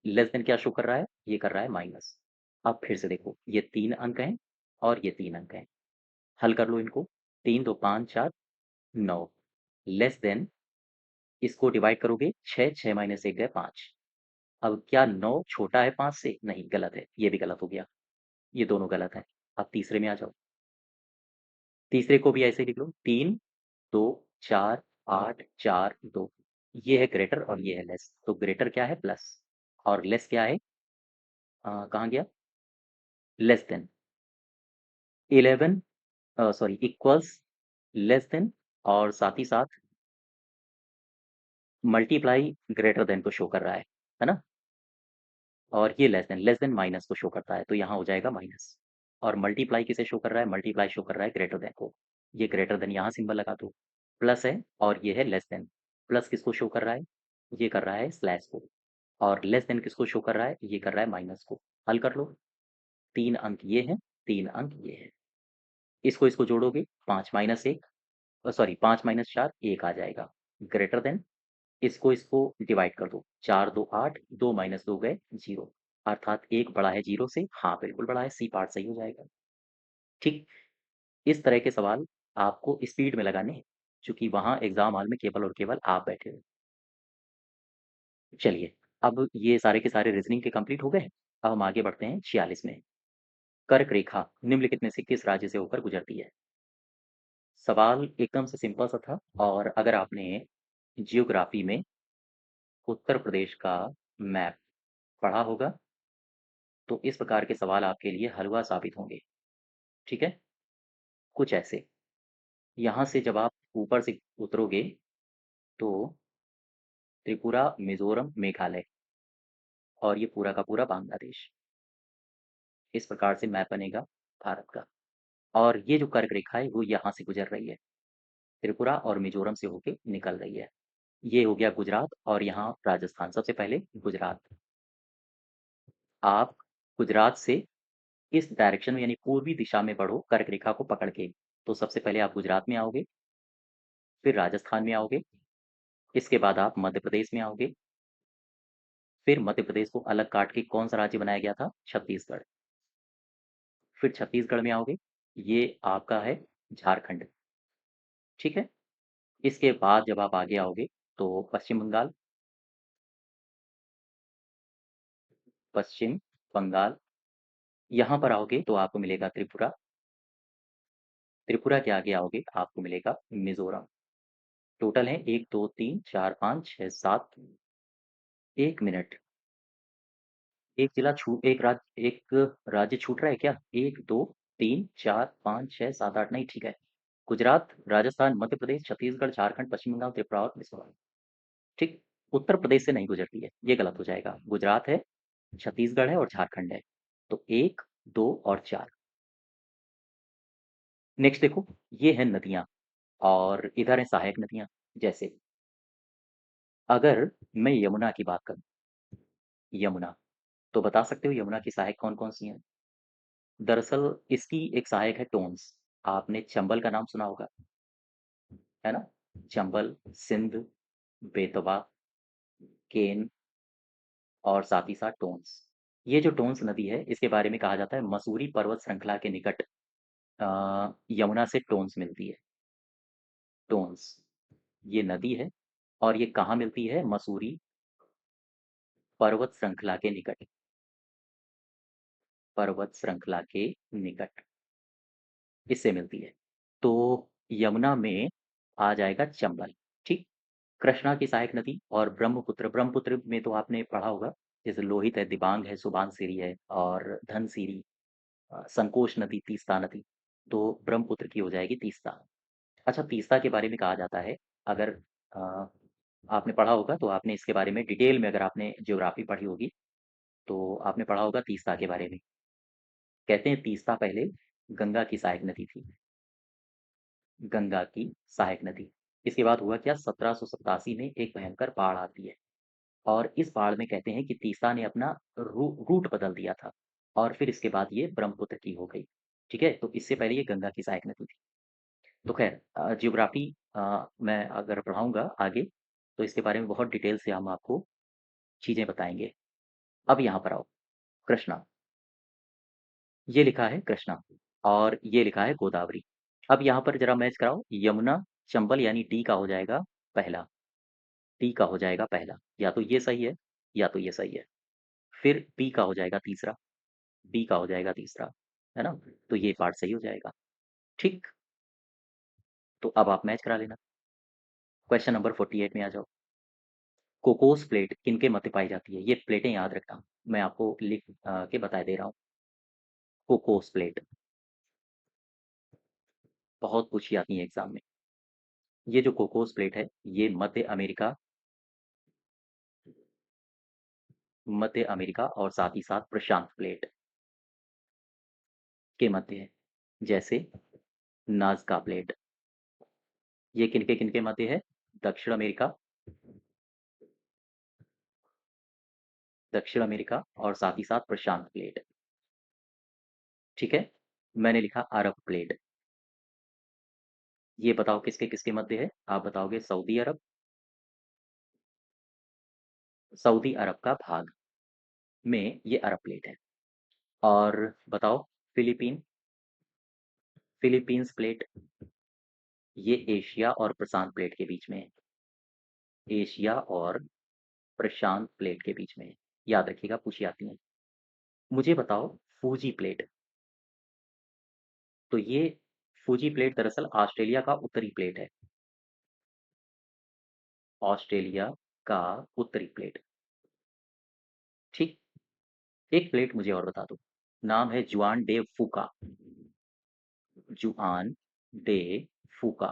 लेस देन क्या शो कर रहा है? ये कर रहा है माइनस। अब फिर से देखो, ये 3 अंक हैं और ये 3 अंक हैं, हल कर लो इनको। 3 2 5 4 9, लेस देन, इसको डिवाइड करोगे 6, 6 - 1 गए 5। अब क्या 9 छोटा है 5 से? नहीं, गलत है, ये भी गलत हो गया, ये दोनों गलत हैं। अब तीसरे में आ जाओ। तीसरे को भी ऐसे ही लिख लो, 3 2 4 8 4 2। ये है ग्रेटर और ये है लेस, तो ग्रेटर क्या है? प्लस, और लेस क्या है? कहाँ गया? Less than. 11, sorry, equals less than, और साथ ही साथ मल्टीप्लाई ग्रेटर देन को शो कर रहा है ना? और ये लेस देन माइनस को शो करता है, तो यहाँ हो जाएगा माइनस। और मल्टीप्लाई किसे शो कर रहा है? मल्टीप्लाई शो कर रहा है ग्रेटर देन को। ये ग्रेटर देन यहाँ सिंबल लगा दो। प्लस है और ये है लेस देन। प्लस किसको शो कर रहा है? ये कर रहा है स्लैश को। और लेस देन किसको शो कर रहा है? ये कर रहा है माइनस को। हल कर लो। 3 अंक ये हैं, 3 अंक ये हैं। इसको इसको जोड़ोगे, 5 - 1, सॉरी 5 - 4 1 आ जाएगा। ग्रेटर देन, इसको इसको डिवाइड कर दो, 4 2 8, 2 - 2 गए 0, अर्थात 1 बड़ा है 0 से। हाँ, बिल्कुल बड़ा है, सी पार्ट सही हो जाएगा। ठीक, इस तरह के सवाल आपको स्पीड में लगाने हैं, चूँकि वहाँ एग्ज़ाम हॉल में केवल और केवल आप बैठे हो। चलिए, अब ये सारे के सारे रीज़निंग के कंप्लीट हो गए। अब हम आगे बढ़ते हैं 46 में। कर्क रेखा निम्नलिखित में से किस राज्य से होकर गुजरती है? सवाल एकदम से सिंपल सा था, और अगर आपने जियोग्राफी में उत्तर प्रदेश का मैप पढ़ा होगा, तो इस प्रकार के सवाल आपके लिए हलवा साबित होंगे। ठीक है? कुछ ऐसे, यहाँ से जब आप ऊपर से उतरोगे तो त्रिपुरा, मिज़ोरम, मेघालय, और ये पूरा का पूरा बांग्लादेश। इस प्रकार से मैप बनेगा भारत का। और ये जो कर्क रेखा है वो यहाँ से गुजर रही है, त्रिपुरा और मिज़ोरम से होके निकल रही है। ये हो गया गुजरात, और यहाँ राजस्थान। सबसे पहले गुजरात। आप गुजरात से इस डायरेक्शन में, यानी पूर्वी दिशा में बढ़ो कर्क रेखा को पकड़ के। तो सबसे पहले आप गुजरात में आओगे, फिर राजस्थान में आओगे, इसके बाद आप मध्य प्रदेश में आओगे। फिर मध्य प्रदेश को अलग काट के कौन सा राज्य बनाया गया था? छत्तीसगढ़। फिर छत्तीसगढ़ में आओगे, ये आपका है झारखंड। ठीक है? इसके बाद जब आप आगे आओगे तो पश्चिम बंगाल, पश्चिम बंगाल, यहाँ पर आओगे तो आपको मिलेगा त्रिपुरा। त्रिपुरा के आगे आओगे आपको मिलेगा मिज़ोरम। टोटल है 1 2 3 4 5 6 7। 1 मिनट, एक राज्य छूट रहा है क्या? 1 2 3 4 5 6 7 8, नहीं, ठीक है। गुजरात, राजस्थान, मध्य प्रदेश, छत्तीसगढ़, झारखंड, पश्चिम बंगाल, त्रिपुरा और मिज़ोरम। ठीक, उत्तर प्रदेश से नहीं गुजरती है, ये गलत हो जाएगा। गुजरात है, छत्तीसगढ़ है और झारखंड है। तो 1 2 और 4। नेक्स्ट देखो, ये है नदियाँ, और इधर है सहायक नदियाँ। जैसे अगर मैं यमुना की बात करूँ, यमुना, तो बता सकते हो यमुना की सहायक कौन-कौन सी हैं? दरअसल इसकी एक सहायक है टोन्स। आपने चंबल का नाम सुना होगा, है ना? चंबल, सिंध, बेतवा, केन, और साथ ही साथ टोन्स। ये जो टोन्स नदी है, इसके बारे में कहा जाता है मसूरी पर्वत श्रृंखला के निकट यमुना से टोन्स मिलती है। टोन्स, ये नदी है, और ये कहाँ मिलती है? मसूरी पर्वत श्रृंखला के निकट। पर्वत श्रृंखला के निकट इससे मिलती है। तो यमुना में आ जाएगा चंबल। ठीक, कृष्णा की सहायक नदी और ब्रह्मपुत्र। ब्रह्मपुत्र में तो आपने पढ़ा होगा, जैसे लोहित है, दिबांग है, सुबानसिरी है और धनसिरी। संकोश नदी, तीस्ता नदी, तो ब्रह्मपुत्र की हो जाएगी तीस्ता। अच्छा, तीस्ता के बारे में कहा जाता है, अगर अ, आपने पढ़ा होगा तो आपने इसके बारे में डिटेल में, अगर आपने ज्योग्राफी पढ़ी होगी तो आपने पढ़ा होगा तीस्ता के बारे में। कहते हैं तीस्ता पहले गंगा की सहायक नदी थी, गंगा की सहायक नदी। इसके बाद हुआ क्या, 1787 में एक भयंकर बाढ़ आती है, और इस बाढ़ में कहते हैं कि तीस्ता ने अपना रूट बदल दिया था, और फिर इसके बाद ये ब्रह्मपुत्र की हो गई। ठीक है, तो इससे पहले ये गंगा की सहायक नदी थी। तो खैर, ज्योग्राफी मैं अगर पढ़ाऊंगा आगे तो इसके बारे में बहुत डिटेल से हम आपको चीजें बताएंगे। अब यहाँ पर आओ, कृष्णा, ये लिखा है कृष्णा, और ये लिखा है गोदावरी। अब यहाँ पर जरा मैच कराओ, यमुना, चंबल, यानी डी का हो जाएगा पहला, टी का हो जाएगा पहला, या तो ये सही है या तो ये सही है। फिर पी का हो जाएगा तीसरा, बी का हो जाएगा तीसरा, है ना? तो ये पार्ट सही हो जाएगा। ठीक, तो अब आप मैच करा लेना। क्वेश्चन नंबर 48 में आ जाओ। कोकोस प्लेट किनके मध्य पाई जाती है? ये प्लेटें याद रखना, मैं आपको लिख के बता दे रहा हूँ। कोकोस प्लेट बहुत पूछी आती है एग्जाम में। ये जो कोकोस प्लेट है, ये मध्य अमेरिका और साथ ही साथ प्रशांत प्लेट के मध्य है। जैसे नाजका प्लेट, ये किनके किनके मध्य है? दक्षिण अमेरिका, दक्षिण अमेरिका और साथ ही साथ प्रशांत प्लेट। ठीक है, मैंने लिखा अरब प्लेट। ये बताओ किसके किसके मध्य है? आप बताओगे सऊदी अरब, सऊदी अरब का भाग में ये अरब प्लेट है। और बताओ फिलीपीन, फिलीपींस प्लेट, ये एशिया और प्रशांत प्लेट के बीच में है, एशिया और प्रशांत प्लेट के बीच में है। याद रखिएगा, पूछी आती है। मुझे बताओ फूजी प्लेट, तो ये फूजी प्लेट दरअसल ऑस्ट्रेलिया का उत्तरी प्लेट है, ऑस्ट्रेलिया का उत्तरी प्लेट। ठीक, एक प्लेट मुझे और बता दो, नाम है जुआन डे फूका, जुआन डे फूका।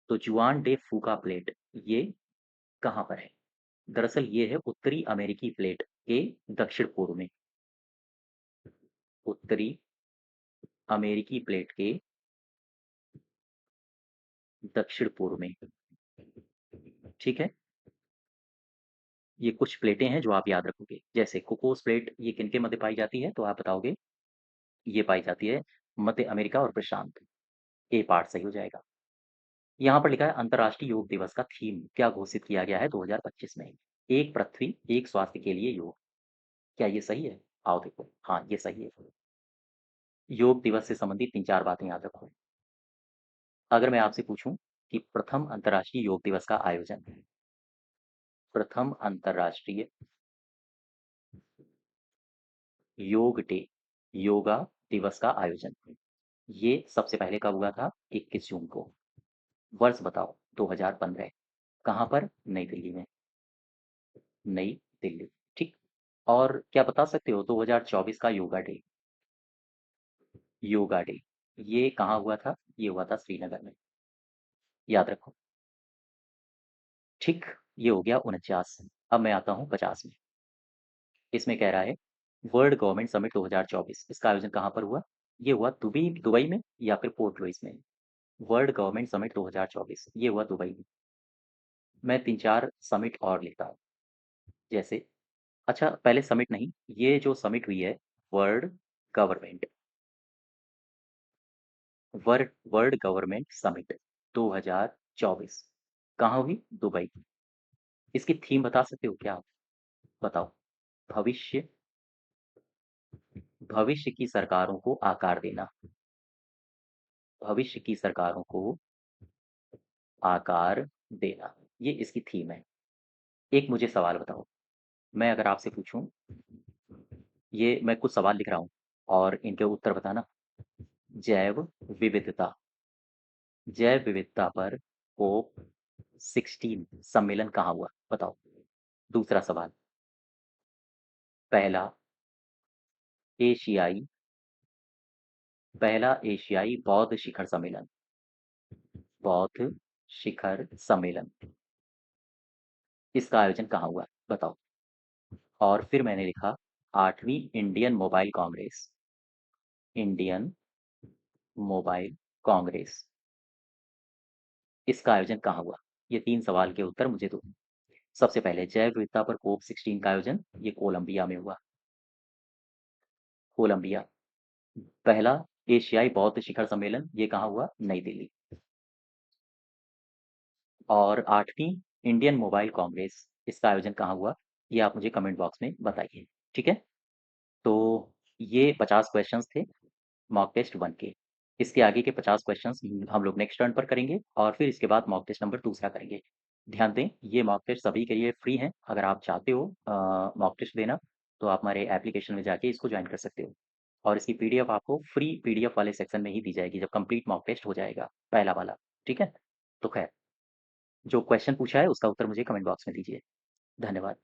तो जुआन डे फूका प्लेट ये कहाँ पर है? दरअसल ये है उत्तरी अमेरिकी प्लेट के दक्षिण पूर्व में, उत्तरी अमेरिकी प्लेट के दक्षिण पूर्व में। ठीक है, ये कुछ प्लेटें हैं जो आप याद रखोगे। जैसे कोकोस प्लेट, ये किनके मध्य पाई जाती है? तो आप बताओगे ये पाई जाती है मध्य अमेरिका और प्रशांत। ए पार्ट सही हो जाएगा। यहाँ पर लिखा है अंतर्राष्ट्रीय योग दिवस का थीम क्या घोषित किया गया है 2025 में? एक पृथ्वी एक स्वास्थ्य के लिए योग। क्या ये सही है? आओ देखो, हाँ ये सही है। योग दिवस से संबंधित 3-4 बातें याद रखो। अगर मैं आपसे पूछूं कि प्रथम अंतर्राष्ट्रीय योग दिवस का आयोजन, प्रथम अंतर्राष्ट्रीय योग डे, योगा दिवस का आयोजन, ये सबसे पहले कब हुआ था? 21 जून को। वर्ष बताओ, 2015। कहाँ पर? नई दिल्ली में, नई दिल्ली। ठीक, और क्या बता सकते हो 2024 का योगा डे, योगा डे ये कहाँ हुआ था? ये हुआ था श्रीनगर में, याद रखो। ठीक, ये हो गया 49। अब मैं आता हूँ 50 में। इसमें कह रहा है वर्ल्ड गवर्नमेंट समिट 2024, इसका आयोजन कहाँ पर हुआ? ये हुआ दुबई, दुबई में या फिर पोर्ट लुइस में। वर्ल्ड गवर्नमेंट समिट 2024 ये हुआ दुबई में। मैं 3-4 समिट और लेता हूँ। जैसे, अच्छा पहले समिट नहीं, ये जो समिट हुई है world government, world government summit 2024 कहाँ हुई? दुबई। इसकी थीम बता सकते हो क्या? बताओ। भविष्य, भविष्य की सरकारों को आकार देना, भविष्य की सरकारों को आकार देना, ये इसकी थीम है। एक मुझे सवाल बताओ, मैं अगर आपसे पूछूं, ये मैं कुछ सवाल लिख रहा हूँ और इनके उत्तर बताना। जैव विविधता, जैव विविधता पर कोप 16 सम्मेलन कहाँ हुआ? बताओ। दूसरा सवाल, पहला एशियाई पहला एशियाई बौद्ध शिखर सम्मेलन, बौद्ध शिखर सम्मेलन, इसका आयोजन कहाँ हुआ? बताओ। और फिर मैंने लिखा 8वीं Indian Mobile Congress, Indian Mobile Congress, इसका आयोजन कहाँ हुआ? ये 3 सवाल के उत्तर मुझे दो। सबसे पहले जैव विविधता पर कोप 16 का आयोजन, ये कोलंबिया में हुआ, कोलंबिया। पहला एशियाई बौद्ध शिखर सम्मेलन, ये कहाँ हुआ? नई दिल्ली। और 8वीं इंडियन मोबाइल कांग्रेस, इसका आयोजन कहाँ हुआ? ये आप मुझे कमेंट बॉक्स में बताइए, ठीक है? तो ये 50 क्वेश्चंस थे मॉक टेस्ट 1 के। इसके आगे के 50 क्वेश्चंस हम लोग नेक्स्ट टर्न पर करेंगे और फिर इसके बाद मॉक टेस्ट नंबर दूसरा करेंगे। ध्यान दें, ये मॉक टेस्ट सभी के लिए फ्री हैं। अगर आप चाहते हो मॉक टेस्ट देना, तो आप हमारे एप्लीकेशन में जाके इसको ज्वाइन कर सकते हो। और इसकी पीडीएफ आपको फ्री पीडीएफ वाले सेक्शन में ही दी जाएगी जब कंप्लीट मॉक टेस्ट हो जाएगा, पहला वाला, ठीक है? तो खैर, जो क्वेश्चन पूछा है उसका उत्तर मुझे कमेंट बॉक्स में दीजिए। धन्यवाद।